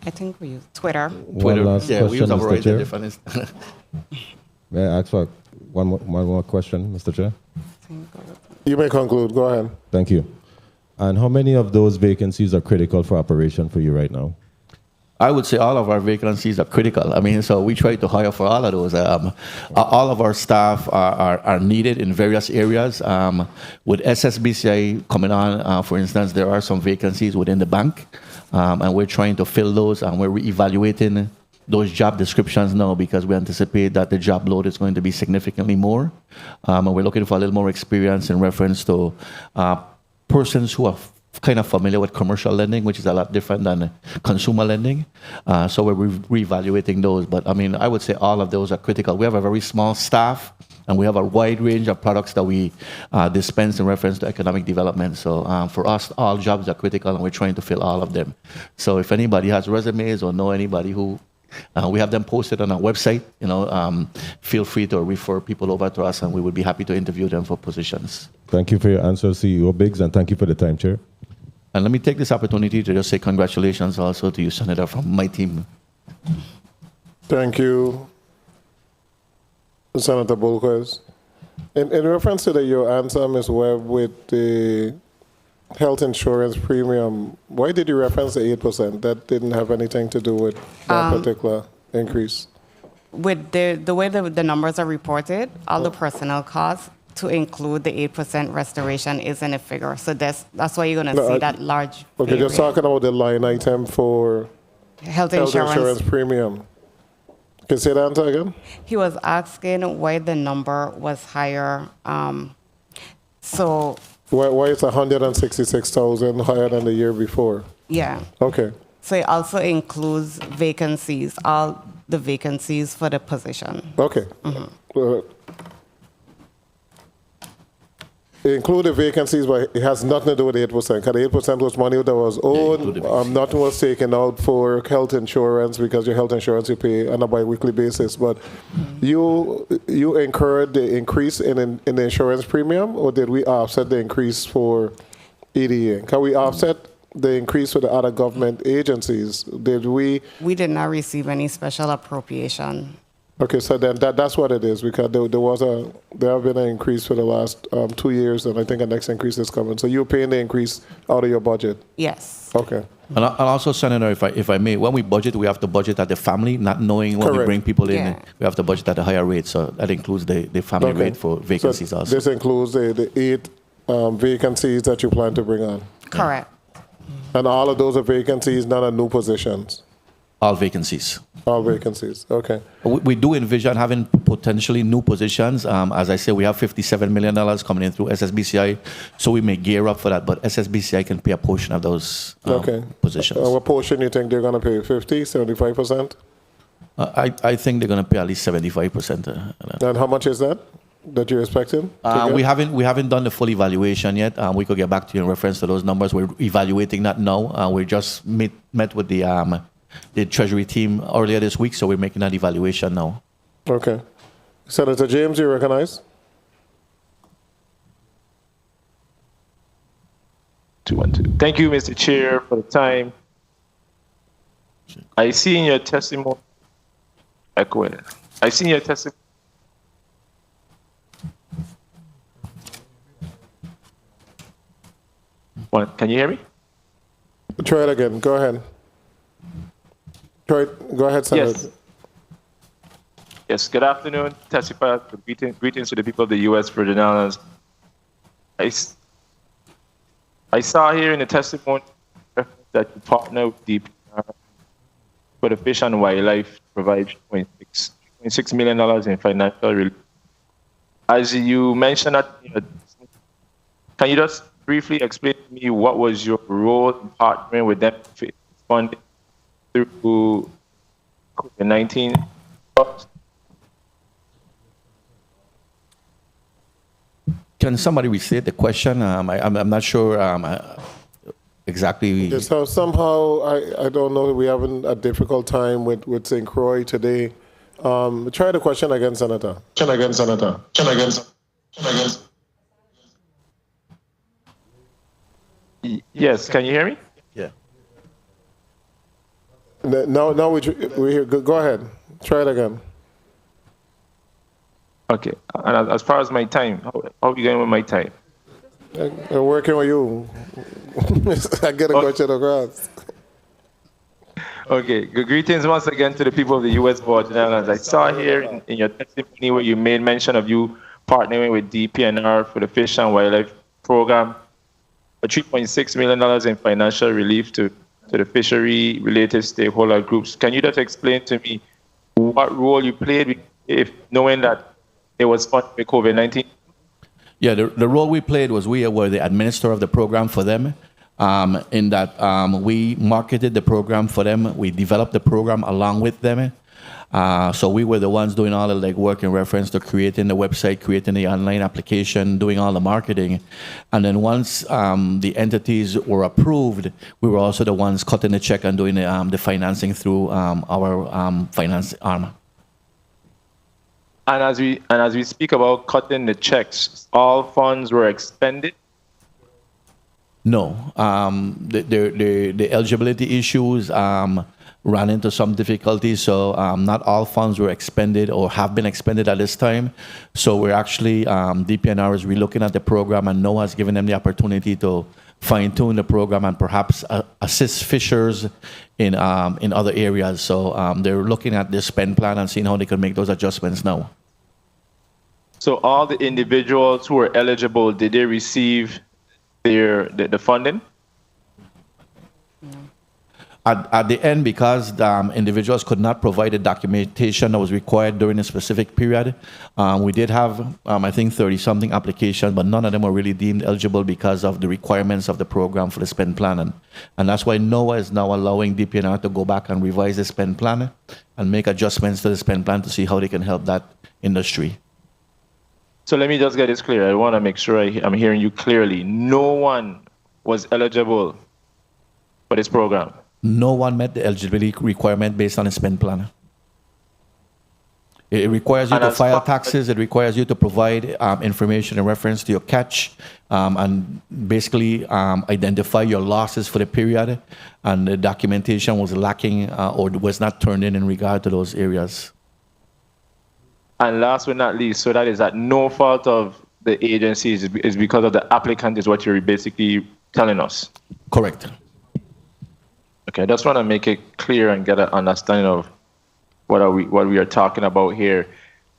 I think we use Twitter. One last yeah, question, we use a variety of Mr. different. May I ask for one more question, Mr. Chair? You may conclude. Go ahead. Thank you. And how many of those vacancies are critical for operation for you right now? I would say all of our vacancies are critical. I mean, so we try to hire for all of those. All of our staff are needed in various areas. With SSBCI coming on, for instance, there are some vacancies within the bank, and we're trying to fill those, and we're evaluating those job descriptions now because we anticipate that the job load is going to be significantly more. And we're looking for a little more experience in reference to persons who are kind of familiar with commercial lending, which is a lot different than consumer lending. So we're reevaluating those. But I mean, I would say all of those are critical. We have a very small staff, and we have a wide range of products that we dispense in reference to economic development. So for us, all jobs are critical, and we're trying to fill all of them. So if anybody has resumes or know anybody who we have them posted on our website, feel free to refer people over to us, and we would be happy to interview them for positions. Thank you for your answer, CEO Biggs, and thank you for the time, Chair. And let me take this opportunity to just say congratulations also to you, Senator, from my team. Thank you, Senator Bulquez. In reference to your answer, Ms. Webb, with the health insurance premium, why did you reference the 8%? That didn't have anything to do with that particular increase. With the way the numbers are reported, all the personnel costs to include the 8% restoration is in a figure. So that's why you're going to see that large. Okay, just talking about the line item for health insurance premium. Can you say that answer again? He was asking why the number was higher. So why it's 166,000 higher than the year before? Yeah. Okay. So it also includes vacancies, all the vacancies for the position. Okay. It included vacancies, but it has nothing to do with the 8%. Because the 8% was money that was owed. Nothing was taken out for health insurance, because your health insurance you pay on a bi-weekly basis. But you incurred the increase in the insurance premium, or did we offset the increase for EDA? Can we offset the increase for the other government agencies? Did we? We did not receive any special appropriation. Okay, so then that's what it is, because there have been an increase for the last 2 years, and I think the next increase is coming. So you're paying the increase out of your budget? Yes. Okay. And also, Senator, if I may, when we budget, we have to budget at the family, not knowing when we bring people in, we have to budget at a higher rate. So that includes the family rate for vacancies also. This includes the 8 vacancies that you plan to bring on? Correct. And all of those are vacancies, none are new positions? All vacancies. All vacancies, okay. We do envision having potentially new positions. As I say, we have $57 million coming in through SSBCI, so we may gear up for that, but SSBCI can pay a portion of those positions. What portion you think they're going to pay, 50, 75%? I think they're going to pay at least 75%. And how much is that you're expecting? We haven't done the full evaluation yet. We could get back to you in reference to those numbers. We're evaluating that now. We just met with the Treasury team earlier this week, so we're making that evaluation now. Okay. Senator James, you recognize? 212. Thank you, Mr. Chair, for the time. I see in your testimony, I see in your testimony. Can you hear me? Try it again. Go ahead. Go ahead, Senator. Yes, good afternoon. Testify greetings to the people of the U.S. Virgin Islands. I saw here in the testimony that you partner with DPR for the Fish and Wildlife to provide $2.6 million in financial relief. As you mentioned that, can you just briefly explain to me what was your role in partnering with them to fund through COVID-19? Can somebody restate the question? I'm not sure exactly. Yes, so somehow, I don't know, we're having a difficult time with St. Croix today. Try the question again, Senator. Yes, can you hear me? Yeah. Now we hear. Go ahead. Try it again. Okay. And as far as my time, how are you going with my time? I'm working with you. I get a question across. Okay, good greetings once again to the people of the U.S. Virgin Islands. I saw here in your testimony where you made mention of you partnering with DPNR for the Fish and Wildlife Program for $3.6 million in financial relief to the fishery-related stakeholder groups. Can you just explain to me what role you played, if knowing that it was funded by COVID-19? Yeah, the role we played was we were the administrator of the program for them. In that we marketed the program for them. We developed the program along with them. So we were the ones doing all the legwork in reference to creating the website, creating the online application, doing all the marketing. And then once the entities were approved, we were also the ones cutting the check and doing the financing through our finance arm. And as we speak about cutting the checks, all funds were expended? No, the eligibility issues ran into some difficulties, so not all funds were expended or have been expended at this time. So we're actually, DPNR is relooking at the program, and NOAA has given them the opportunity to fine-tune the program and perhaps assist fishers in other areas. So they're looking at the spend plan and seeing how they can make those adjustments now. So all the individuals who were eligible, did they receive the funding? At the end, because the individuals could not provide the documentation that was required during a specific period, we did have, I think, 30-something applications, but none of them were really deemed eligible because of the requirements of the program for the spend plan. And that's why NOAA is now allowing DPNR to go back and revise the spend plan and make adjustments to the spend plan to see how they can help that industry. So let me just get this clear. I want to make sure I'm hearing you clearly. No one was eligible for this program? No one met the eligibility requirement based on a spend plan. It requires you to file taxes. It requires you to provide information in reference to your catch and basically identify your losses for the period. And the documentation was lacking or was not turned in regard to those areas. And last but not least, so that is at no fault of the agencies, is because of the applicant, is what you're basically telling us? Correct. Okay, I just want to make it clear and get an understanding of what we are talking about here.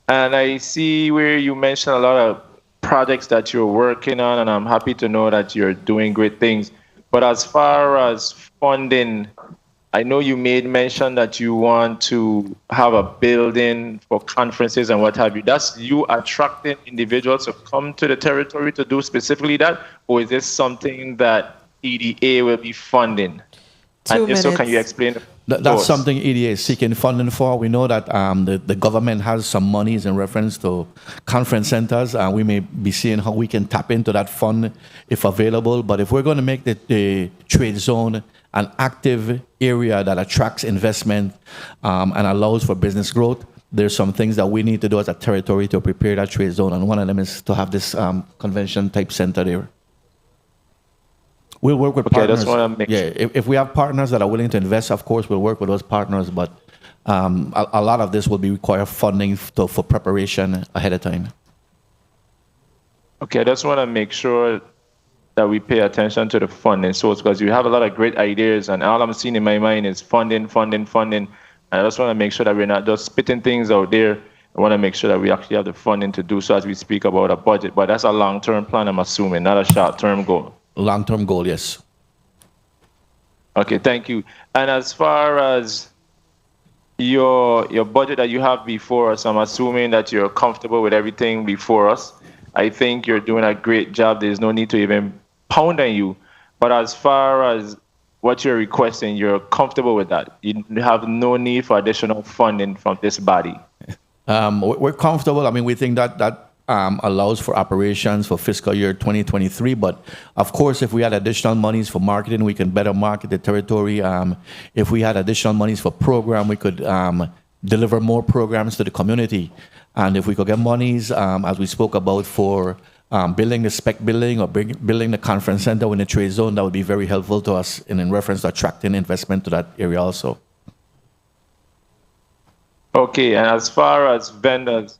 And I see where you mentioned a lot of projects that you're working on, and I'm happy to know that you're doing great things. But as far as funding, I know you made mention that you want to have a building for conferences and what have you. That's you attracting individuals to come to the territory to do specifically that? Or is this something that EDA will be funding? 2 and if so, can minutes. you explain? That's something EDA is seeking funding for. We know that the government has some monies in reference to conference centers, and we may be seeing how we can tap into that fund if available. But if we're going to make the trade zone an active area that attracts investment and allows for business growth, there's some things that we need to do as a territory to prepare that trade zone, and one of them is to have this convention-type center there. We'll work with partners. If we have partners that are willing to invest, of course, we'll work with those partners, but a lot of this will be require funding for preparation ahead of time. Okay, I just want to make sure that we pay attention to the funding source, because you have a lot of great ideas, and all I'm seeing in my mind is funding. And I just want to make sure that we're not just spitting things out there. I want to make sure that we actually have the funding to do so as we speak about a budget. But that's a long-term plan, I'm assuming, not a short-term goal. Long-term goal, yes. Okay, thank you. And as far as your budget that you have before us, I'm assuming that you're comfortable with everything before us. I think you're doing a great job. There's no need to even pound on you. But as far as what you're requesting, you're comfortable with that. You have no need for additional funding from this body. We're comfortable. I mean, we think that allows for operations for fiscal year 2023. But of course, if we had additional monies for marketing, we can better market the territory. If we had additional monies for program, we could deliver more programs to the community. And if we could get monies, as we spoke about, for building the spec building or building the conference center in the trade zone, that would be very helpful to us in reference to attracting investment to that area also. Okay, and as far as vendors,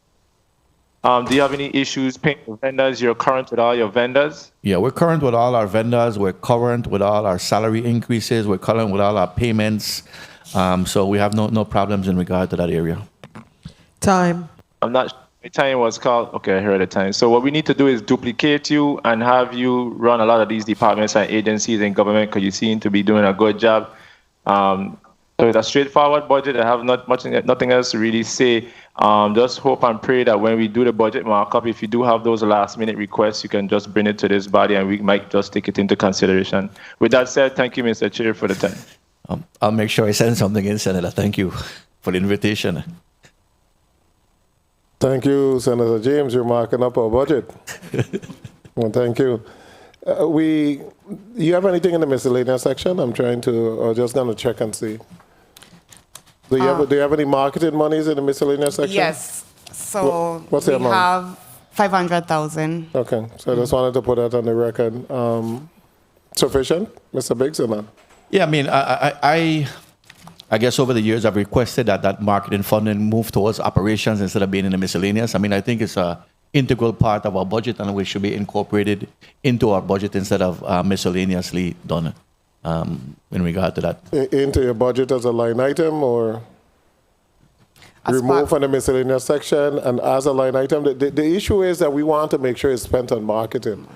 do you have any issues paying your vendors? You're current with all your vendors? Yeah, we're current with all our vendors. We're current with all our salary increases. We're current with all our payments. So we have no problems in regard to that area. Time. I'm not sure the time was called. Okay, I heard the time. So what we need to do is duplicate you and have you run a lot of these departments and agencies in government because you seem to be doing a good job. So it's a straightforward budget. I have nothing else to really say. Just hope and pray that when we do the budget markup, if you do have those last minute requests, you can just bring it to this body and we might just take it into consideration. With that said, thank you, Mr. Chair, for the time. I'll make sure I send something in, Senator. Thank you for the invitation. Thank you, Senator James. You're marking up our budget. Well, thank you. You have anything in the miscellaneous section? I'm trying to, or just going to check and see. Do you have any marketing monies in the miscellaneous section? Yes. So what's the amount? We have 500,000. Okay. So I just wanted to put that on the record. Sufficient, Mr. Biggs, or not? Yeah, I mean, I guess over the years I've requested that marketing funding move towards operations instead of being in the miscellaneous. I mean, I think it's a integral part of our budget and we should be incorporated into our budget instead of miscellaneously done in regard to that. Into your budget as a line item or remove from the miscellaneous section and as a line item? The issue is that we want to make sure it's spent on marketing.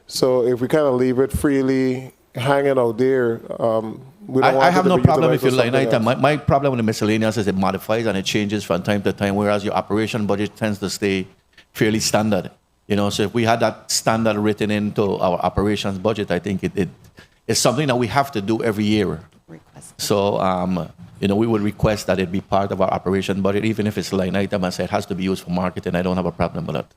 So if we kind of leave it freely hanging out there, we don't want I have no problem if you line else. item. My problem with the miscellaneous is it modifies and it changes from time to time, whereas your operation budget tends to stay fairly standard. You know, so if we had that standard written into our operations budget, I think it's something that we have to do every year. So, you know, we would request that it be part of our operation budget, even if it's line item. I say it has to be used for marketing. I don't have a problem with that.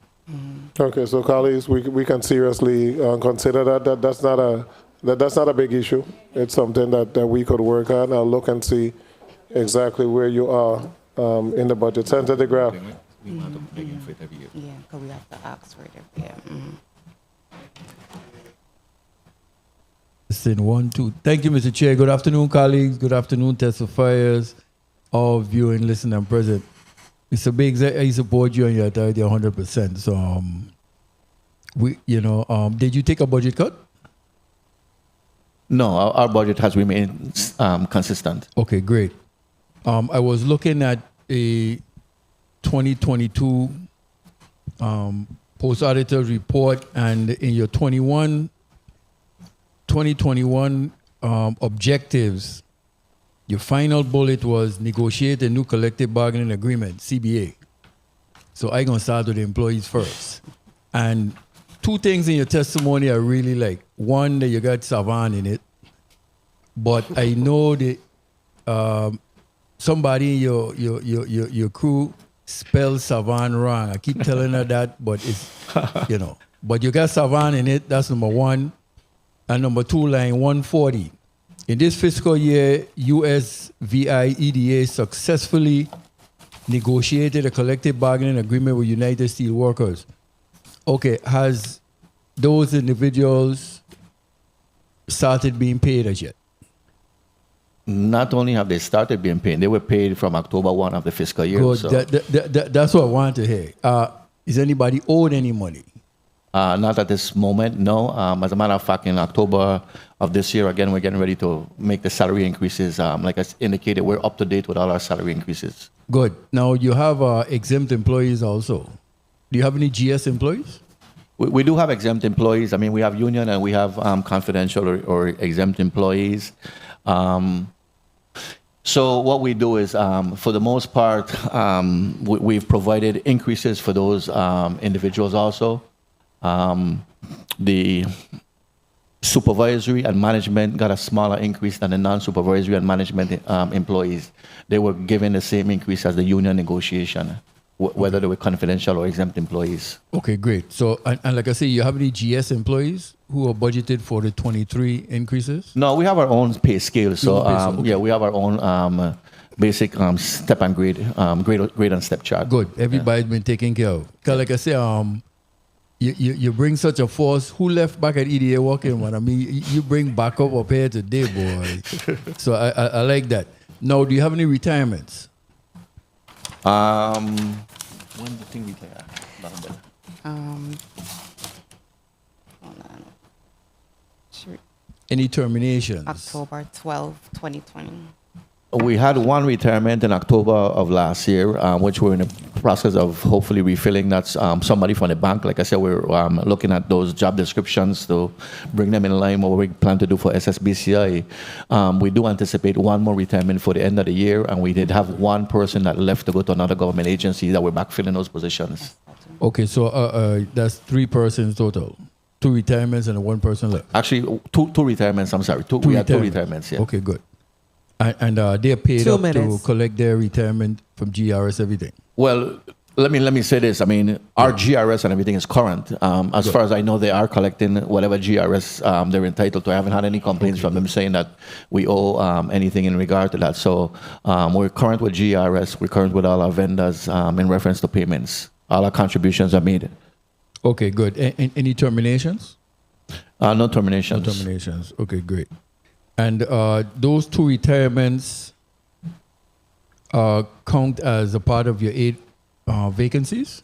Okay, so colleagues, we can seriously consider that. That's not a big issue. It's something that we could work on. I'll look and see exactly where you are in the budget. Senator DeGraff. Yeah, because we have to ask for it every year. Listen, 1, 2. Thank you, Mr. Chair. Good afternoon, colleagues. Good afternoon, testifiers, all viewing, listening, and present. Mr. Biggs, I support you and your authority 100%. So, did you take a budget cut? No, our budget has remained consistent. Okay, great. I was looking at a 2022 post-auditor's report, and in your 2021 objectives, your final bullet was negotiate a new collective bargaining agreement, CBA. So I'm going to start with the employees first. And 2 things in your testimony I really like. One, that you got Savan in it, but I know that somebody in your crew spelled Savan wrong. I keep telling her that, but it's, but you got Savan in it, that's number 1. And number 2, line 140. In this fiscal year, USVI EDA successfully negotiated a collective bargaining agreement with United Steelworkers. Okay, has those individuals started being paid as yet? Not only have they started being paid, they were paid from October 1 of the fiscal year. Good. So. That's what I want to hear. Is anybody owed any money? Not at this moment, no. As a matter of fact, in October of this year, again, we're getting ready to make the salary increases. Like I indicated, we're up to date with all our salary increases. Good. Now, you have exempt employees also. Do you have any GS employees? We do have exempt employees. I mean, we have union and we have confidential or exempt employees. So what we do is, for the most part, we've provided increases for those individuals also. The supervisory and management got a smaller increase than the non-supervisory and management employees. They were given the same increase as the union negotiation, whether they were confidential or exempt employees. Okay, great. So, and like I say, you have any GS employees who are budgeted for the 23 increases? No, we have our own pay scale. So, okay. Yeah, we have our own basic step and grade and step chart. Good. Everybody's been taken care of. Because like I say, you bring such a force. Who left back at EDA working, man? I mean, you bring backup up here today, boy. So I like that. Now, do you have any retirements? When the thing retire? Hold on. Any terminations? October 12, 2020. We had one retirement in October of last year, which we're in the process of hopefully refilling. That's somebody from the bank. Like I said, we're looking at those job descriptions to bring them in line with what we plan to do for SSBCI. We do anticipate one more retirement for the end of the year, and we did have one person that left to go to another government agency that we're backfilling those positions. Okay, so that's 3 persons total. 2 retirements and 1 person left. Actually, two retirements. I'm sorry, we had 2 retirements. Yeah. Okay, good. And they're paid 2 up minutes. to collect their retirement from GRS, everything. Well, let me say this. I mean, our GRS and everything is current. As far as I know, they are collecting whatever GRS they're entitled to. I haven't had any complaints from them saying that we owe anything in regard to that. So we're current with GRS. We're current with all our vendors in reference to payments. All our contributions are made. Okay, good. Any terminations? No terminations. No terminations. Okay, great. And those 2 retirements count as a part of your 8 vacancies?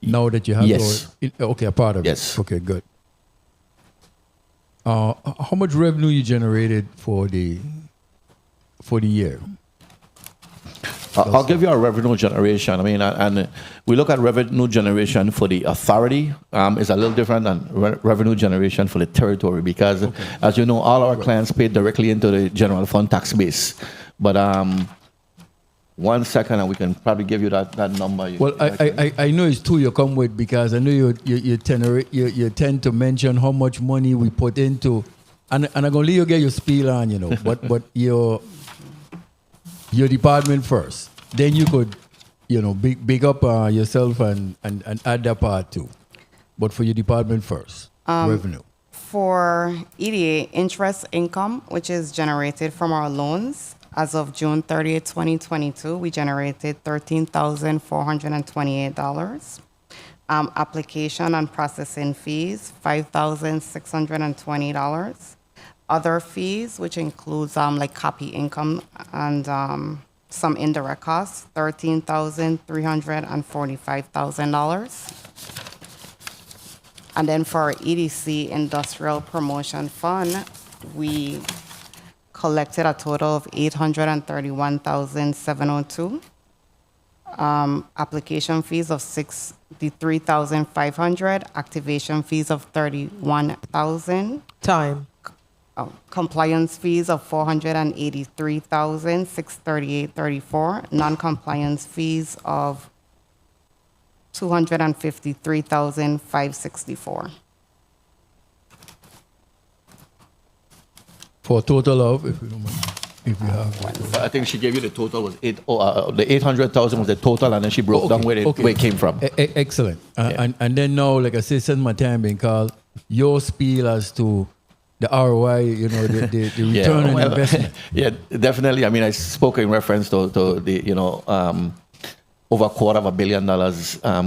Now that you have Yes. Okay, a part of Yes. it. Okay, good. How much revenue you generated for the year? I'll give you our revenue generation. I mean, and we look at revenue generation for the authority is a little different than revenue generation for the territory because, as you know, all our clients pay directly into the general fund tax base. But 1 second, and we can probably give you that number. Well, I know it's 2 you come with because I know you tend to mention how much money we put into, and I'm gonna let you get your spiel on, you know, but your department first. Then you could, you know, big up yourself and add that part too. But for your department first, revenue. For EDA, interest income, which is generated from our loans, as of June 30th, 2022, we generated $13,428. Application and processing fees, $5,620. Other fees, which includes like copy income and some indirect costs, $13,345,000. And then for our EDC, Industrial Promotion Fund, we collected a total of $831,702. Application fees of $63,500. Activation fees of $31,000. Time. Compliance fees of $483,638.34. Non-compliance fees of $253,564. For a total of, if you don't mind, if you have. I think she gave you the total was the 800,000 was the total, and then she broke down where it came from. Excellent. And then now, like I say, since my time being called, your spiel as to the ROI, you know, the return on investment. Yeah, definitely. I mean, I spoke in reference to the, you know, over $250 million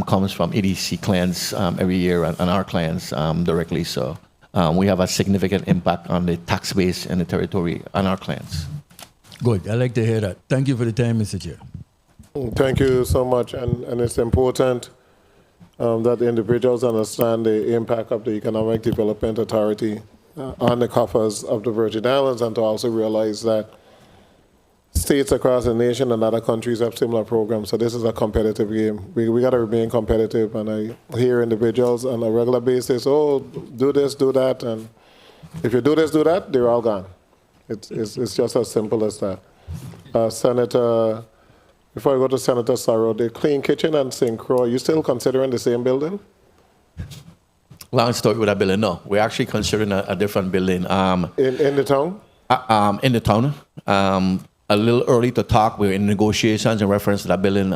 comes from EDC clients every year and our clients directly. So we have a significant impact on the tax base in the territory and our clients. Good. I like to hear that. Thank you for the time, Mr. Chair. Thank you so much. And it's important that the individuals understand the impact of the Economic Development Authority on the coffers of the Virgin Islands, and to also realize that states across the nation and other countries have similar programs. So this is a competitive game. We got to remain competitive. And I hear individuals on a regular basis, oh, do this, do that. And if you do this, do that, they're all gone. It's just as simple as that. Senator, before I go to Senator Sorrow, the Clean Kitchen and St. Croix, are you still considering the same building? Long story with that building. No, we're actually considering a different building. In the town? In the town. A little early to talk. We're in negotiations in reference to that building.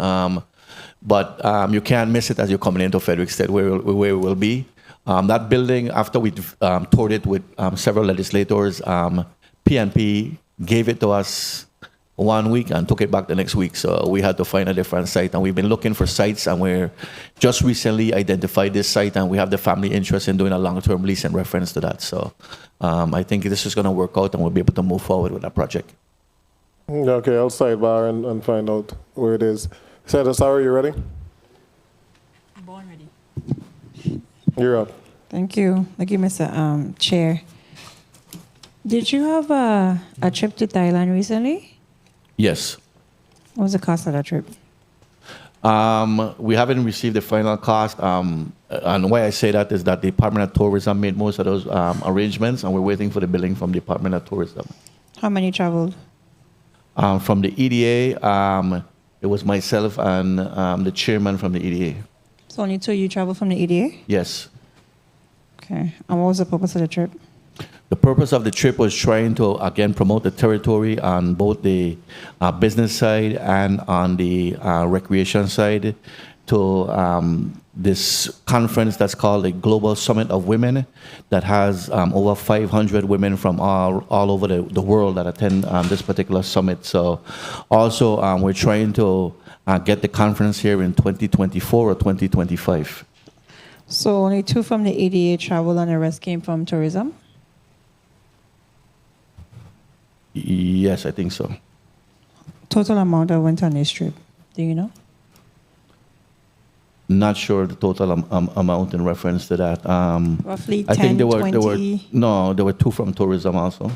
But you can't miss it as you're coming into Frederick State, where we will be. That building, after we toured it with several legislators, PNP gave it to us 1 week and took it back the next week. So we had to find a different site. And we've been looking for sites, and we're just recently identified this site, and we have the family interest in doing a long-term lease in reference to that. So I think this is going to work out, and we'll be able to move forward with that project. Okay, I'll sidebar and find out where it is. Senator Sarah, you ready? I'm born ready. You're up. Thank you. Thank you, Mr. Chair. Did you have a trip to Thailand recently? Yes. What was the cost of that trip? We haven't received the final cost. And why I say that is that the Department of Tourism made most of those arrangements, and we're waiting for the billing from the Department of Tourism. How many traveled? From the EDA, it was myself and the chairman from the EDA. So only two of you traveled from the EDA? Yes. Okay. And what was the purpose of the trip? The purpose of the trip was trying to, again, promote the territory on both the business side and on the recreation side to this conference that's called the Global Summit of Women that has over 500 women from all over the world that attend this particular summit. So also we're trying to get the conference here in 2024 or 2025. So only two from the EDA traveled and the rest came from tourism? Yes, I think so. Total amount that went on this trip, do you know? Not sure the total amount in reference to that. Roughly 10, I think there were 20? there were two from tourism also.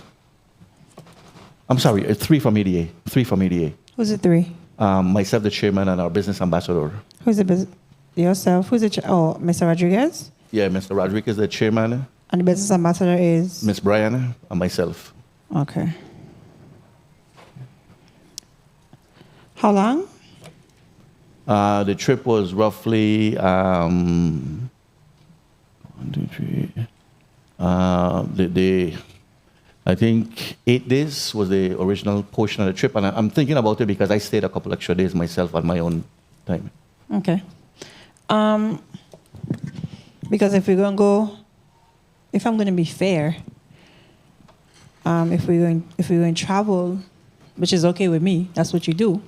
I'm sorry, three from EDA. Three from EDA. Who's the three? Myself, the chairman, and our business ambassador. Who's the yourself? Who's the Mr. Rodriguez? Yeah, Mr. Rodriguez, the chairman. And the business ambassador is? Miss Brian and myself. Okay. How long? The trip was roughly 1, 2, 3. I think 8 days was the original portion of the trip, and I'm thinking about it because I stayed a couple extra days myself on my own time. Okay. Because if we're going to go, if I'm going to be fair, if we're going to travel, which is okay with me, that's what you do.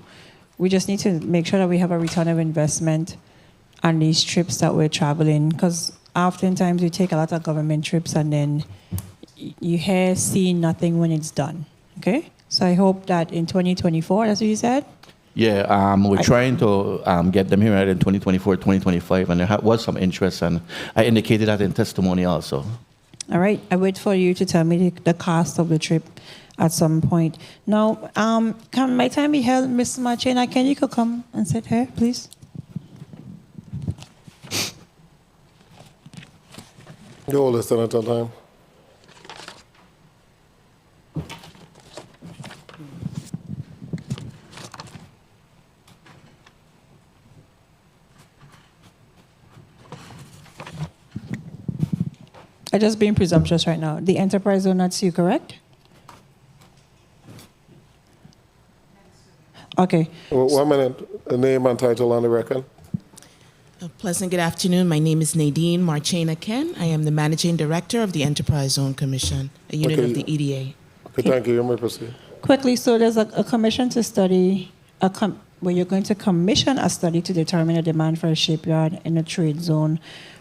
We just need to make sure that we have a return of investment on these trips that we're traveling, because oftentimes we take a lot of government trips and then you see nothing when it's done. Okay? So I hope that in 2024, that's what you said? Yeah, we're trying to get them here in 2024, 2025, and there was some interest, and I indicated that in testimony also. All right. I wait for you to tell me the cost of the trip at some point. Now, can my time be held, Ms. Marchena? Can you come and sit here, please? You'll listen at a time. I'm just being presumptuous right now. The enterprise zone, that's you, correct? Okay. 1 minute. Name and title on the record. A pleasant good afternoon. My name is Nadine Marchena Ken. I am the Managing Director of the Enterprise Zone Commission, a unit of the EDA. Okay, thank you. You may proceed. Quickly, so there's a commission to study, where you're going to commission a study to determine the demand for a shipyard in a trade zone.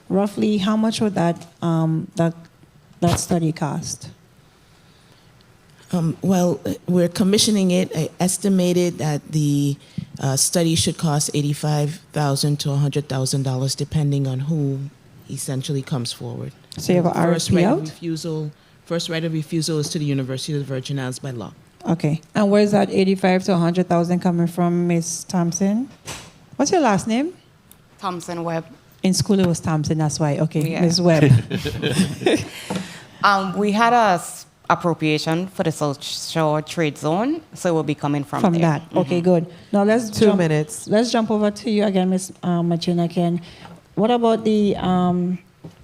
Roughly, how much would that study cost? Well, we're commissioning it. I estimated that the study should cost $85,000 to $100,000, depending on who essentially comes forward. So you have an RFP out? First right of refusal is to the University of the Virgin Islands by law. Okay. And where's that 85 to 100,000 coming from, Ms. Thompson? What's your last name? Thompson Webb. In school it was Thompson, that's why. Okay, Yeah. Ms. Webb. We had a appropriation for the South Shore Trade Zone, so it will be coming from there. that. Okay, good. Now let's 2 minutes. Let's jump over to you again, Ms. Marchena Ken. What about the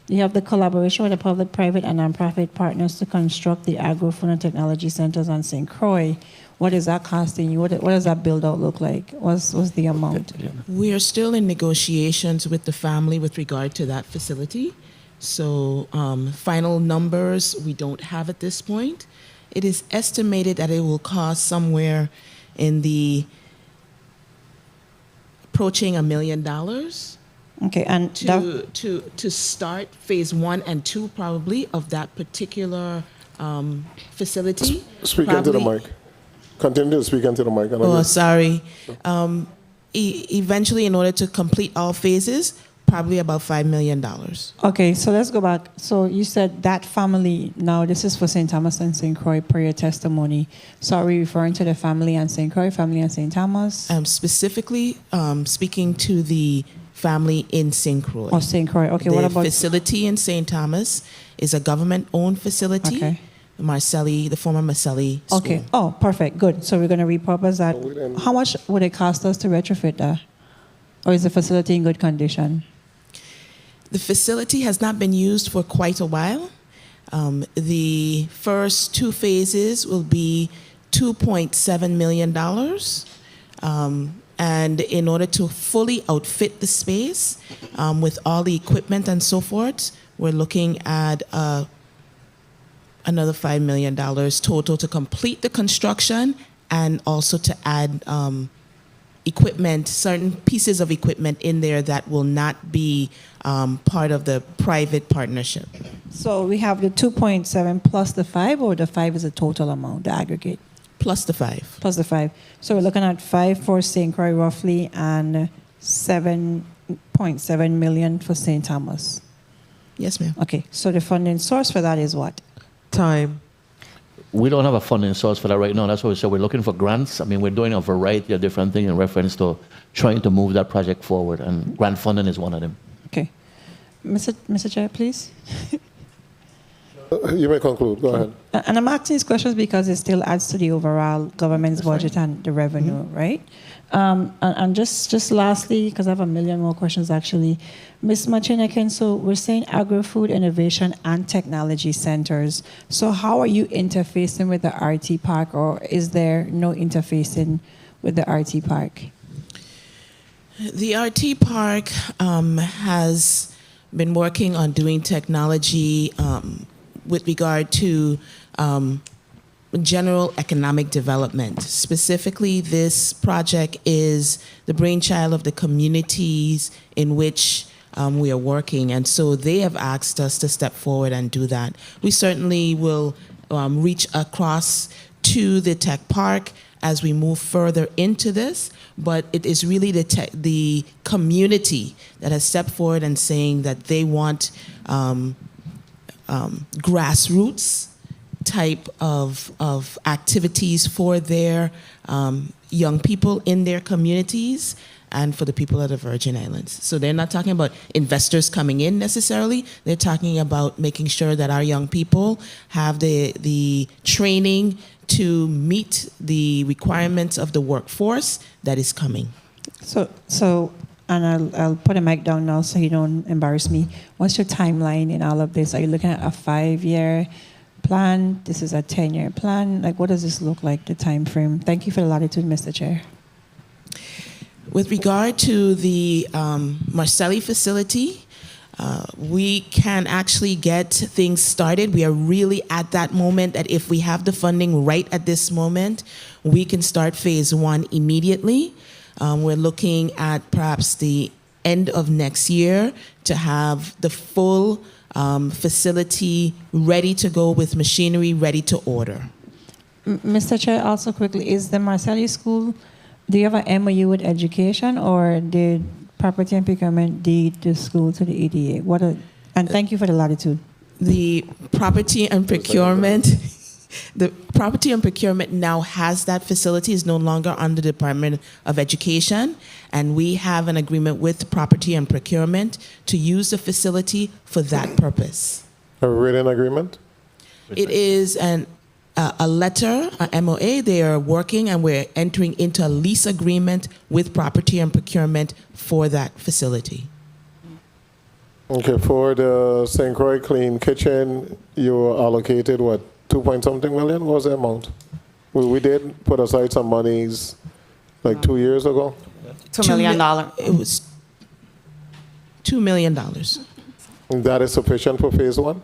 you have the collaboration with the public, private, and nonprofit partners to construct the agro-food and technology centers on St. Croix. What is that costing you? What does that build-out look like? What's the amount? We are still in negotiations with the family with regard to that facility. So final numbers we don't have at this point. It is estimated that it will cost somewhere in the approaching $1 million. Okay, and to start phase 1 and 2 probably of that particular facility. Speak into the mic. Continue to speak into the mic. Oh, sorry. Eventually, in order to complete all phases, probably about $5 million. Okay, so let's go back. So you said that family, now this is for St. Thomas and St. Croix per your testimony. So are we referring to the family and St. Croix, family and St. Thomas? Specifically speaking to the family in St. Croix. Oh, St. Croix. Okay, what about? The facility in St. Thomas is a government-owned facility. Okay. Marcelli, the former Marcelli school. Okay. Oh, perfect. Good. So we're going to repurpose that. How much would it cost us to retrofit that? Or is the facility in good condition? The facility has not been used for quite a while. The first 2 phases will be $2.7 million. And in order to fully outfit the space with all the equipment and so forth, we're looking at another $5 million total to complete the construction and also to add equipment, certain pieces of equipment in there that will not be part of the private partnership. So we have the 2.7 plus the 5, or the 5 is a total amount, the aggregate? Plus the 5. Plus the 5. So we're looking at 5 for St. Croix roughly and 7.7 million for St. Thomas. Yes, ma'am. Okay, so the funding source for that is what? Time. We don't have a funding source for that right now. That's why we said we're looking for grants. I mean, we're doing a variety of different things in reference to trying to move that project forward, and grant funding is one of them. Okay. Mr. Chair, please. You may conclude. Go ahead. And I'm asking these questions because it still adds to the overall government's budget and the revenue, right? And just lastly, because I have a million more questions actually, Ms. Machineken, so we're saying agri-food innovation and technology centers. So how are you interfacing with the RT Park, or is there no interfacing with the RT Park? The RT Park has been working on doing technology with regard to general economic development. Specifically, this project is the brainchild of the communities in which we are working, and so they have asked us to step forward and do that. We certainly will reach across to the tech park as we move further into this, but it is really the community that has stepped forward and saying that they want grassroots type of activities for their young people in their communities and for the people of the Virgin Islands. So they're not talking about investors coming in necessarily. They're talking about making sure that our young people have the training to meet the requirements of the workforce that is coming. So, and I'll put a mic down now so you don't embarrass me. What's your timeline in all of this? Are you looking at a 5-year plan? This is a 10-year plan. Like, what does this look like, the time frame? Thank you for the latitude, Mr. Chair. With regard to the Marcelli facility, we can actually get things started. We are really at that moment that if we have the funding right at this moment, we can start phase 1 immediately. We're looking at perhaps the end of next year to have the full facility ready to go with machinery ready to order. Mr. Chair, also quickly, is the Marcelli School, do you have an MOU with education, or did property and procurement deed the school to the EDA? And thank you for the latitude. The property and procurement, the property and procurement now has that facility, is no longer under the Department of Education, and we have an agreement with property and procurement to use the facility for that purpose. A written agreement? It is a letter, a MOA. They are working, and we're entering into a lease agreement with property and procurement for that facility. Okay, for the St. Croix Clean Kitchen, you were allocated, what, 2-point-something million? What was the amount? We did put aside some monies like 2 years ago. $2 million. It was $2 million. And that is sufficient for phase 1?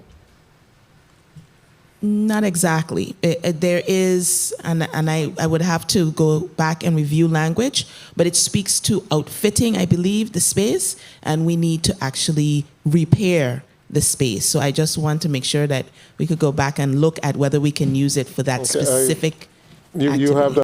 Not exactly. There is, and I would have to go back and review language, but it speaks to outfitting, I believe, the space, and we need to actually repair the space. So I just want to make sure that we could go back and look at whether we can use it for that specific activity. You have that